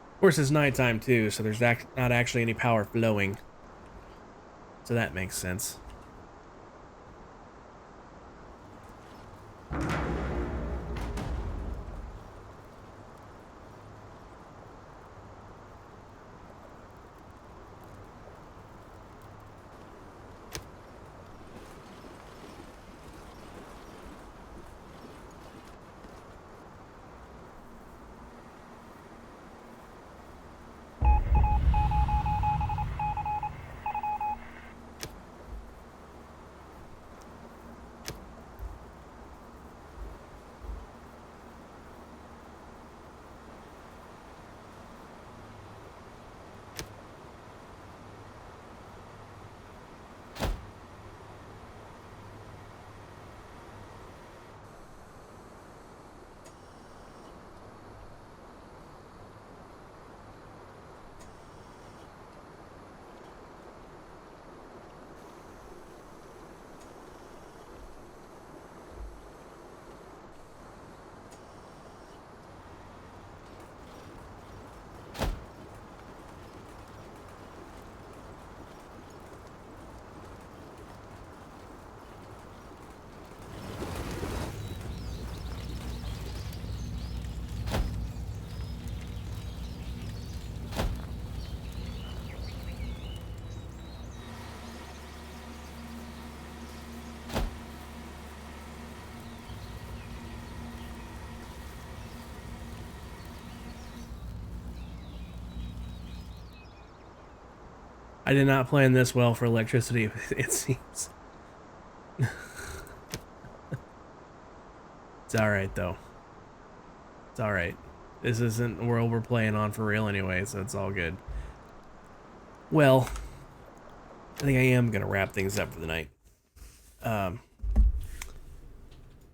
Of course, it's nighttime too, so there's not actually any power flowing. So that makes sense. I did not plan this well for electricity, it seems. It's alright, though. It's alright. This isn't the world we're playing on for real anyway, so it's all good. Well, I think I am going to wrap things up for the night.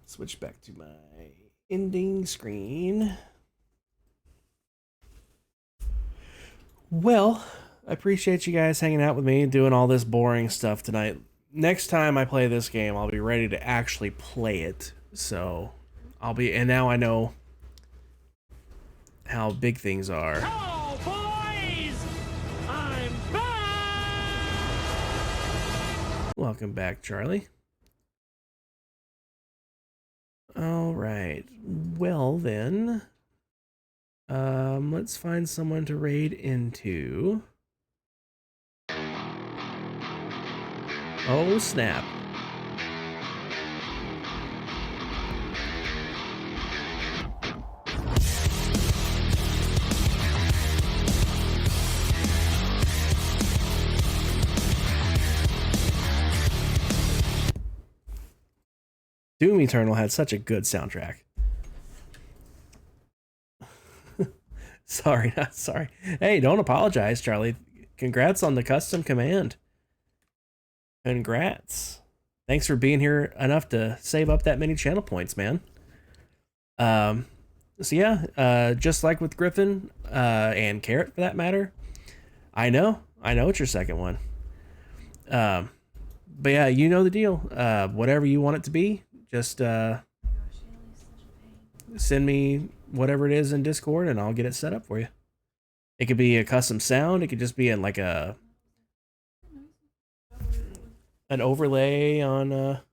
Switch back to my ending screen. Well, I appreciate you guys hanging out with me and doing all this boring stuff tonight. Next time I play this game, I'll be ready to actually play it. So, and now I know how big things are. Hello, boys! I'm back! Welcome back, Charlie. All right. Well, then, let's find someone to raid into. Oh, snap. Doom Eternal had such a good soundtrack. Sorry, not sorry. Hey, don't apologize, Charlie. Congrats on the custom command. Congrats. Thanks for being here enough to save up that many channel points, man. So yeah, just like with Griffin, and Carrot for that matter, I know it's your second one. But yeah, you know the deal. Whatever you want it to be, just send me whatever it is in Discord and I'll get it set up for you. It could be a custom sound. It could just be in like an overlay on a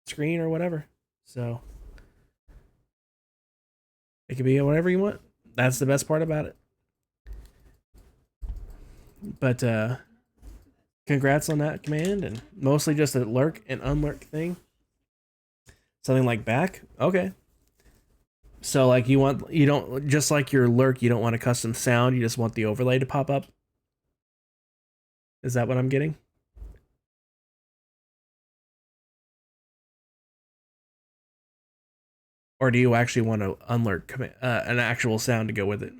screen or whatever. So it could be whatever you want. That's the best part about it. But congrats on that command, and mostly just a lurk and unlurk thing. Something like back. Okay. So like you don't, just like your lurk, you don't want a custom sound, you just want the overlay to pop up. Is that what I'm getting? Or do you actually want to unlurk an actual sound to go with it?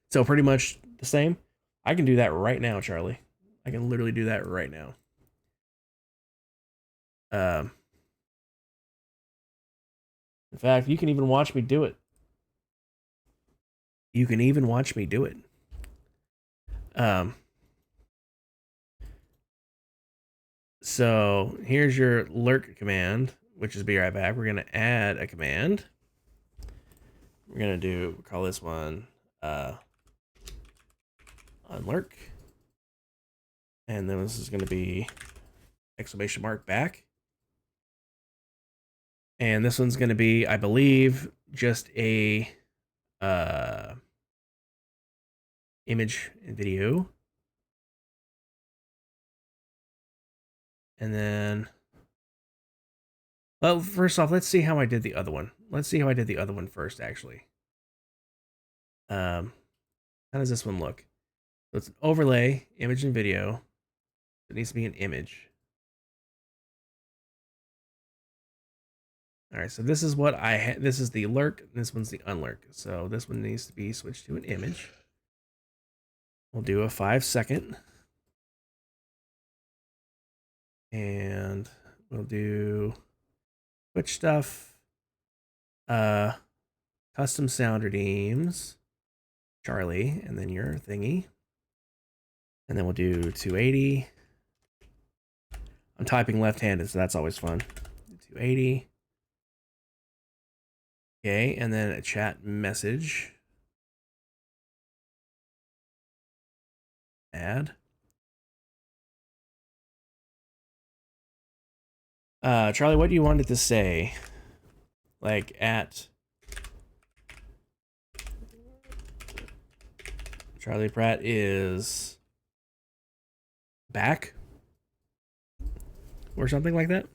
So pretty much the same. I can do that right now, Charlie. I can literally do that right now. In fact, you can even watch me do it. You can even watch me do it. So here's your lurk command, which is be right back. We're gonna add a command. We're gonna call this one unlurk, and then this is gonna be exclamation mark back, and this one's gonna be, I believe, just a image and video. And then, well, first off, let's see how I did the other one. Let's see how I did the other one first, actually. How does this one look? So it's an overlay, image and video. It needs to be an image. All right, so this is what I had. This is the lurk, and this one's the unlurk. So this one needs to be switched to an image. We'll do a 5-second. And we'll do Twitch stuff, custom sound redeems, Charlie, and then your thingy. And then we'll do 280. I'm typing left-handed, so that's always fun. 280. Okay, and then a chat message. Add. Charlie, what do you want it to say? Like at Charlie Pratt is back? Or something like that?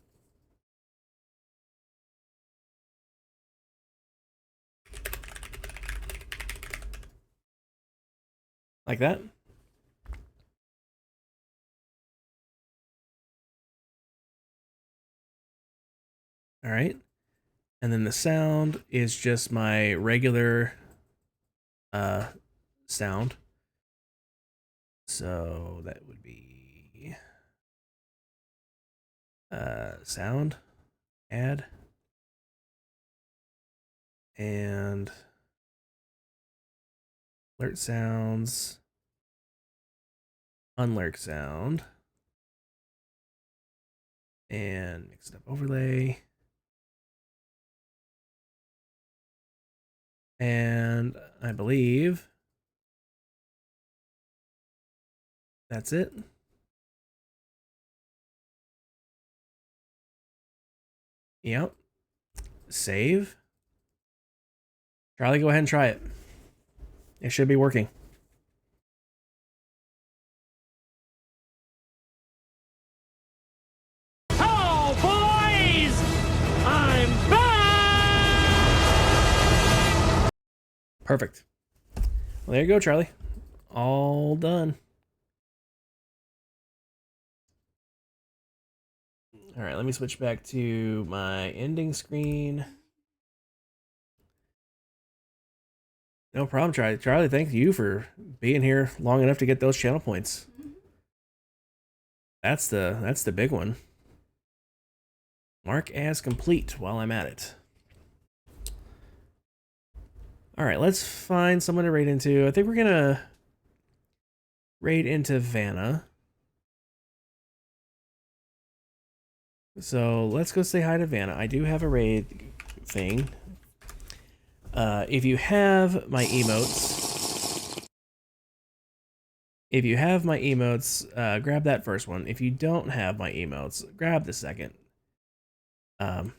Like that? All right. And then the sound is just my regular sound. So that would be sound, add, and alert sounds, unlurk sound, and mixed up overlay. And I believe that's it. Yep. Save. Charlie, go ahead and try it. It should be working. Hello, boys! I'm back! Perfect. Well, there you go, Charlie. All done. All right, let me switch back to my ending screen. No problem, Charlie. Charlie, thank you for being here long enough to get those channel points. That's the big one. Mark as complete while I'm at it. All right, let's find someone to raid into. I think we're gonna raid into Vanna. So let's go say hi to Vanna. I do have a raid thing. If you have my emotes, grab that first one. If you don't have my emotes, grab the second. I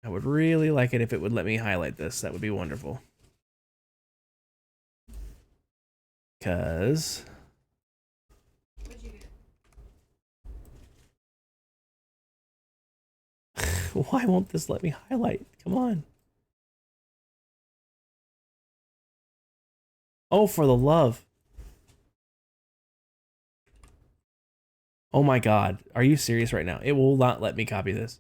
would really like it if it would let me highlight this. That would be wonderful. Because why won't this let me highlight? Come on. Oh, for the love. Oh my god. Are you serious right now? It will not let me copy this.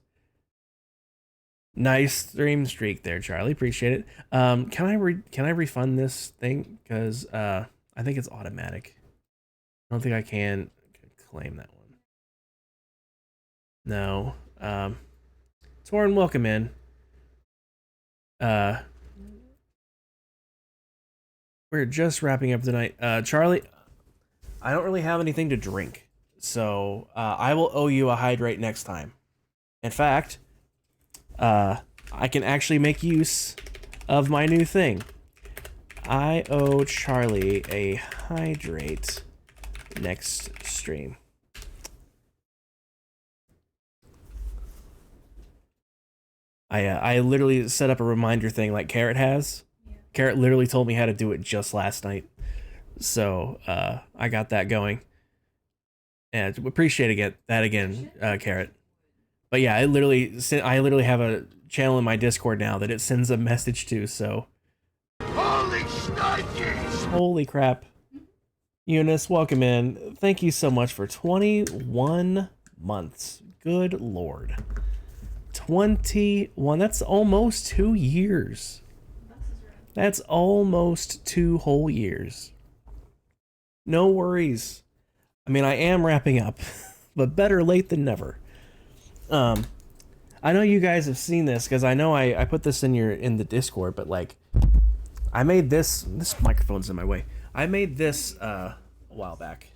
Nice stream streak there, Charlie. Appreciate it. Can I refund this thing? Because I think it's automatic. I don't think I can claim that one. No. Torin, welcome in. We're just wrapping up tonight. Charlie, I don't really have anything to drink, so I will owe you a hydrate next time. In fact, I can actually make use of my new thing. I owe Charlie a hydrate next stream. I literally set up a reminder thing like Carrot has. Yeah. Carrot literally told me how to do it just last night. So I got that going. And appreciate that again, Carrot. But yeah, I literally have a channel in my Discord now that it sends a message to, so. Holy crap. Eunice, welcome in. Thank you so much for 21 months. Good lord. 21, that's almost 2 years. That's almost 2 whole years. No worries. I mean, I am wrapping up, but better late than never. I know you guys have seen this because I know I put this in the Discord, but like I made this microphone's in my way. I made this a while back.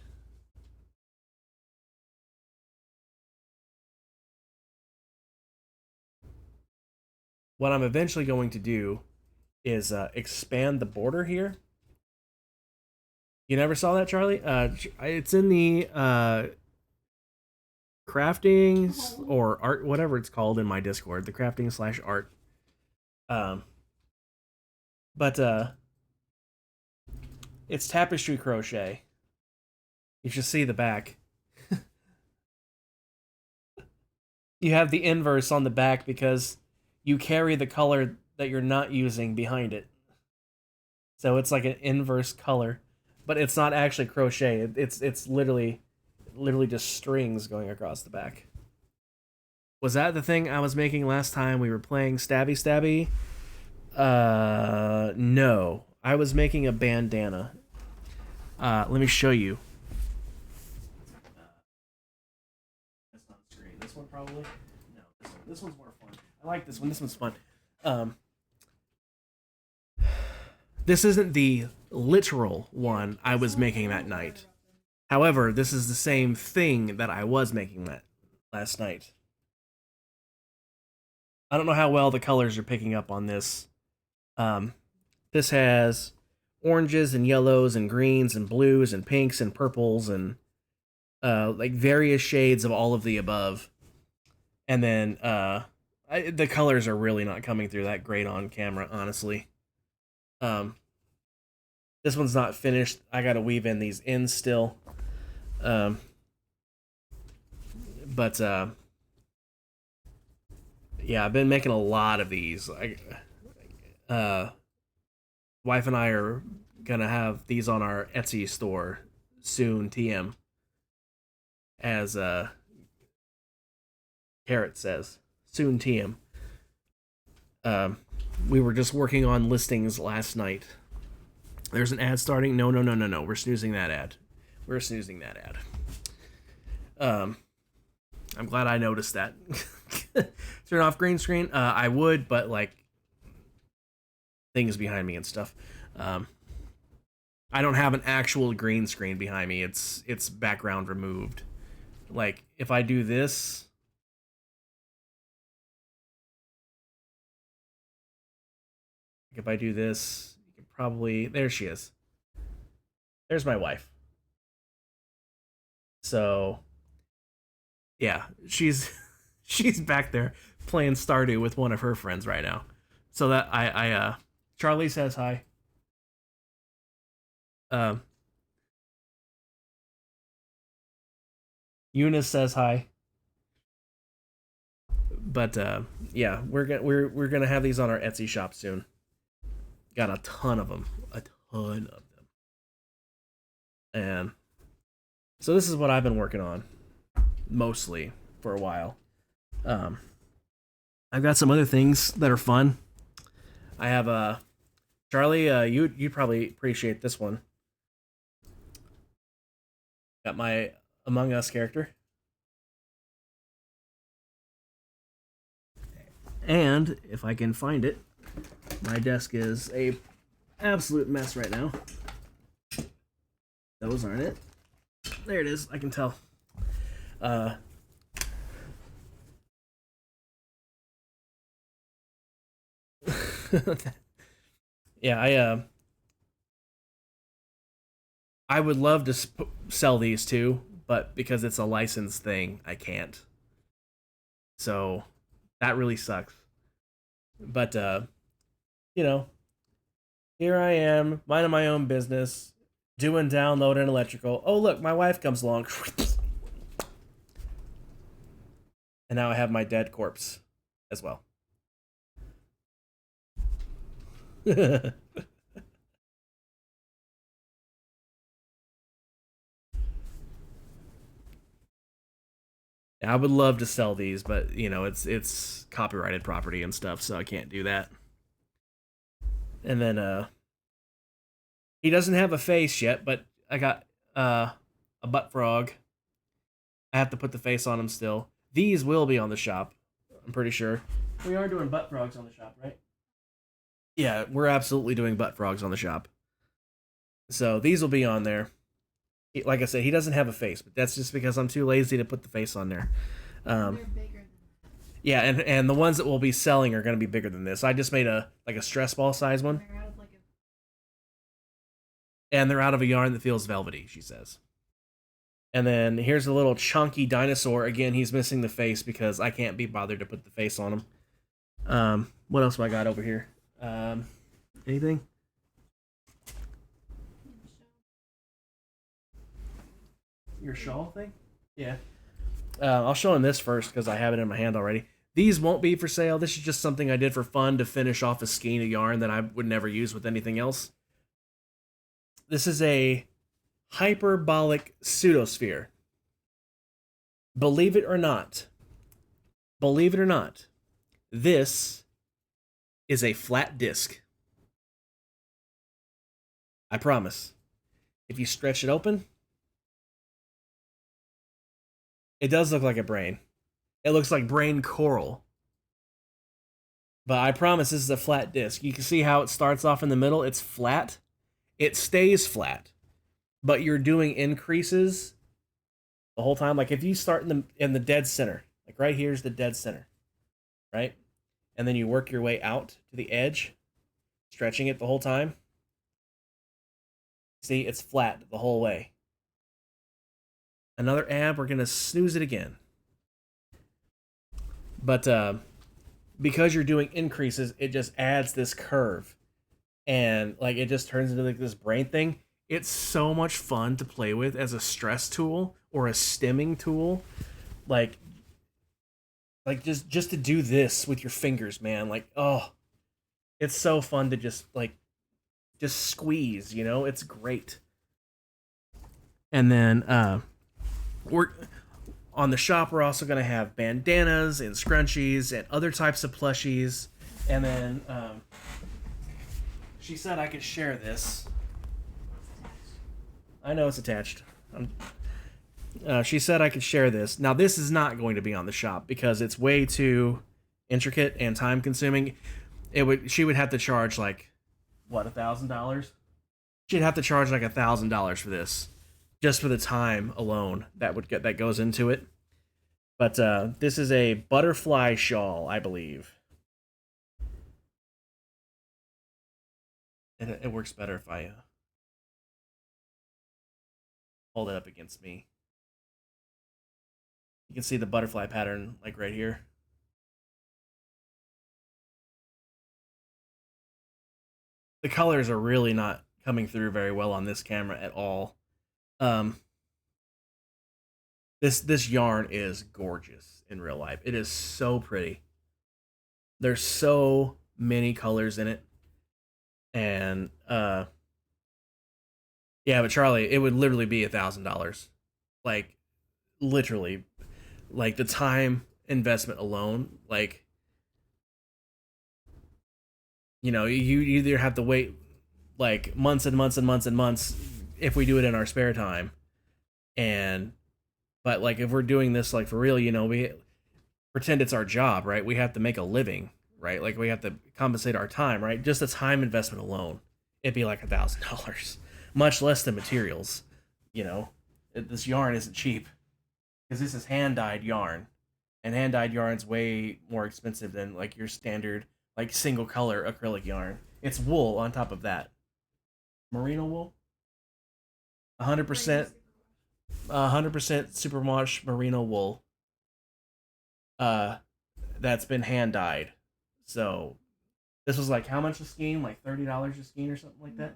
What I'm eventually going to do is expand the border here. You never saw that, Charlie? It's in the crafting or art, whatever it's called in my Discord, the crafting/art. But it's tapestry crochet. You should see the back. You have the inverse on the back because you carry the color that you're not using behind it. So it's like an inverse color, but it's not actually crochet. It's literally just strings going across the back. Was that the thing I was making last time we were playing Stabby Stabby? No. I was making a bandana. Let me show you. That's not screen. This one probably? No, this one. This one's more fun. I like this one. This one's fun. This isn't the literal one I was making that night. However, this is the same thing that I was making that last night. I don't know how well the colors are picking up on this. This has oranges and yellows and greens and blues and pinks and purples and like various shades of all of the above. And then the colors are really not coming through that great on camera, honestly. This one's not finished. I gotta weave in these ends still. But yeah, I've been making a lot of these. Wife and I are gonna have these on our Etsy store soon, TM. As Carrot says, soon, TM. We were just working on listings last night. There's an ad starting. No. We're snoozing that ad. I'm glad I noticed that. Turn off green screen. I would, but like things behind me and stuff. I don't have an actual green screen behind me. It's background removed. Like if I do this, you can probably, there she is. There's my wife. So yeah, she's back there playing Stardew with one of her friends right now. So that I Charlie says hi. Eunice says hi. But yeah, we're gonna have these on our Etsy shop soon. Got a ton of them, and so this is what I've been working on mostly for a while. I've got some other things that are fun. I have Charlie, you'd probably appreciate this one. Got my Among Us character. And if I can find it, my desk is a absolute mess right now. Those aren't it. There it is. I can tell. Yeah, I would love to sell these too, but because it's a licensed thing, I can't. So that really sucks. But you know, here I am, minding my own business, doing download and electrical. Oh look, my wife comes along. And now I have my dead corpse as well. I would love to sell these, but you know, it's copyrighted property and stuff, so I can't do that. And then he doesn't have a face yet, but I got a butt frog. I have to put the face on him still. These will be on the shop, I'm pretty sure. We are doing butt frogs on the shop, right? Yeah, we're absolutely doing butt frogs on the shop. So these will be on there. Like I said, he doesn't have a face, but that's just because I'm too lazy to put the face on there. They're bigger than yeah, and the ones that we'll be selling are going to be bigger than this. I just made a stress ball size one. And they're out of a yarn that feels velvety, she says. And then here's a little chunky dinosaur. Again, he's missing the face because I can't be bothered to put the face on him. What else do I got over here? Anything? Your shawl thing? Yeah. I'll show him this first because I have it in my hand already. These won't be for sale. This is just something I did for fun to finish off a skein of yarn that I would never use with anything else. This is a hyperbolic pseudosphere. Believe it or not, believe it or not, this is a flat disc. I promise. If you stretch it open, it does look like a brain. It looks like brain coral. But I promise this is a flat disc. You can see how it starts off in the middle. It's flat. It stays flat. But you're doing increases the whole time. Like if you start in the dead center, like right here's the dead center, right? And then you work your way out to the edge, stretching it the whole time. See, it's flat the whole way. Another ab, we're going to snooze it again. But because you're doing increases, it just adds this curve. And like it just turns into like this brain thing. It's so much fun to play with as a stress tool or a stimming tool. Like just to do this with your fingers, man. Like, oh, it's so fun to just squeeze, you know? It's great. And then we're on the shop, we're also going to have bandanas and scrunchies and other types of plushies. And then she said I could share this. I know it's attached. She said I could share this. Now, this is not going to be on the shop because it's way too intricate and time consuming. She would have to charge like, what, $1,000? She'd have to charge like $1,000 for this, just for the time alone that goes into it. But this is a butterfly shawl, I believe. And it works better if I hold it up against me. You can see the butterfly pattern like right here. The colors are really not coming through very well on this camera at all. This yarn is gorgeous in real life. It is so pretty. There's so many colors in it. And yeah, but Charlie, it would literally be $1,000. Like literally, like the time investment alone, like, you know, you either have to wait like months and months and months and months if we do it in our spare time. But like if we're doing this like for real, you know, we pretend it's our job, right? We have to make a living, right? Like we have to compensate our time, right? Just the time investment alone, it'd be like $1,000, much less the materials. You know, this yarn isn't cheap because this is hand-dyed yarn, and hand-dyed yarn's way more expensive than like your standard like single color acrylic yarn. It's wool on top of that. Merino wool, 100%, 100% superwash merino wool. That's been hand dyed. So this was like how much a skein? Like $30 a skein or something like that.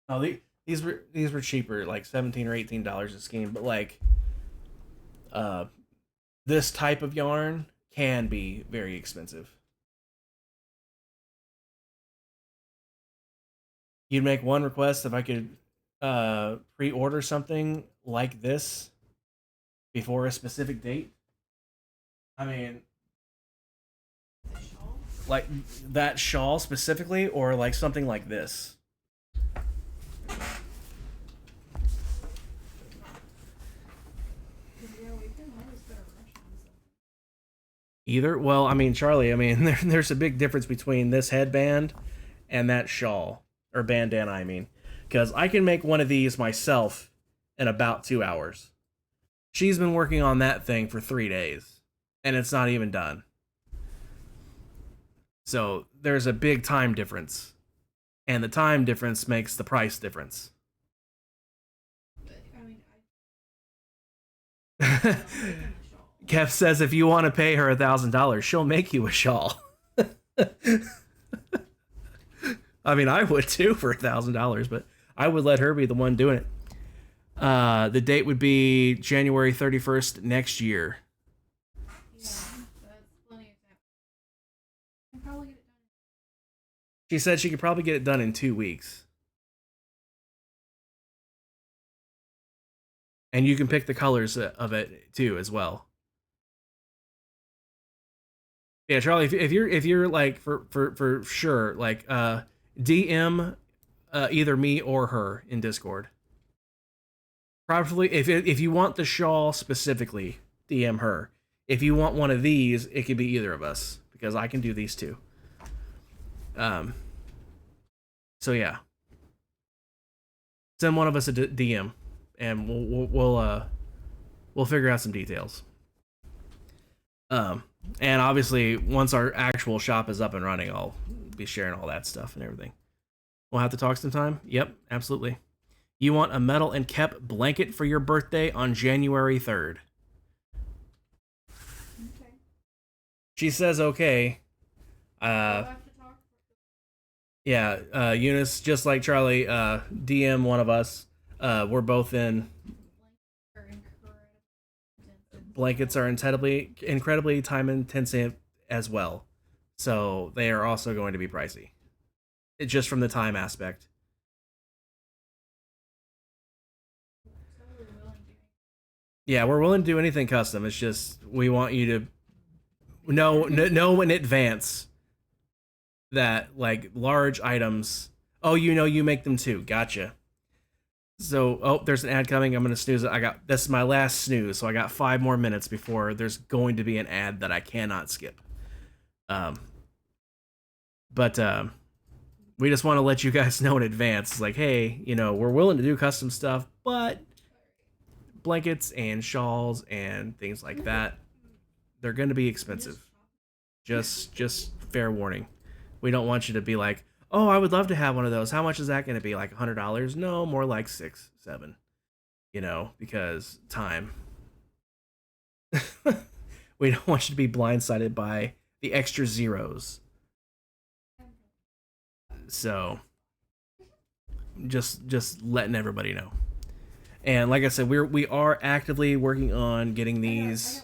Oh, these were cheaper, like $17 or $18 a skein. But like, this type of yarn can be very expensive. You'd make one request if I could pre-order something like this before a specific date. I mean, like that shawl specifically, or like something like this. Either? Well, I mean, Charlie, I mean, there's a big difference between this headband and that shawl. Or bandana, I mean. Because I can make one of these myself in about 2 hours. She's been working on that thing for 3 days. And it's not even done. So, there's a big time difference. And the time difference makes the price difference. Kev says if you want to pay her $1,000, she'll make you a shawl. I mean, I would too for $1,000, but I would let her be the one doing it. The date would be January 31st next year. Yeah, that's plenty of time. I can probably get it done. She said she could probably get it done in 2 weeks. And you can pick the colors of it too as well. Yeah, Charlie, if you're like for sure, like DM either me or her in Discord. Probably if you want the shawl specifically, DM her. If you want one of these, it could be either of us because I can do these too. So yeah, send one of us a DM, and we'll figure out some details. And obviously, once our actual shop is up and running, I'll be sharing all that stuff and everything. We'll have to talk sometime. Yep, absolutely. You want a metal and kep blanket for your birthday on January 3rd. Okay. She says okay. Yeah, Eunice, just like Charlie, DM one of us. We're both in. Blankets are incredibly time intensive as well. So they are also going to be pricey. It's just from the time aspect. Yeah, we're willing to do anything custom. It's just we want you to know in advance that like large items. Oh, you make them too. Gotcha. So, oh, there's an ad coming. I'm gonna snooze it. This is my last snooze, so I got 5 more minutes before there's going to be an ad that I cannot skip. But we just want to let you guys know in advance, like, hey, we're willing to do custom stuff, but blankets and shawls and things like that, they're going to be expensive. Just fair warning. We don't want you to be like, oh, I would love to have one of those. How much is that going to be? Like $100? No, more like $6, $7. Because time. We don't want you to be blindsided by the extra zeros. So, just letting everybody know. And like I said, we are actively working on getting these.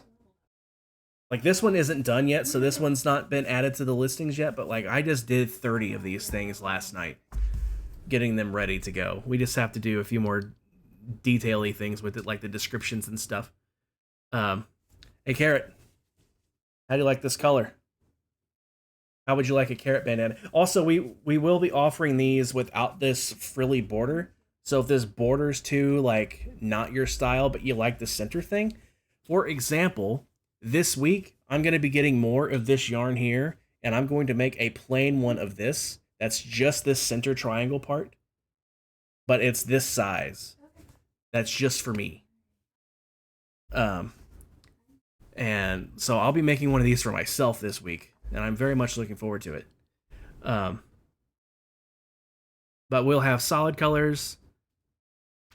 Like this one isn't done yet, so this one's not been added to the listings yet. But like I just did 30 of these things last night, getting them ready to go. We just have to do a few more detail-y things with it, like the descriptions and stuff. Hey Carrot, how do you like this color? How would you like a carrot bandana? Also, we will be offering these without this frilly border. So if this border's too like not your style, but you like the center thing, for example, this week I'm going to be getting more of this yarn here, and I'm going to make a plain one of this. That's just this center triangle part, but it's this size. That's just for me. And so I'll be making one of these for myself this week, and I'm very much looking forward to it. But we'll have solid colors.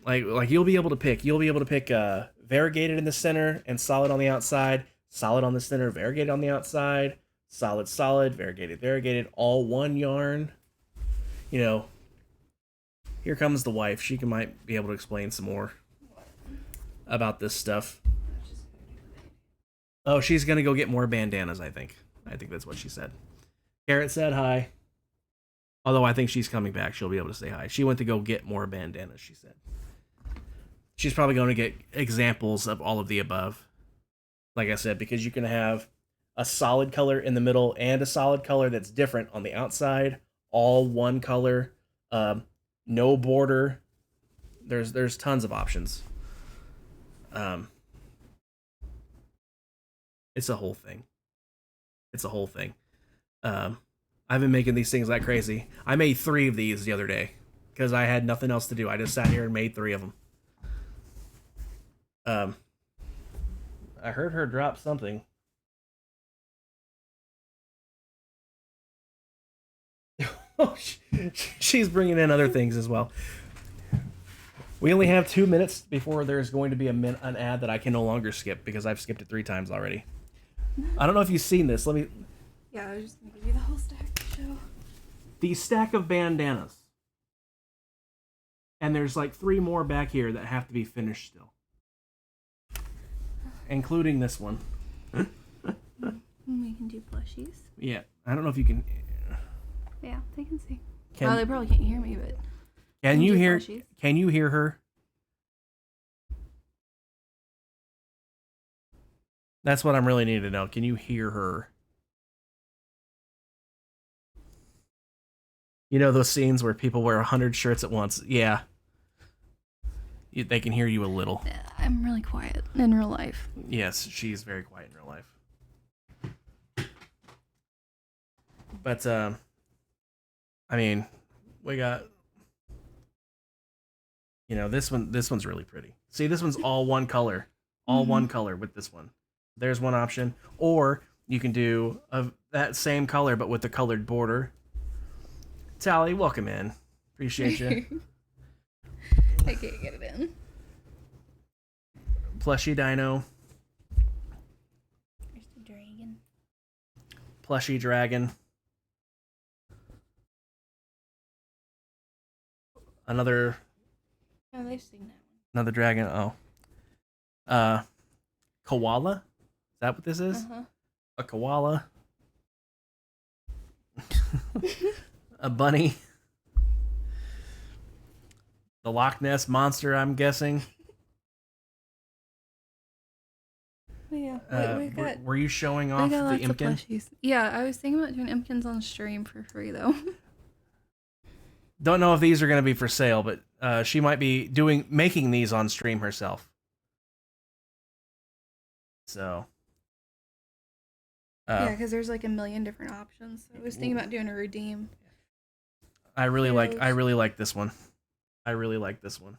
Like you'll be able to pick. You'll be able to pick variegated in the center and solid on the outside. Solid on the center, variegated on the outside. Solid, variegated, all one yarn. Here comes the wife. She might be able to explain some more about this stuff. Oh, she's gonna go get more bandanas, I think. I think that's what she said. Carrot said hi. Although I think she's coming back. She'll be able to say hi. She went to go get more bandanas, she said. She's probably going to get examples of all of the above. Like I said, because you can have a solid color in the middle and a solid color that's different on the outside. All one color. No border. There's tons of options. It's a whole thing. I've been making these things like crazy. I made 3 of these the other day because I had nothing else to do. I just sat here and made 3 of them. I heard her drop something. Oh, she's bringing in other things as well. We only have 2 minutes before there's going to be an ad that I can no longer skip because I've skipped it 3 times already. I don't know if you've seen this. Yeah, I was just gonna give you the whole stack to show. The stack of bandanas. And there's like 3 more back here that have to be finished still. Including this one. We can do plushies. Yeah, I don't know if you can. Yeah, they can see. Well, they probably can't hear me, but can you hear? Plushies. Can you hear her? That's what I'm really needing to know. Can you hear her? You know those scenes where people wear 100 shirts at once? Yeah. They can hear you a little. I'm really quiet in real life. Yes, she's very quiet in real life. But, I mean, we got... You know, this one's really pretty. See, this one's all one color. All one color with this one. There's one option. Or you can do that same color, but with the colored border. Tally, welcome in. Appreciate you. I can't get it in. Plushy dino. There's the dragon. Plushy dragon. Another... Oh, they've seen that one. Another dragon. Oh. Koala? Is that what this is? Uh-huh. A koala. A bunny. The Loch Ness monster, I'm guessing. Yeah, we got. Were you showing off the Imkin? Yeah, I was thinking about doing Imkins on stream for free though. Don't know if these are going to be for sale, but she might be making these on stream herself. So. Yeah, because there's like a million different options. So I was thinking about doing a redeem. I really like this one. I really like this one.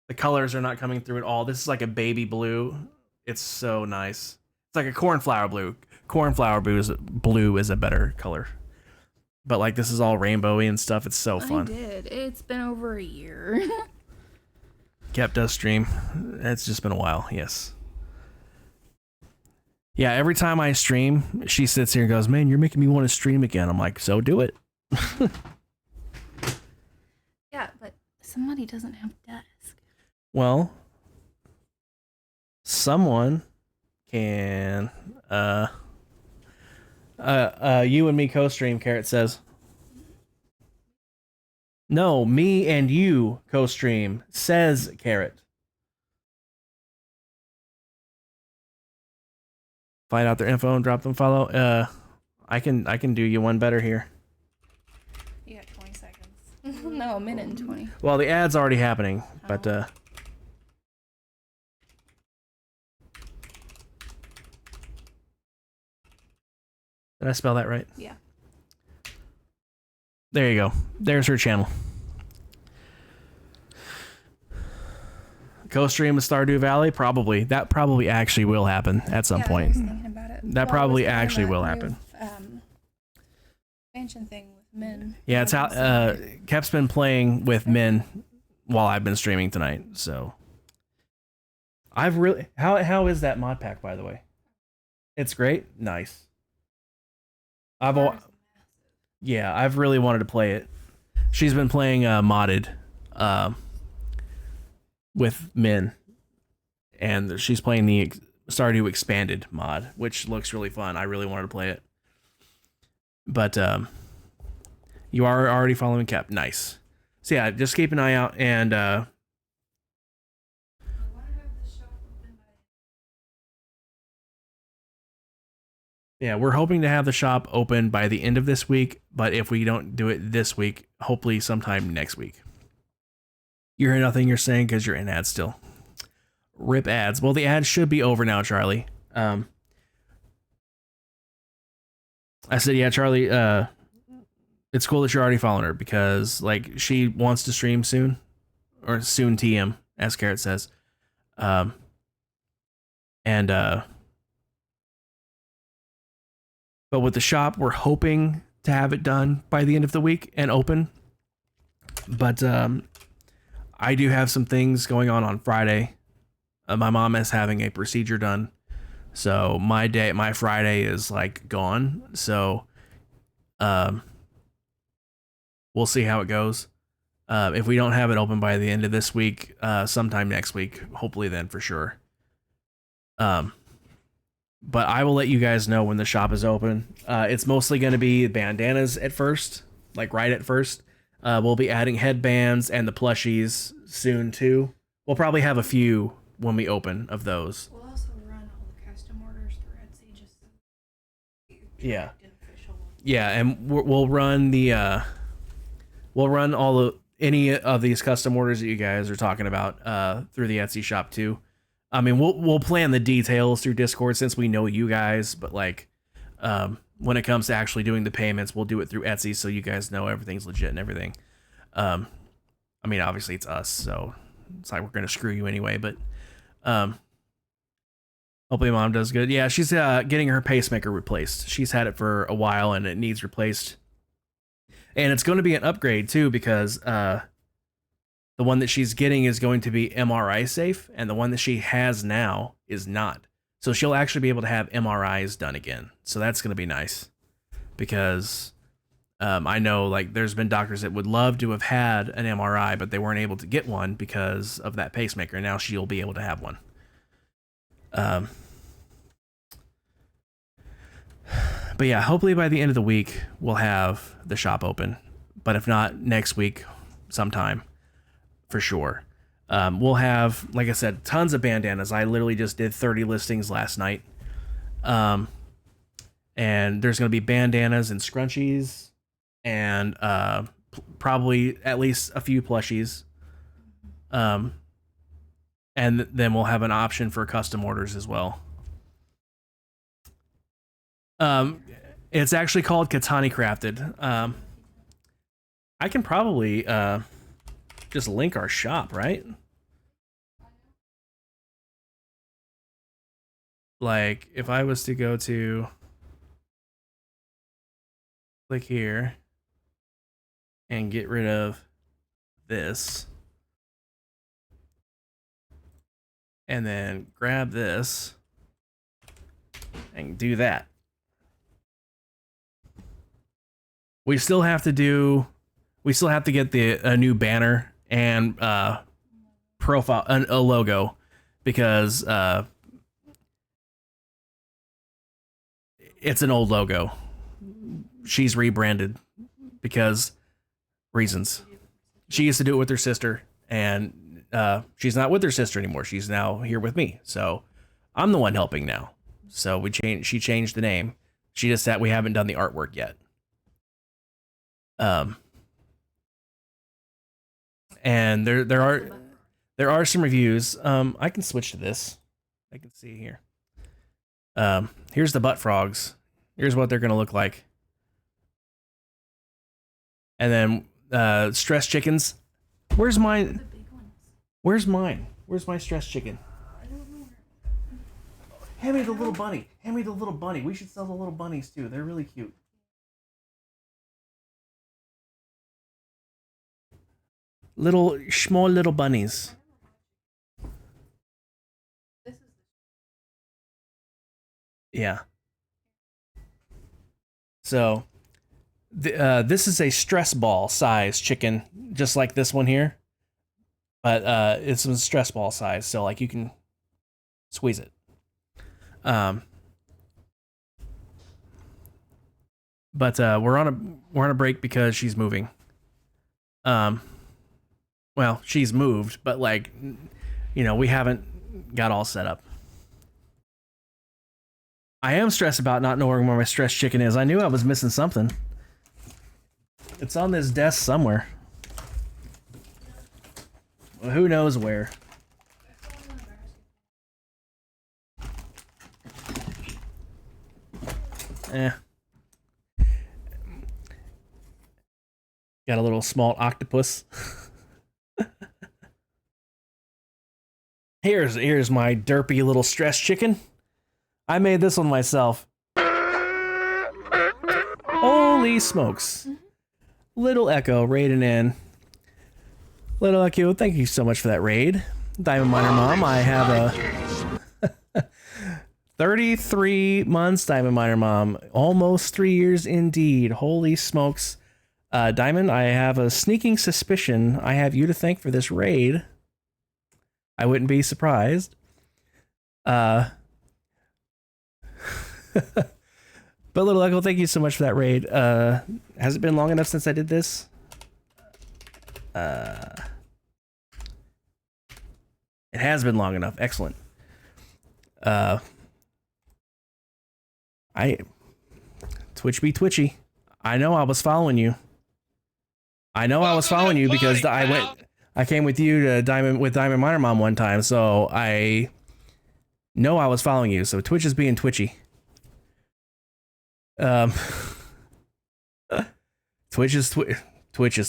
The colors are not coming through at all. This is like a baby blue. It's so nice. It's like a cornflower blue. Cornflower blue is a better color. But like this is all rainbowy and stuff. It's so fun. I did. It's been over a year. Cap does stream. It's just been a while. Yes. Yeah, every time I stream, she sits here and goes, "Man, you're making me want to stream again." I'm like, "So do it." Yeah, but somebody doesn't have desk. Well, someone can you and me co-stream, Carrot says. No, me and you co-stream, says Carrot. Find out their info and drop them follow. I can do you one better here. You got 20 seconds. No, a minute and 20. Well, the ad's already happening, but Did I spell that right? Yeah. There you go. There's her channel. Co-stream with Stardew Valley? Probably. That probably actually will happen at some point. I was thinking about it. That probably actually will happen. Expansion thing with Min. Yeah, it's how Kep's been playing with Min while I've been streaming tonight, so I've really how is that mod pack, by the way? It's great. Nice. I've really wanted to play it. She's been playing modded with Min, and she's playing the Stardew Expanded mod, which looks really fun. I really wanted to play it. But you are already following Cap. Nice. So yeah, just keep an eye out, and yeah, we're hoping to have the shop open by the end of this week, but if we don't do it this week, hopefully sometime next week. You hear nothing you're saying because you're in ads still. Rip ads. Well, the ads should be over now, Charlie. I said, yeah, Charlie, it's cool that you're already following her because, like, she wants to stream soon. Or soon TM, as Carrot says. But with the shop, we're hoping to have it done by the end of the week and open. But I do have some things going on Friday. My mom is having a procedure done. So my Friday is like gone. So we'll see how it goes. If we don't have it open by the end of this week, sometime next week, hopefully then for sure. But I will let you guys know when the shop is open. It's mostly going to be bandanas at first, like right at first. We'll be adding headbands and the plushies soon too. We'll probably have a few when we open of those. We'll also run all the custom orders through Etsy just yeah. Yeah, and we'll run the we'll run any of these custom orders that you guys are talking about through the Etsy shop too. I mean, we'll plan the details through Discord since we know you guys, but like when it comes to actually doing the payments, we'll do it through Etsy so you guys know everything's legit and everything. I mean, obviously it's us, so it's like we're gonna screw you anyway, but hopefully mom does good. Yeah, she's getting her pacemaker replaced. She's had it for a while and it needs replaced. And it's going to be an upgrade too, because the one that she's getting is going to be MRI safe, and the one that she has now is not. So she'll actually be able to have MRIs done again. So that's going to be nice, because I know like there's been doctors that would love to have had an MRI, but they weren't able to get one because of that pacemaker. Now she'll be able to have one. But yeah, hopefully by the end of the week, we'll have the shop open. But if not, next week sometime, for sure. We'll have, like I said, tons of bandanas. I literally just did 30 listings last night. And there's going to be bandanas and scrunchies and probably at least a few plushies. And then we'll have an option for custom orders as well. It's actually called Katani Crafted. I can probably just link our shop, right? Like if I was to go to click here and get rid of this and then grab this and do that. We still have to get a new banner and profile, a logo, because it's an old logo. She's rebranded because reasons. She used to do it with her sister, and she's not with her sister anymore. She's now here with me, so I'm the one helping now. So she changed the name. She just said we haven't done the artwork yet. And there are some reviews. I can switch to this. I can see here. Here's the butt frogs. Here's what they're gonna look like. And then stress chickens. Where's mine? Where's mine? Where's my stress chicken? Hand me the little bunny. Hand me the little bunny. We should sell the little bunnies too. They're really cute. Small little bunnies. Yeah. So, this is a stress ball size chicken, just like this one here. But it's a stress ball size, so like you can squeeze it. But we're on a break because she's moving. Well, she's moved, but like, you know, we haven't got all set up. I am stressed about not knowing where my stressed chicken is. I knew I was missing something. It's on this desk somewhere. Well, who knows where? Got a little small octopus. Here's my derpy little stress chicken. I made this one myself. Holy smokes. Little Echo raiding in. Little Echo, thank you so much for that raid. Diamond Miner Mom, I have a 33 months, Diamond Miner Mom. Almost 3 years indeed. Holy smokes. Diamond, I have a sneaking suspicion I have you to thank for this raid. I wouldn't be surprised. But Little Echo, thank you so much for that raid. Has it been long enough since I did this? It has been long enough. Excellent. Twitch be twitchy. I know I was following you. I know I was following you because I came with you to Diamond Miner Mom one time, so I know I was following you. So Twitch is being twitchy. Twitch is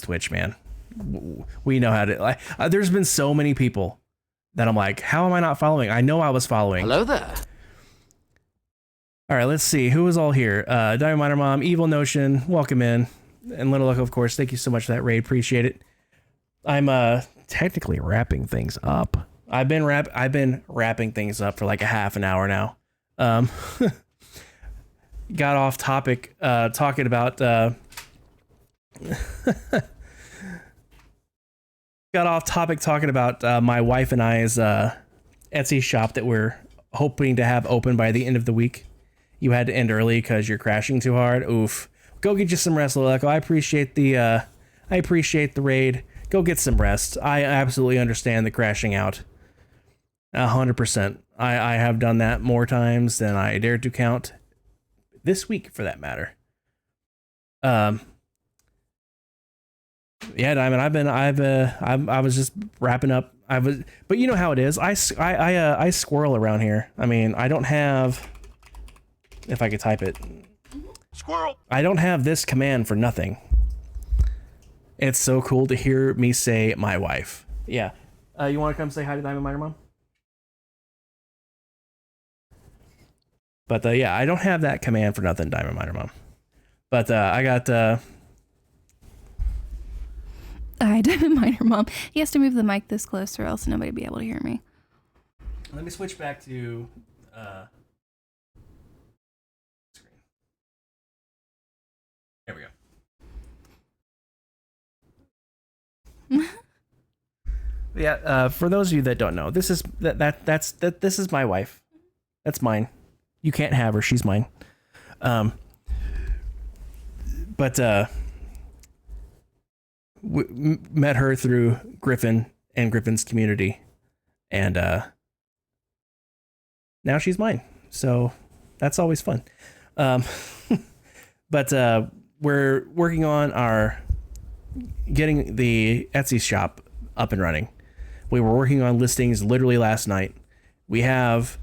Twitch, man. We know how to. There's been so many people that I'm like, how am I not following? I know I was following. Hello there. All right, let's see who is all here. Diamond Miner Mom, Evil Notion, welcome in, and Little Luck, of course. Thank you so much for that raid. Appreciate it. I'm technically wrapping things up. I've been wrapping things up for like a half an hour now. Got off topic talking about got off topic talking about my wife and I's Etsy shop that we're hoping to have open by the end of the week. You had to end early because you're crashing too hard. Oof. Go get you some rest, Lileko. I appreciate the raid. Go get some rest. I absolutely understand the crashing out. 100%. I have done that more times than I dare to count. This week, for that matter. Yeah, Diamond. I was just wrapping up. But you know how it is. I squirrel around here. I mean, I don't have. If I could type it. Squirrel. I don't have this command for nothing. It's so cool to hear me say my wife. Yeah. You want to come say hi to Diamond Miner Mom? But yeah, I don't have that command for nothing, Diamond Miner Mom. But I got. Hi, Diamond Miner Mom. He has to move the mic this close, or else nobody will be able to hear me. Let me switch back to. There we go. Yeah, for those of you that don't know, this is this is my wife. That's mine. You can't have her. She's mine. But met her through Griffin and Griffin's community, and now she's mine. So that's always fun. But we're working on getting the Etsy shop up and running. We were working on listings literally last night. We have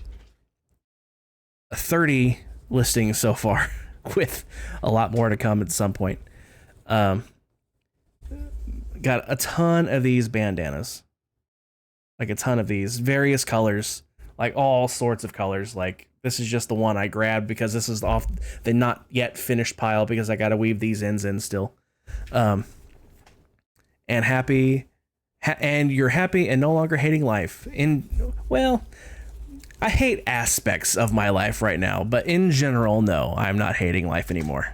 30 listings so far, with a lot more to come at some point. Got a ton of these bandanas, like a ton of these various colors, like all sorts of colors. Like this is just the one I grabbed because this is off the not yet finished pile because I got to weave these ends in still. And and you're happy and no longer hating life. Well, I hate aspects of my life right now, but in general, no, I'm not hating life anymore.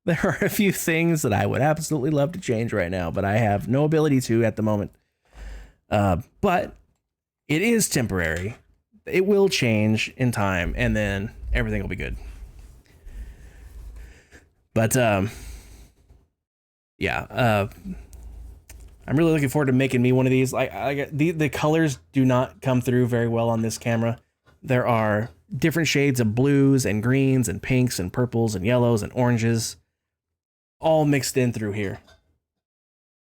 There are a few things that I would absolutely love to change right now, but I have no ability to at the moment. But it is temporary. It will change in time, and then everything will be good. But yeah, I'm really looking forward to making me one of these. The colors do not come through very well on this camera. There are different shades of blues and greens and pinks and purples and yellows and oranges, all mixed in through here.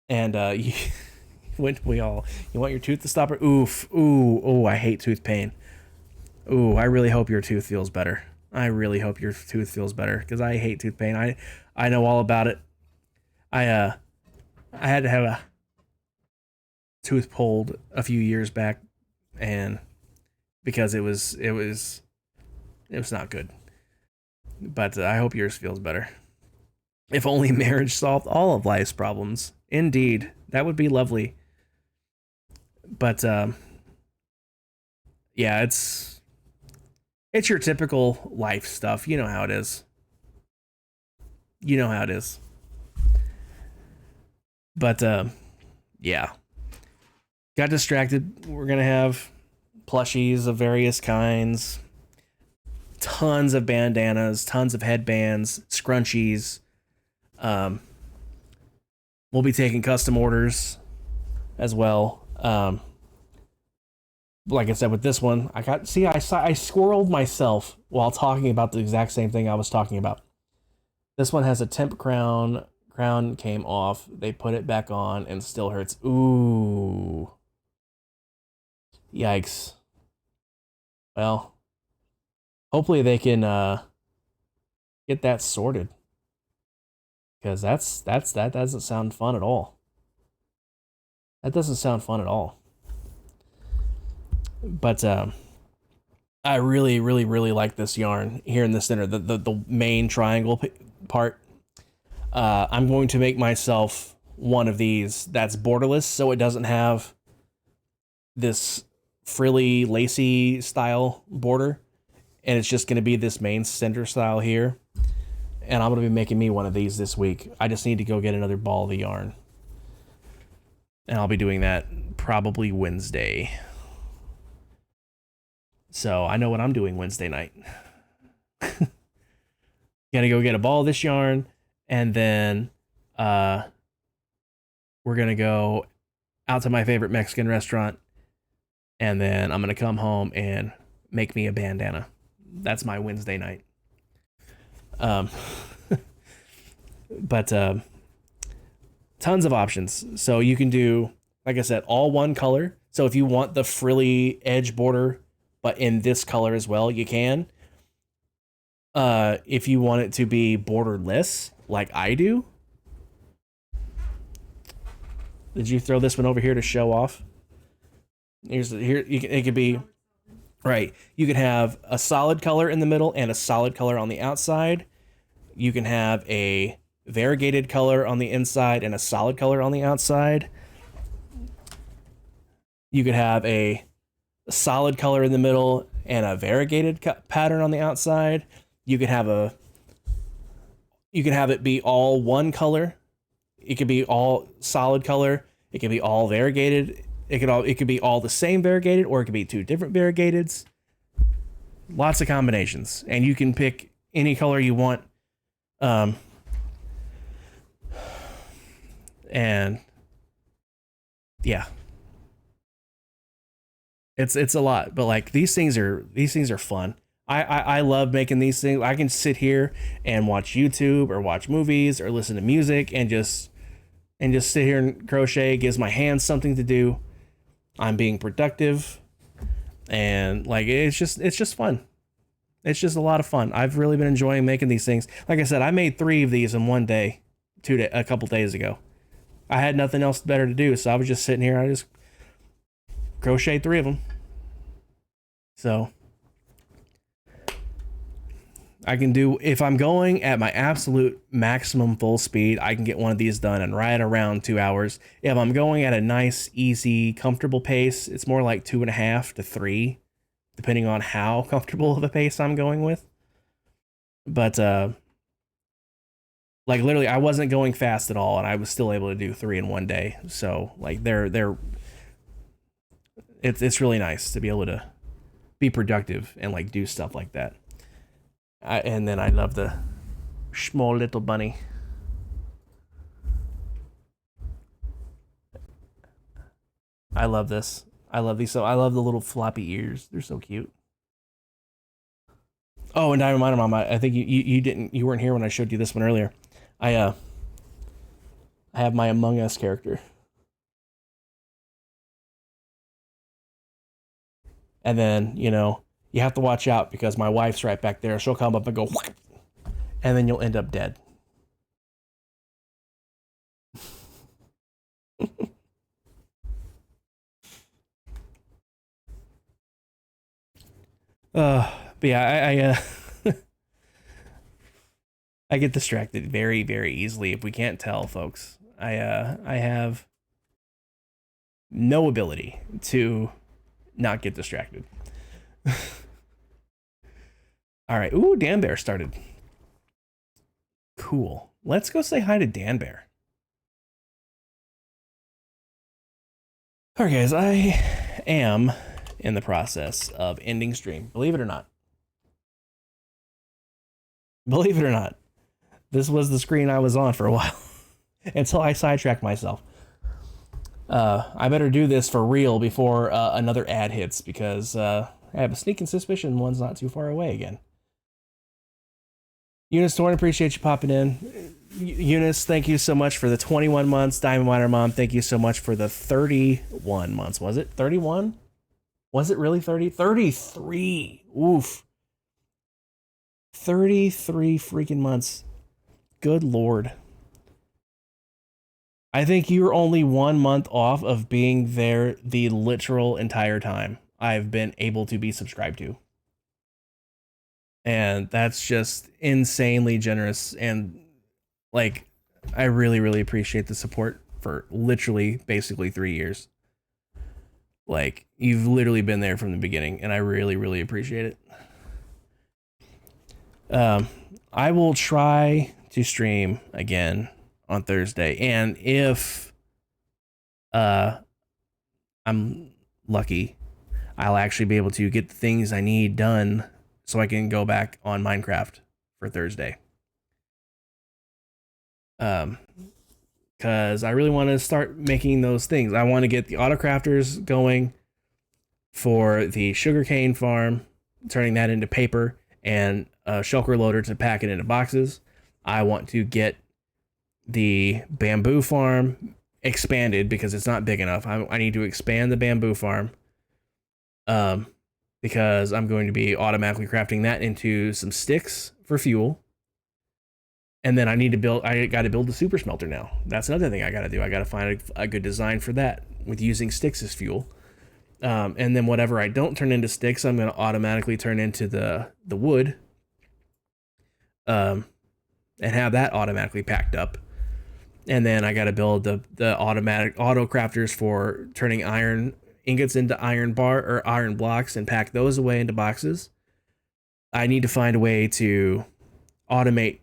And you want your tooth to stop? Oof, ooh, I hate tooth pain. Ooh, I really hope your tooth feels better. I really hope your tooth feels better because I hate tooth pain. I know all about it. I had to have a tooth pulled a few years back, and because it was not good. But I hope yours feels better. If only marriage solved all of life's problems. Indeed, that would be lovely. But yeah, it's your typical life stuff. You know how it is. You know how it is. But yeah, got distracted. We're gonna have plushies of various kinds, tons of bandanas, tons of headbands, scrunchies. We'll be taking custom orders as well. Like I said with this one, I squirreled myself while talking about the exact same thing I was talking about. This one has a temp crown, crown came off. They put it back on and still hurts. Ooh. Yikes. Well, hopefully they can get that sorted. Because that doesn't sound fun at all. That doesn't sound fun at all. But I really, really, really like this yarn here in the center, the main triangle part. I'm going to make myself one of these that's borderless, so it doesn't have this frilly, lacy style border, and it's just going to be this main center style here. And I'm going to be making me one of these this week. I just need to go get another ball of the yarn. And I'll be doing that probably Wednesday. So I know what I'm doing Wednesday night. Gonna go get a ball of this yarn, and then we're gonna go out to my favorite Mexican restaurant, and then I'm gonna come home and make me a bandana. That's my Wednesday night. But tons of options. So you can do, like I said, all one color. So if you want the frilly edge border, but in this color as well, you can. If you want it to be borderless, like I do. Did you throw this one over here to show off? It could be, right. You can have a solid color in the middle and a solid color on the outside. You can have a variegated color on the inside and a solid color on the outside. You could have a solid color in the middle and a variegated pattern on the outside. You could have it be all one color. It could be all solid color. It could be all variegated. It could be all the same variegated, or it could be two different variegateds. Lots of combinations, and you can pick any color you want. And yeah, it's a lot, but like these things are fun. I love making these things. I can sit here and watch YouTube or watch movies or listen to music and just sit here and crochet. It gives my hands something to do. I'm being productive, and like it's just fun. It's just a lot of fun. I've really been enjoying making these things. Like I said, I made 3 of these in one day, a couple days ago. I had nothing else better to do, so I was just sitting here. I just crocheted 3 of them. So I can do, if I'm going at my absolute maximum full speed, I can get one of these done in right around 2 hours. If I'm going at a nice, easy, comfortable pace, it's more like 2.5 to 3, depending on how comfortable of a pace I'm going with. But like literally, I wasn't going fast at all, and I was still able to do 3 in one day. So like it's really nice to be able to be productive and like do stuff like that. And then I love the small little bunny. I love this. I love these. So I love the little floppy ears. They're so cute. Oh, and I reminded Mom, I think you weren't here when I showed you this one earlier. I have my Among Us character. And then, you have to watch out because my wife's right back there. She'll come up and go, and then you'll end up dead. But yeah, I get distracted very, very easily. If we can't tell, folks, I have no ability to not get distracted. All right. Ooh, Dan Bear started. Cool. Let's go say hi to Dan Bear. All right, guys. I am in the process of ending stream. Believe it or not. Believe it or not. This was the screen I was on for a while until I sidetracked myself. I better do this for real before another ad hits, because I have a sneaking suspicion one's not too far away again. Eunice Thorne, appreciate you popping in. Eunice, thank you so much for the 21 months. Diamond Miner Mom, thank you so much for the 31 months. Was it 31? Was it really 30? 33. Oof. 33 freaking months. Good Lord. I think you're only 1 month off of being there the literal entire time I've been able to be subscribed to. And that's just insanely generous. And like, I really, really appreciate the support for literally basically 3 years. Like, you've literally been there from the beginning, and I really, really appreciate it. I will try to stream again on Thursday, and if I'm lucky, I'll actually be able to get the things I need done so I can go back on Minecraft for Thursday. Because I really want to start making those things. I want to get the autocrafters going for the sugarcane farm, turning that into paper, and a shulker loader to pack it into boxes. I want to get the bamboo farm expanded because it's not big enough. I need to expand the bamboo farm because I'm going to be automatically crafting that into some sticks for fuel. And then I got to build the super smelter now. That's another thing I got to do. I got to find a good design for that with using sticks as fuel. And then whatever I don't turn into sticks, I'm going to automatically turn into the wood. And have that automatically packed up. And then I got to build the automatic auto crafters for turning iron ingots into iron bar or iron blocks and pack those away into boxes. I need to find a way to automate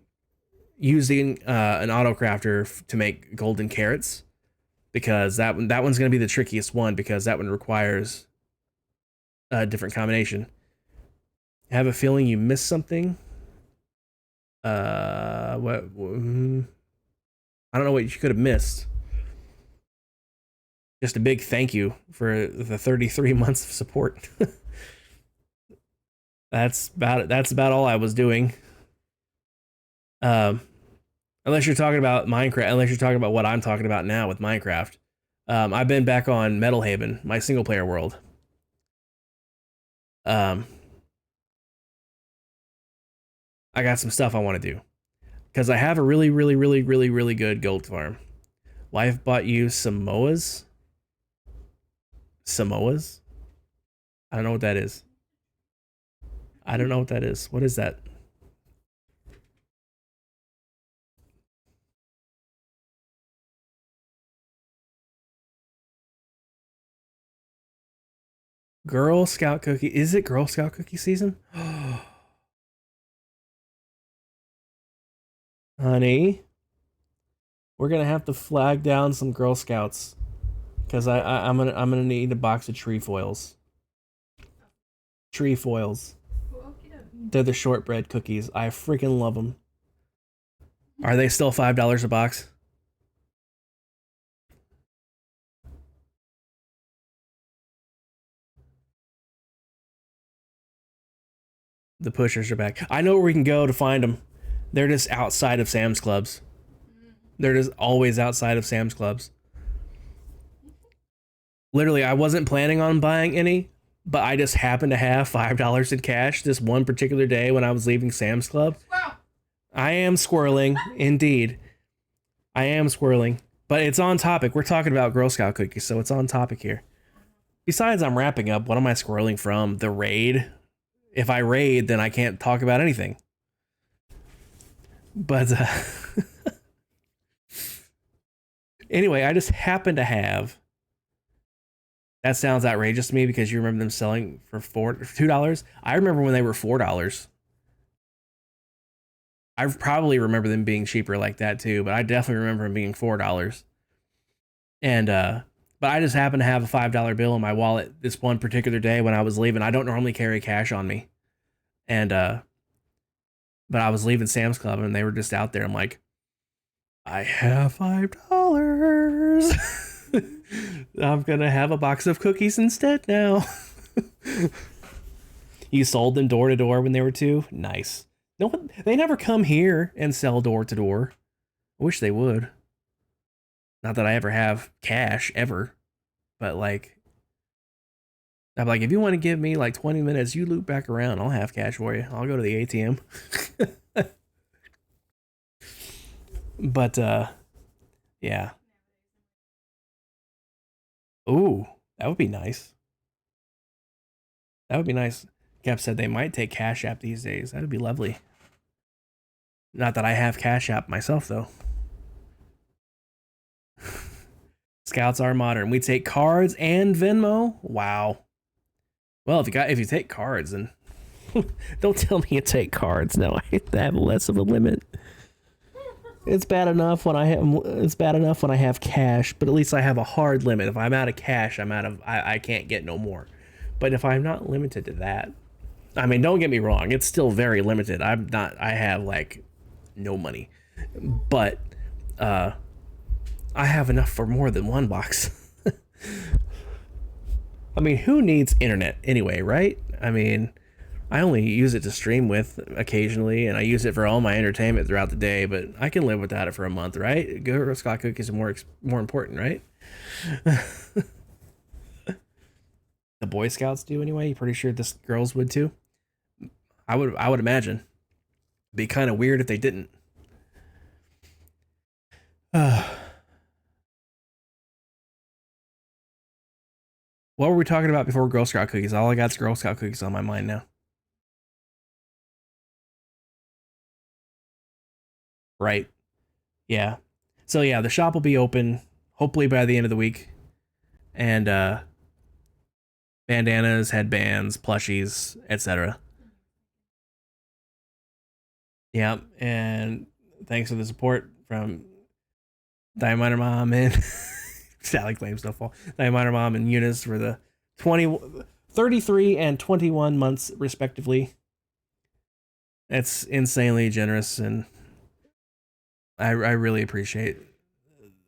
using an auto crafter to make golden carrots, because that one's going to be the trickiest one, because that one requires a different combination. I have a feeling you missed something. What? I don't know what you could have missed. Just a big thank you for the 33 months of support. That's about it. That's about all I was doing. Unless you're talking about Minecraft, unless you're talking about what I'm talking about now with Minecraft. I've been back on Metalhaven, my single player world. I got some stuff I want to do, because I have a really, really, really, really, really good gold farm. Wife bought you Samoas. Samoas? I don't know what that is. I don't know what that is. What is that? Girl Scout cookie. Is it Girl Scout cookie season? Honey, we're gonna have to flag down some Girl Scouts, because I'm gonna need a box of trefoils. Trefoils. They're the shortbread cookies. I freaking love them. Are they still $5 a box? The pushers are back. I know where we can go to find them. They're just outside of Sam's Clubs. They're just always outside of Sam's Clubs. Literally, I wasn't planning on buying any, but I just happened to have $5 in cash this one particular day when I was leaving Sam's Club. Wow. I am squirreling, indeed. I am squirreling, but it's on topic. We're talking about Girl Scout cookies, so it's on topic here. Besides, I'm wrapping up. What am I squirreling from? The raid? If I raid, then I can't talk about anything. But anyway, I just happen to have. That sounds outrageous to me because you remember them selling for $2. I remember when they were $4. I probably remember them being cheaper like that too, but I definitely remember them being $4. And but I just happened to have a $5 bill in my wallet this one particular day when I was leaving. I don't normally carry cash on me, and but I was leaving Sam's Club and they were just out there. I'm like, I have $5. I'm gonna have a box of cookies instead now. You sold them door to door when they were 2? Nice. No, they never come here and sell door to door. I wish they would. Not that I ever have cash, ever. But, like, I'm like, if you want to give me, like, 20 minutes, you loop back around. I'll have cash for you. I'll go to the ATM. But, yeah. Ooh, that would be nice. That would be nice. Cap said they might take Cash App these days. That would be lovely. Not that I have Cash App myself, though. Scouts are modern. We take cards and Venmo? Wow. Well, if you take cards, then don't tell me you take cards. No, I have less of a limit. It's bad enough when I have cash, but at least I have a hard limit. If I'm out of cash, I can't get no more. But if I'm not limited to that, I mean, don't get me wrong, it's still very limited. I have like no money. But I have enough for more than one box. I mean, who needs internet anyway, right? I mean, I only use it to stream with occasionally, and I use it for all my entertainment throughout the day, but I can live without it for a month, right? Girl Scout cookies are more important, right? The Boy Scouts do anyway. You pretty sure this girls would too? I would imagine. It'd be kind of weird if they didn't. What were we talking about before Girl Scout cookies? All I got is Girl Scout cookies on my mind now. Right. Yeah. So yeah, the shop will be open hopefully by the end of the week. And bandanas, headbands, plushies, etc. Yeah, and thanks for the support from Diaminer Mom and Sally claims Snowfall. Diaminer Mom and Eunice for the 33 and 21 months respectively. It's insanely generous, and I really appreciate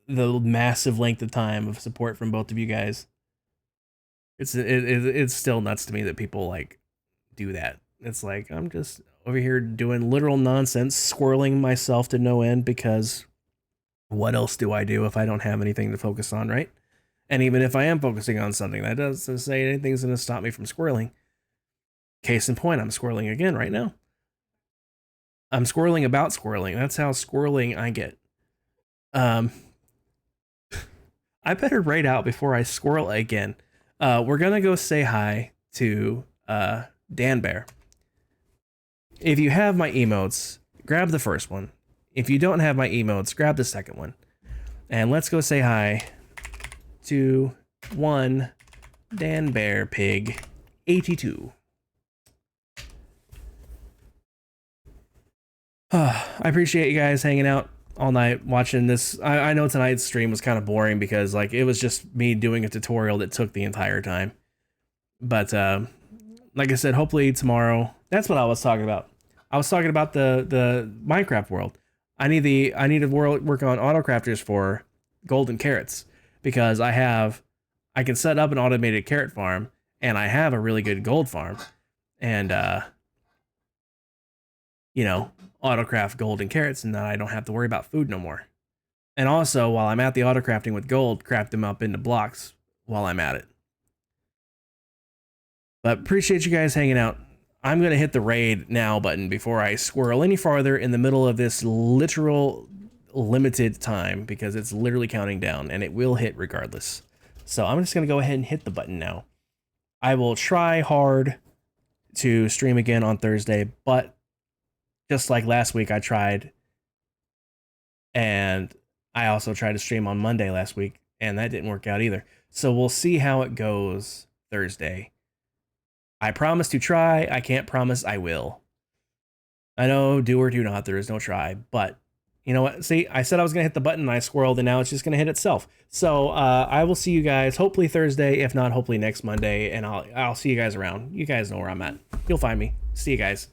the massive length of time of support from both of you guys. It's still nuts to me that people like do that. It's like, I'm just over here doing literal nonsense, squirreling myself to no end, because what else do I do if I don't have anything to focus on, right? And even if I am focusing on something, that doesn't say anything's going to stop me from squirreling. Case in point, I'm squirreling again right now. I'm squirreling about squirreling. That's how squirreling I get. I better write out before I squirrel again. We're gonna go say hi to Dan Bear. If you have my emotes, grab the first one. If you don't have my emotes, grab the second one. And let's go say hi to one Dan Bear Pig 82. I appreciate you guys hanging out all night watching this. I know tonight's stream was kind of boring because like it was just me doing a tutorial that took the entire time. But like I said, hopefully tomorrow. That's what I was talking about. I was talking about the Minecraft world. I need to work on autocrafters for golden carrots, because I can set up an automated carrot farm, and I have a really good gold farm, and autocraft golden carrots, and then I don't have to worry about food no more. And also, while I'm at the autocrafting with gold, craft them up into blocks while I'm at it. But appreciate you guys hanging out. I'm going to hit the raid now button before I squirrel any farther in the middle of this literal limited time, because it's literally counting down, and it will hit regardless. So I'm just going to go ahead and hit the button now. I will try hard to stream again on Thursday, but just like last week, I tried, and I also tried to stream on Monday last week, and that didn't work out either. So we'll see how it goes Thursday. I promise to try. I can't promise I will. I know, do or do not, there is no try, but you know what? See, I said I was going to hit the button, and I squirreled, and now it's just going to hit itself. So I will see you guys hopefully Thursday, if not hopefully next Monday, and I'll see you guys around. You guys know where I'm at. You'll find me. See you guys.